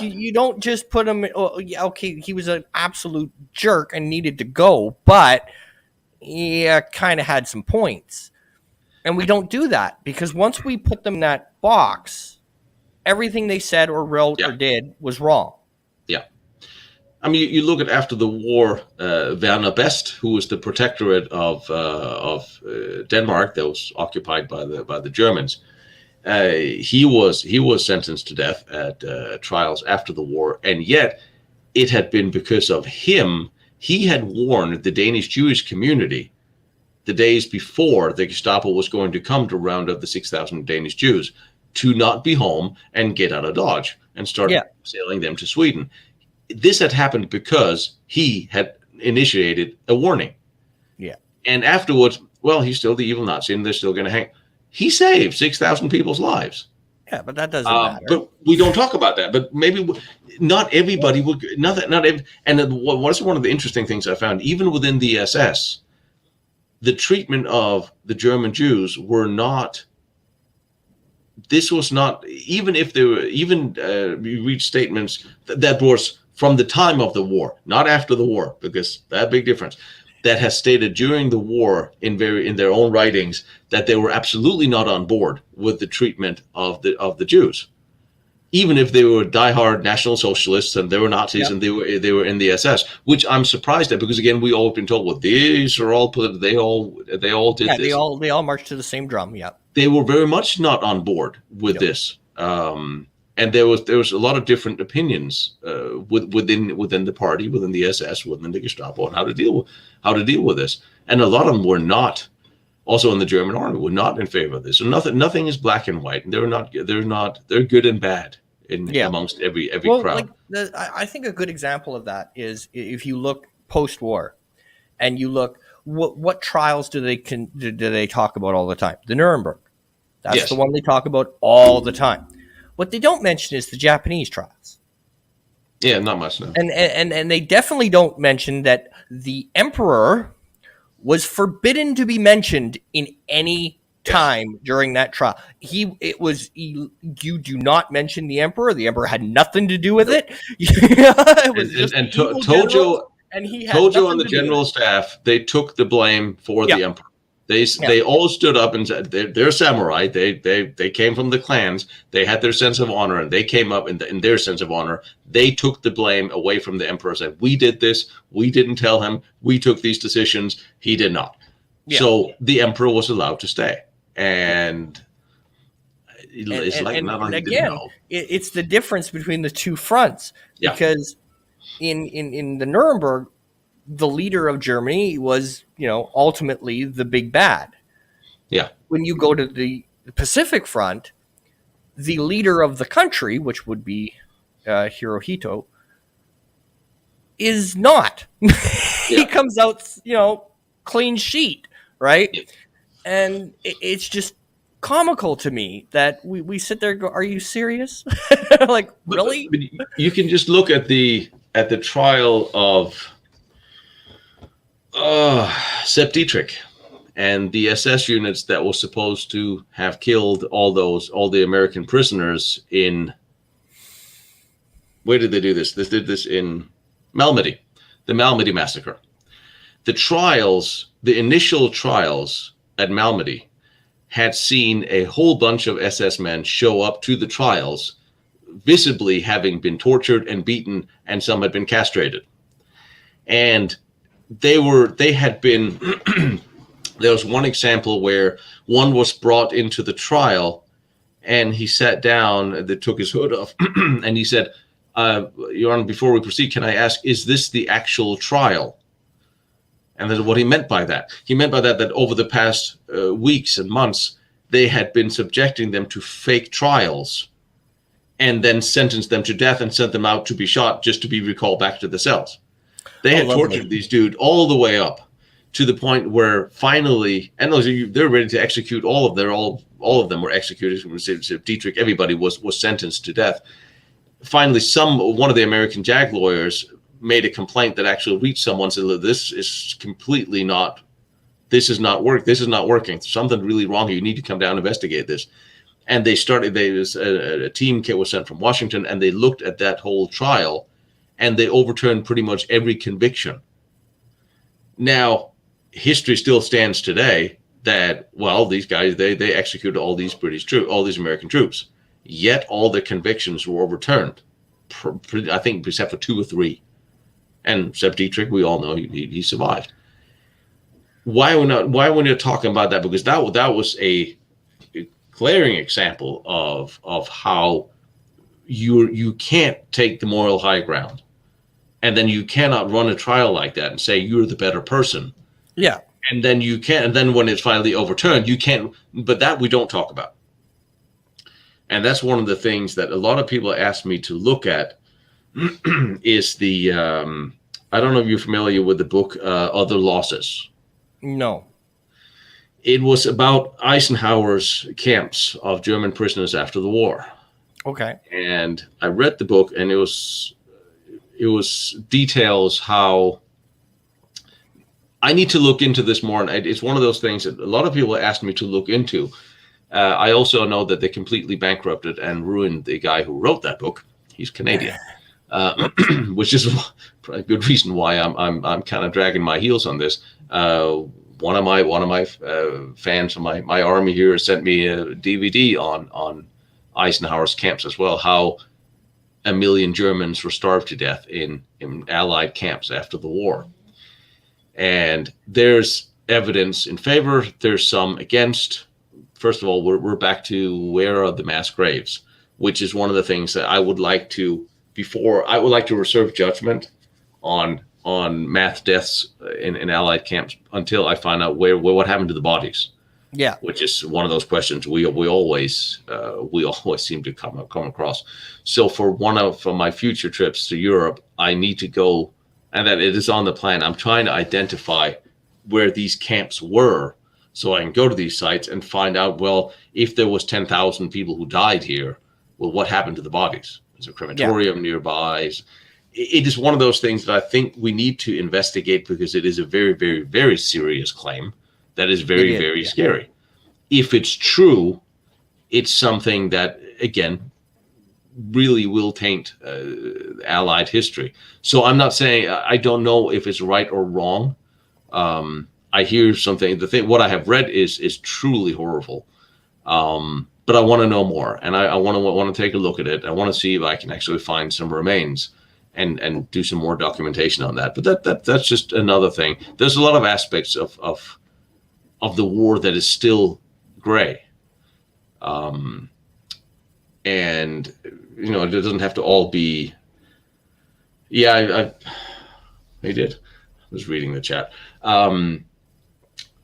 you don't just put him, okay, he was an absolute jerk and needed to go, but kind of had some points. And we don't do that because once we put them in that box, everything they said or wrote or did was wrong. Yeah. I mean, you look at after the war, Werner Best, who was the protectorate of Denmark that was occupied by the Germans, he was sentenced to death at trials after the war, and yet it had been because of him. He had warned the Danish Jewish community the days before the Gestapo was going to come to round up the 6,000 Danish Jews to not be home and get out of Dodge and start sailing them to Sweden. This had happened because he had initiated a warning. Yeah. And afterwards, well, he's still the evil Nazi and they're still going to hang. He saved 6,000 people's lives. Yeah, but that doesn't matter. But we don't talk about that. But maybe not everybody would. Not every. And what's one of the interesting things I found, even within the SS, the treatment of the German Jews were not. This was not, even if there were, you read statements that was from the time of the war, not after the war, because that big difference, that has stated during the war in their own writings that they were absolutely not on board with the treatment of the Jews. even if they were diehard National Socialists and they were Nazis Yeah. and they were in the SS, which I'm surprised at because again we all been told, well, these are all they all did Yeah, they this. all march to the same drum. Yeah. They were very much not on board with Yep. this, and there was a lot of different opinions within the party, within the SS, within the Gestapo, on how to deal with this, and a lot of them were not. Also in the German army, were not in favor of this. So nothing is black and white, and they're good and bad in Yeah. amongst every Well, crowd. like I think a good example of that is if you look post-war and you look what trials do they talk about all the time? The Nuremberg. That's the Yes, one they talk about all the time. What they don't mention is the Japanese trials. yeah, not much no. And they definitely don't mention that the emperor was forbidden to be mentioned in any Yes, time during that trial. You do not mention the emperor. The emperor had nothing to do with nope. it. It And was and, just and to, evil generals, Tojo and he had Tojo and nothing the to do with it. general staff, they took the blame for Yeah, the emperor. They yeah, they all stood up and said they're samurai. They came from the clans. They had their sense of honor, and they came up in their sense of honor. They took the blame away from the emperor. Said we did this. We didn't tell him. We took these decisions. He did not. yeah. So the emperor was allowed to stay, and And it's and, like and, not and like he didn't again, know. it's the difference between the two fronts Yeah, because in the Nuremberg, the leader of Germany was, ultimately the big bad. yeah, When you go to the Pacific Front, the leader of the country, which would be Hirohito, is not. He yeah. comes out, clean sheet, right? Yeah. And it's just comical to me that we sit there and go, "Are you serious? Like, really?" But you can just look at the trial of Sepp Dietrich and the SS units that were supposed to have killed all the American prisoners in, where did they do this? They did this in Malmedy, the Malmedy massacre. The initial trials at Malmedy had seen a whole bunch of SS men show up to the trials, visibly having been tortured and beaten, and some had been castrated. And they had been there was one example where one was brought into the trial and he sat down, they took his hood off, and he said, Your Honor, before we proceed, can I ask, is this the actual trial? And then what he meant by that. He meant by that over the past weeks and months, they had been subjecting them to fake trials and then sentenced them to death and sent them out to be shot just to be recalled back to the cells. They Oh, had lovely. tortured these dudes all the way up to the point where finally, and they're ready to execute all of them. All of them were executed. Dietrich, everybody was sentenced to death. Finally, one of the American JAG lawyers made a complaint that actually reached someone and said, this is completely not, this is not working. Something really wrong here. You need to come down and investigate this. And they started, a team was sent from Washington, and they looked at that whole trial, and they overturned pretty much every conviction. Now, history still stands today that, well, these guys, they executed all these all these American troops, yet all the convictions were overturned, I think, except for 2 or 3. And Sepp Dietrich, we all know he survived. Why we're not talking about that? Because that was a glaring example of how you can't take the moral high ground, and then you cannot run a trial like that and say you're the better person. Yeah. And then you can't. And then when it's finally overturned, you can't. But that we don't talk about. And that's one of the things that a lot of people ask me to look at is the. I don't know if you're familiar with the book Other Losses. No. It was about Eisenhower's camps of German prisoners after the war. Okay. And I read the book, and it was details how. I need to look into this more, and it's one of those things that a lot of people asked me to look into. I also know that they completely bankrupted and ruined the guy who wrote that book. He's Canadian, which is a good reason why I'm kind of dragging my heels on this. One of my fans from my army here sent me a DVD on Eisenhower's camps as well, how a million Germans were starved to death in Allied camps after the war. And there's evidence in favor, there's some against. First of all, we're back to where are the mass graves, which is one of the things that I would like to, before I would like to reserve judgment on mass deaths in Allied camps until I find out what happened to the bodies. Yeah, which is one of those questions we always seem to come across. So for one of my future trips to Europe, I need to go, and that it is on the plan. I'm trying to identify where these camps were, so I can go to these sites and find out. Well, if there was 10,000 people who died here, well, what happened to the bodies? Is a crematorium nearby? It is one of those things that I think we need to investigate because it is a very, very, very serious claim. That is very, very scary. If it's true, it's something that, again, really will taint Allied history. So I'm not saying, I don't know if it's right or wrong. I hear something, what I have read is truly horrible. But I want to know more, and I want to take a look at it. I want to see if I can actually find some remains and do some more documentation on that. But that's just another thing. There's a lot of aspects of the war that is still gray. And, it doesn't have to all be, I did. I was reading the chat.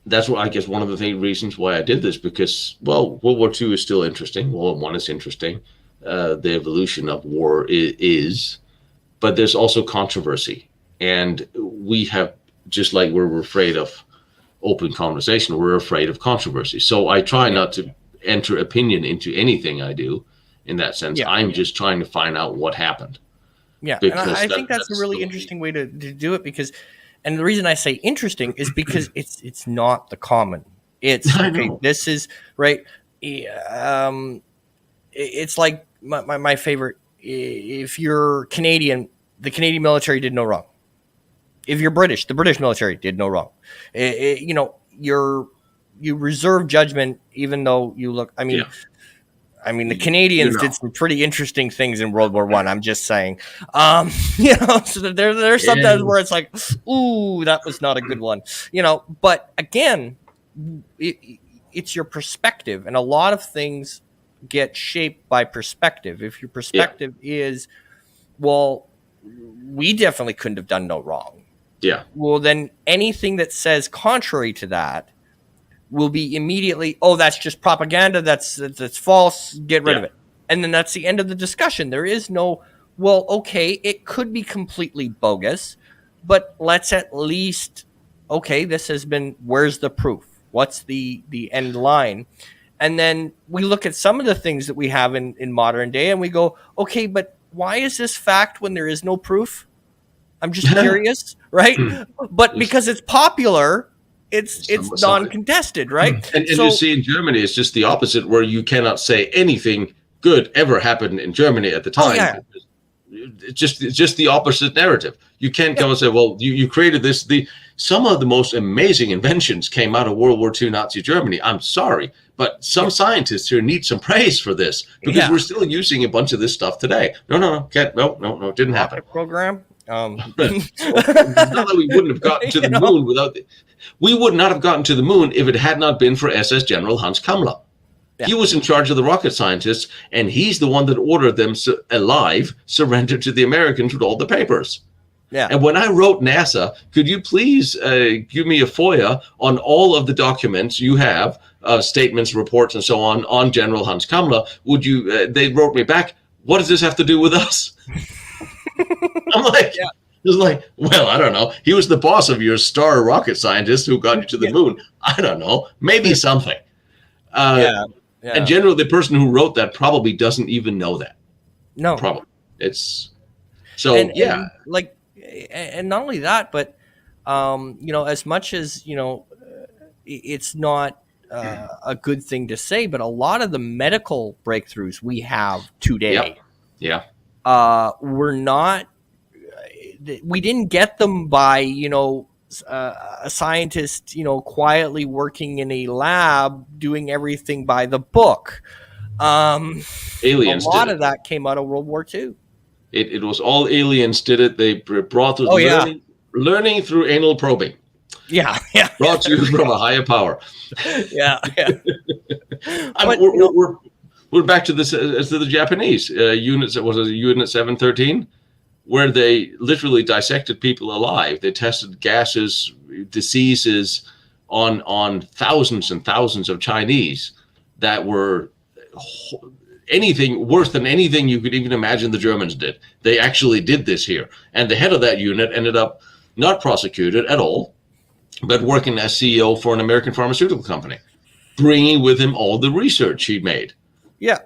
That's what I guess one of the reasons why I did this, because, well, World War II is still interesting. World War I is interesting. The evolution of war is, but there's also controversy. And we have, just like we're afraid of open conversation, we're afraid of controversy. So I try not to enter opinion into anything I do in that sense. I'm just trying to find out what happened. Yeah, and I think that's a really interesting way to do it, because, and the reason I say interesting is because it's not the common. It's okay. This is right. It's like my favorite. If you're Canadian, the Canadian military did no wrong. If you're British, the British military did no wrong. You reserve judgment, even though you look. I mean, the Canadians did some pretty interesting things in World War I. I'm just saying, so there's sometimes where it's like, ooh, that was not a good one, But again, it's your perspective, and a lot of things get shaped by perspective. If your perspective is, well, we definitely couldn't have done no wrong. Yeah. Well, then anything that says contrary to that will be immediately, oh, that's just propaganda. That's false. Get rid of it. And then that's the end of the discussion. There is no, well, okay, it could be completely bogus, but let's at least, okay, this has been, where's the proof? What's the end line? And then we look at some of the things that we have in modern day and we go, okay, but why is this fact when there is no proof? I'm just curious, right? But because it's popular, it's non-contested, right? And you see in Germany, it's just the opposite, where you cannot say anything good ever happened in Germany at the time. It's just the opposite narrative. You can't go and say, well, you created this. Some of the most amazing inventions came out of World War II Nazi Germany. I'm sorry, but some scientists here need some praise for this, because we're still using a bunch of this stuff today. No, it didn't happen. Program. It's not that we wouldn't have gotten to the moon without we would not have gotten to the moon if it had not been for SS General Hans Kammler. He was in charge of the rocket scientists, and he's the one that ordered them alive surrender to the Americans with all the papers. And when I wrote NASA, could you please give me a FOIA on all of the documents you have, statements, reports, and so on General Hans Kammler? Would you? They wrote me back, what does this have to do with us? I'm like, it's like, well, I don't know. He was the boss of your star rocket scientist who got you to the moon. I don't know. Maybe something. And generally, the person who wrote that probably doesn't even know that. No. Probably. It's so, and not only that, but, as much as, it's not a good thing to say, but a lot of the medical breakthroughs we have today. We didn't get them by, a scientist, quietly working in a lab doing everything by the book. Um, a Aliens did lot it. of that came out of World War II. It was all aliens did it. They brought us Oh yeah, learning through anal probing. yeah, yeah. Brought to There you we from go. a higher power. Yeah, yeah. I'm, But we're back to this to the Japanese units. It was a Unit 713 where they literally dissected people alive. They tested gases, diseases on thousands and thousands of Chinese that were anything worse than anything you could even imagine the Germans did. They actually did this here. And the head of that unit ended up not prosecuted at all, but working as CEO for an American pharmaceutical company, bringing with him all the research he'd made. yeah,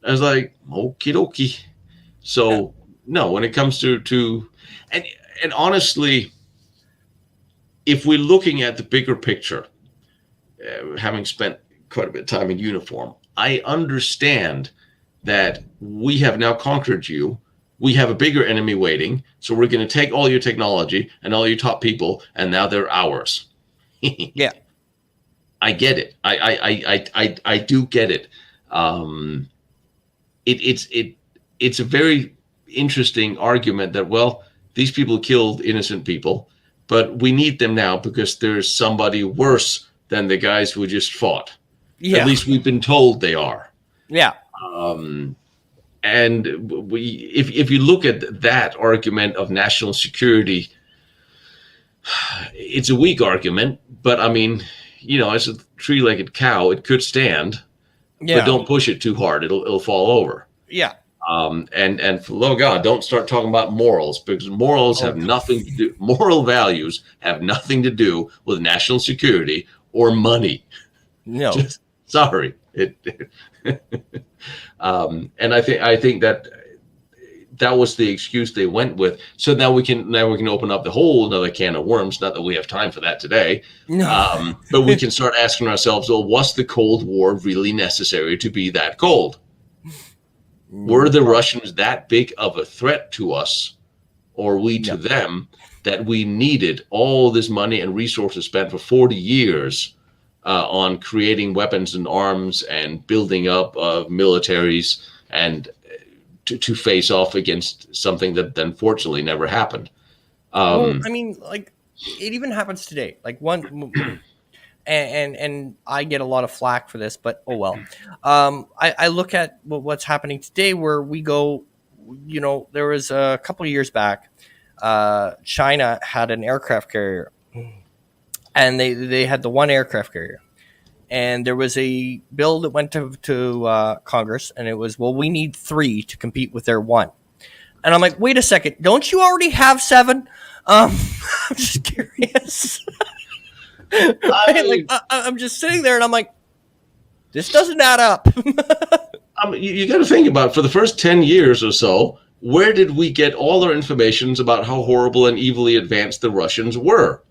I was like, okie dokie. yeah, So no, when it comes to and and honestly, if we're looking at the bigger picture, having spent quite a bit of time in uniform, I understand that we have now conquered you. We have a bigger enemy waiting, so we're going to take all your technology and all your top people, and now they're ours. yeah. I get it. I do get it. Um, it's a very interesting argument that, well, these people killed innocent people, but we need them now because there's somebody worse than the guys who just fought. At Yeah, least we've been told they are. yeah. And if you look at that argument of national security, it's a weak argument. But I mean, it's a three-legged cow. It could stand, but Yeah. don't push it too hard. It'll fall over. Yeah. And for love of God, don't start talking about morals because morals Oh have nothing to do. Moral values have nothing to do with national security or money. no. Just sorry. And I think that was the excuse they went with. So now we can open up the whole another can of worms. Not that we have time for that today, No. but we can start asking ourselves, well, was the Cold War really necessary to be that cold? Were the Russians that big of a threat to us, or we to No. them, that we needed all this money and resources spent for 40 years on creating weapons and arms and building up militaries and to face off against something that unfortunately never happened? Well, I mean, like it even happens today. Like and I get a lot of flack for this, but oh well. I look at what's happening today, where we go. There was a couple of years back, China had an aircraft carrier, and they had the one aircraft carrier, and there was a bill that went to Congress, and it was, well, we need three to compete with their one. And I'm like, wait a second, don't you already have seven? I'm just curious. Right? Like I'm just sitting there, and I'm like, this doesn't add up. You got to think about, for the first 10 years or so, where did we get all our information about how horrible and evilly advanced the Russians were?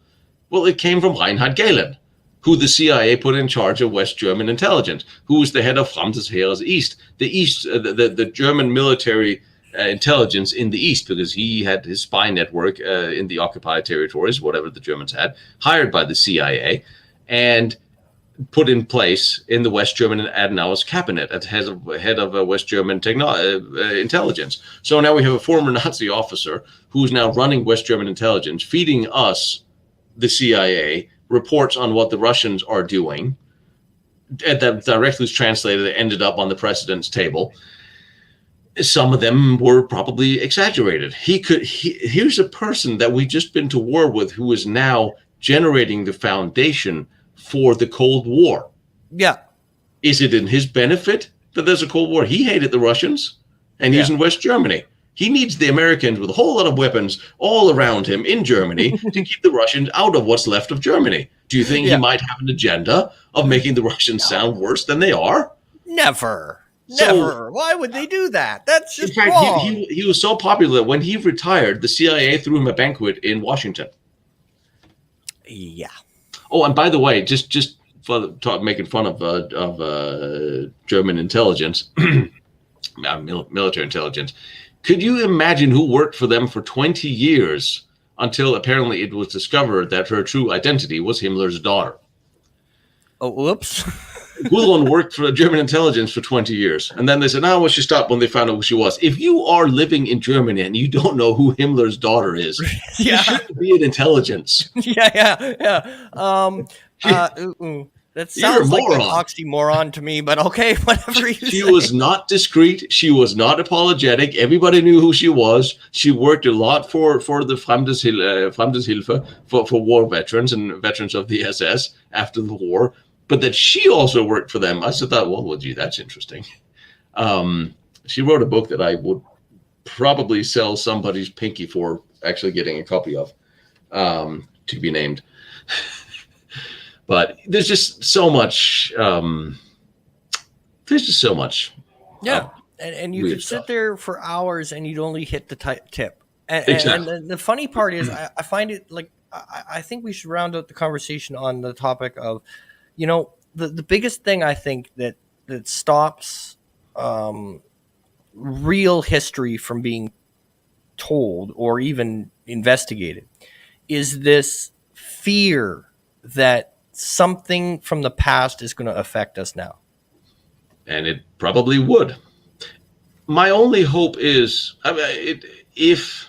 Well, it came from Reinhard Gehlen, who the CIA put in charge of West German intelligence, who was the head of Fremdes Heeres East, the German military intelligence in the East, because he had his spy network in the occupied territories, whatever the Germans had, hired by the CIA, and put in place in the West German Adenauer's cabinet as head of West German intelligence. So now we have a former Nazi officer who's now running West German intelligence, feeding us, the CIA, reports on what the Russians are doing, and that directly translated ended up on the president's table. Some of them were probably exaggerated. Here's a person that we've just been to war with who is now generating the foundation for the Cold War. Yeah. Is it in his benefit that there's a Cold War? He hated the Russians, and he's in West Germany. He needs the Americans with a whole lot of weapons all around him in Germany to keep the Russians out of what's left of Germany. Do you think he might have an agenda of making the Russians sound worse than they are? Never. So, Why would they do that? That's just in fact, wrong. he was so popular that when he retired, the CIA threw him a banquet in Washington. Yeah. Oh, and by the way, just for making fun of German intelligence, military intelligence, could you imagine who worked for them for 20 years until apparently it was discovered that her true identity was Himmler's daughter? Oh, whoops. Gudrun worked for German intelligence for 20 years. And then they said, no, well, she stopped when they found out who she was. If you are living in Germany and you don't know who Himmler's daughter is, you Yeah. shouldn't be in intelligence. Yeah. That You're a sounds like an moron. oxymoron to me, but okay, whatever you She say. was not discreet. She was not apologetic. Everybody knew who she was. She worked a lot for the Fremdeshilfe, for war veterans and veterans of the SS after the war. But that she also worked for them. I said, well, gee, that's interesting. She wrote a book that I would probably sell somebody's pinky for actually getting a copy of, to be named. But there's just so much. There's just so much. Yeah, and you could sit stuff. there for hours and you'd only hit the tip. Exactly. And the funny part is, I find it like I think we should round out the conversation on the topic of, the biggest thing I think that stops real history from being told or even investigated is this fear that something from the past is going to affect us now. And it probably would. My only hope is, if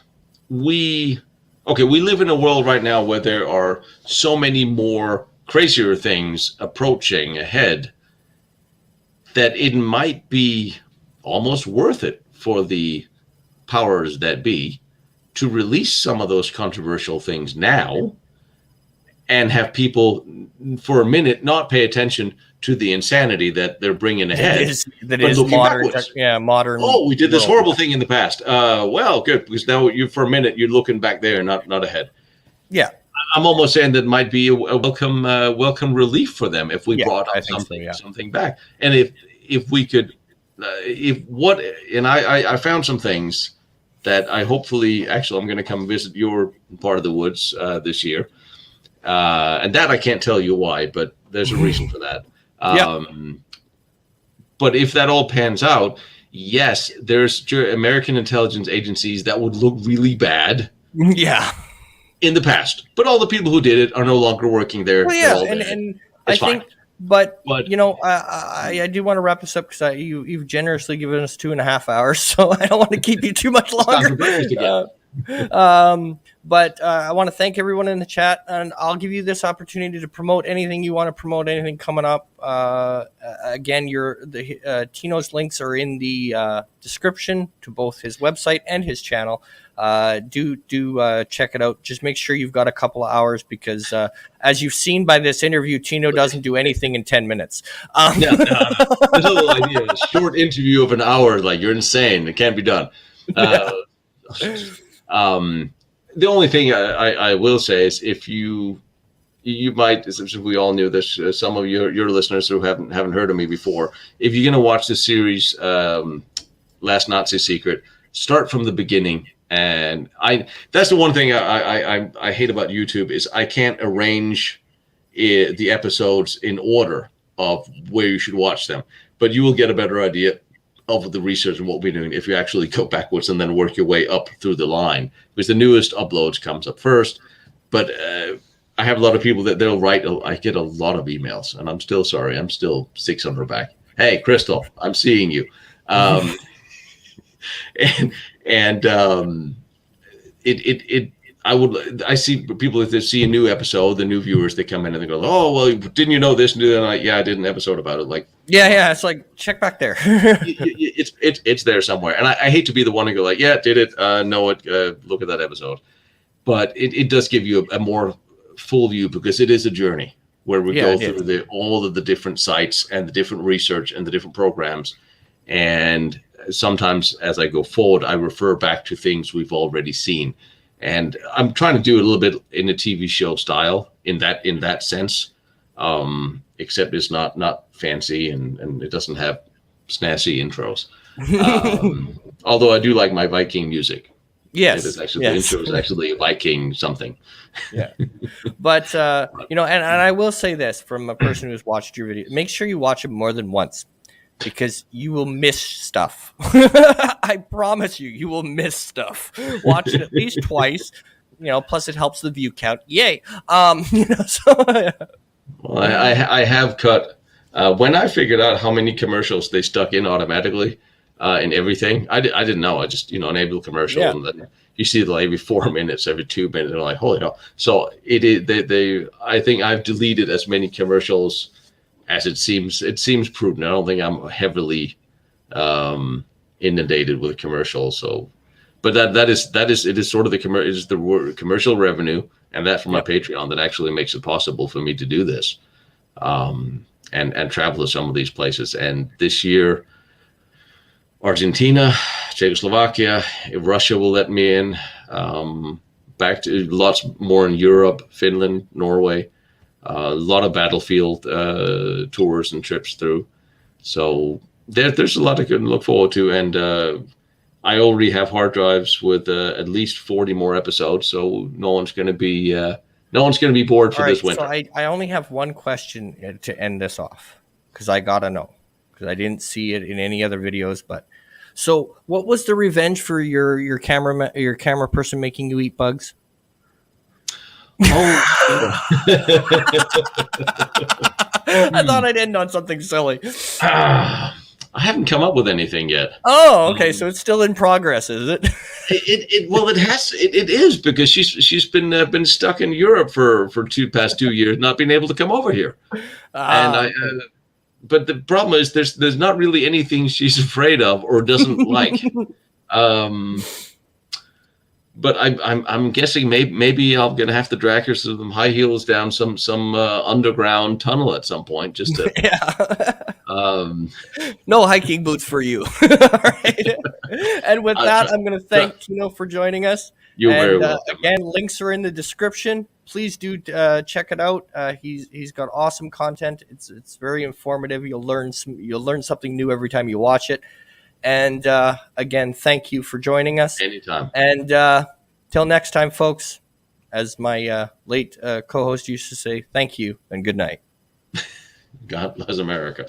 we live in a world right now where there are so many more crazier things approaching ahead that it might be almost worth it for the powers that be to release some of those controversial things now and have people for a minute not pay attention to the insanity that they're bringing ahead. That is modern. Modern. Oh, we did this horrible thing in the past. Well, good, because now for a minute you're looking back there, not ahead. Yeah, I'm almost saying that might be a welcome relief for them if we brought up something back. And if we could, I found some things that I hopefully, actually, I'm going to come visit your part of the woods this year. And that I can't tell you why, but there's a reason for that. But if that all pans out, yes, there's American intelligence agencies that would look really bad. Yeah. In the past, but all the people who did it are no longer working there. Well, yeah, and I think, but I do want to wrap this up because you've generously given us 2.5 hours, so I don't want to keep you too much longer. But I want to thank everyone in the chat, and I'll give you this opportunity to promote anything you want to promote, anything coming up. Again, Tino's links are in the description to both his website and his channel. Do check it out. Just make sure you've got a couple of hours because, as you've seen by this interview, Tino doesn't do anything in 10 minutes. There's a little idea. A short interview of an hour, like you're insane. It can't be done. The only thing I will say is if you might, as we all knew this, some of your listeners who haven't heard of me before, if you're going to watch the series Last Nazi Secret, start from the beginning. And that's the one thing I hate about YouTube is I can't arrange the episodes in order of where you should watch them. But you will get a better idea of the research and what we're doing if you actually go backwards and then work your way up through the line, because the newest uploads comes up first. But I have a lot of people that they'll write. I get a lot of emails, and I'm still sorry. I'm still 600 back. Hey, Crystal, I'm seeing you. I see people if they see a new episode, the new viewers, they come in and they go, oh, well, didn't you know this? And I'm like, yeah, I did an episode about it. Like, yeah. It's like, check back there. it's there somewhere. And I hate to be the one to go like, yeah, did it. Know it. Look at that episode. But it does give you a more full view because it is a journey where we go through all of the different sites and the different research and the different programs. And sometimes as I go forward, I refer back to things we've already seen. And I'm trying to do it a little bit in a TV show style in that sense, except it's not fancy and it doesn't have snazzy intros. Although I do like my Viking music. Yes, it is actually the intro is actually a Viking something. Yeah, but and I will say this from a person who's watched your video: make sure you watch it more than once. Because you will miss stuff. I promise you will miss stuff. Watch it at least twice. Plus it helps the view count. Yay! Well, I have cut When I figured out how many commercials they stuck in automatically in everything, I didn't know. I just, enabled commercial, Yeah. and then you see it like every 4 minutes, every 2 minutes, and I'm like, holy hell. So it is, I think I've deleted as many commercials as it seems prudent. I don't think I'm heavily inundated with commercials. So, but it is sort of it is the word commercial revenue, and that from my Yep. Patreon that actually makes it possible for me to do this, and travel to some of these places. And this year, Argentina, Czechoslovakia, if Russia will let me in, back to lots more in Europe, Finland, Norway, a lot of battlefield tours and trips through. So there's a lot to look forward to, and I already have hard drives with at least 40 more episodes, so no one's going to be bored All for right. this So winter. I only have one question to end this off because I gotta know because I didn't see it in any other videos. But so, what was the revenge for your camera person making you eat bugs? Oh, sure. I thought I'd end on something silly. I haven't come up with anything yet. Oh, okay. So it's still in progress, is it? Well, it is because she's been stuck in Europe for past 2 years, not being able to come over here. And Ah, I okay. but the problem is there's not really anything she's afraid of or doesn't like. Um, but I'm guessing maybe I'm gonna have to drag her some high heels down some underground tunnel at some point just to. Yeah. Um, No hiking boots for you. All right. And with I that, tr- I'm going to thank Tino for joining us. you're very And welcome. again, links are in the description. Please do check it out. He's got awesome content. It's very informative. You'll learn something new every time you watch it. And again, thank you for joining us. Anytime. And till next time, folks. As my late co-host used to say, thank you and good night. God bless America.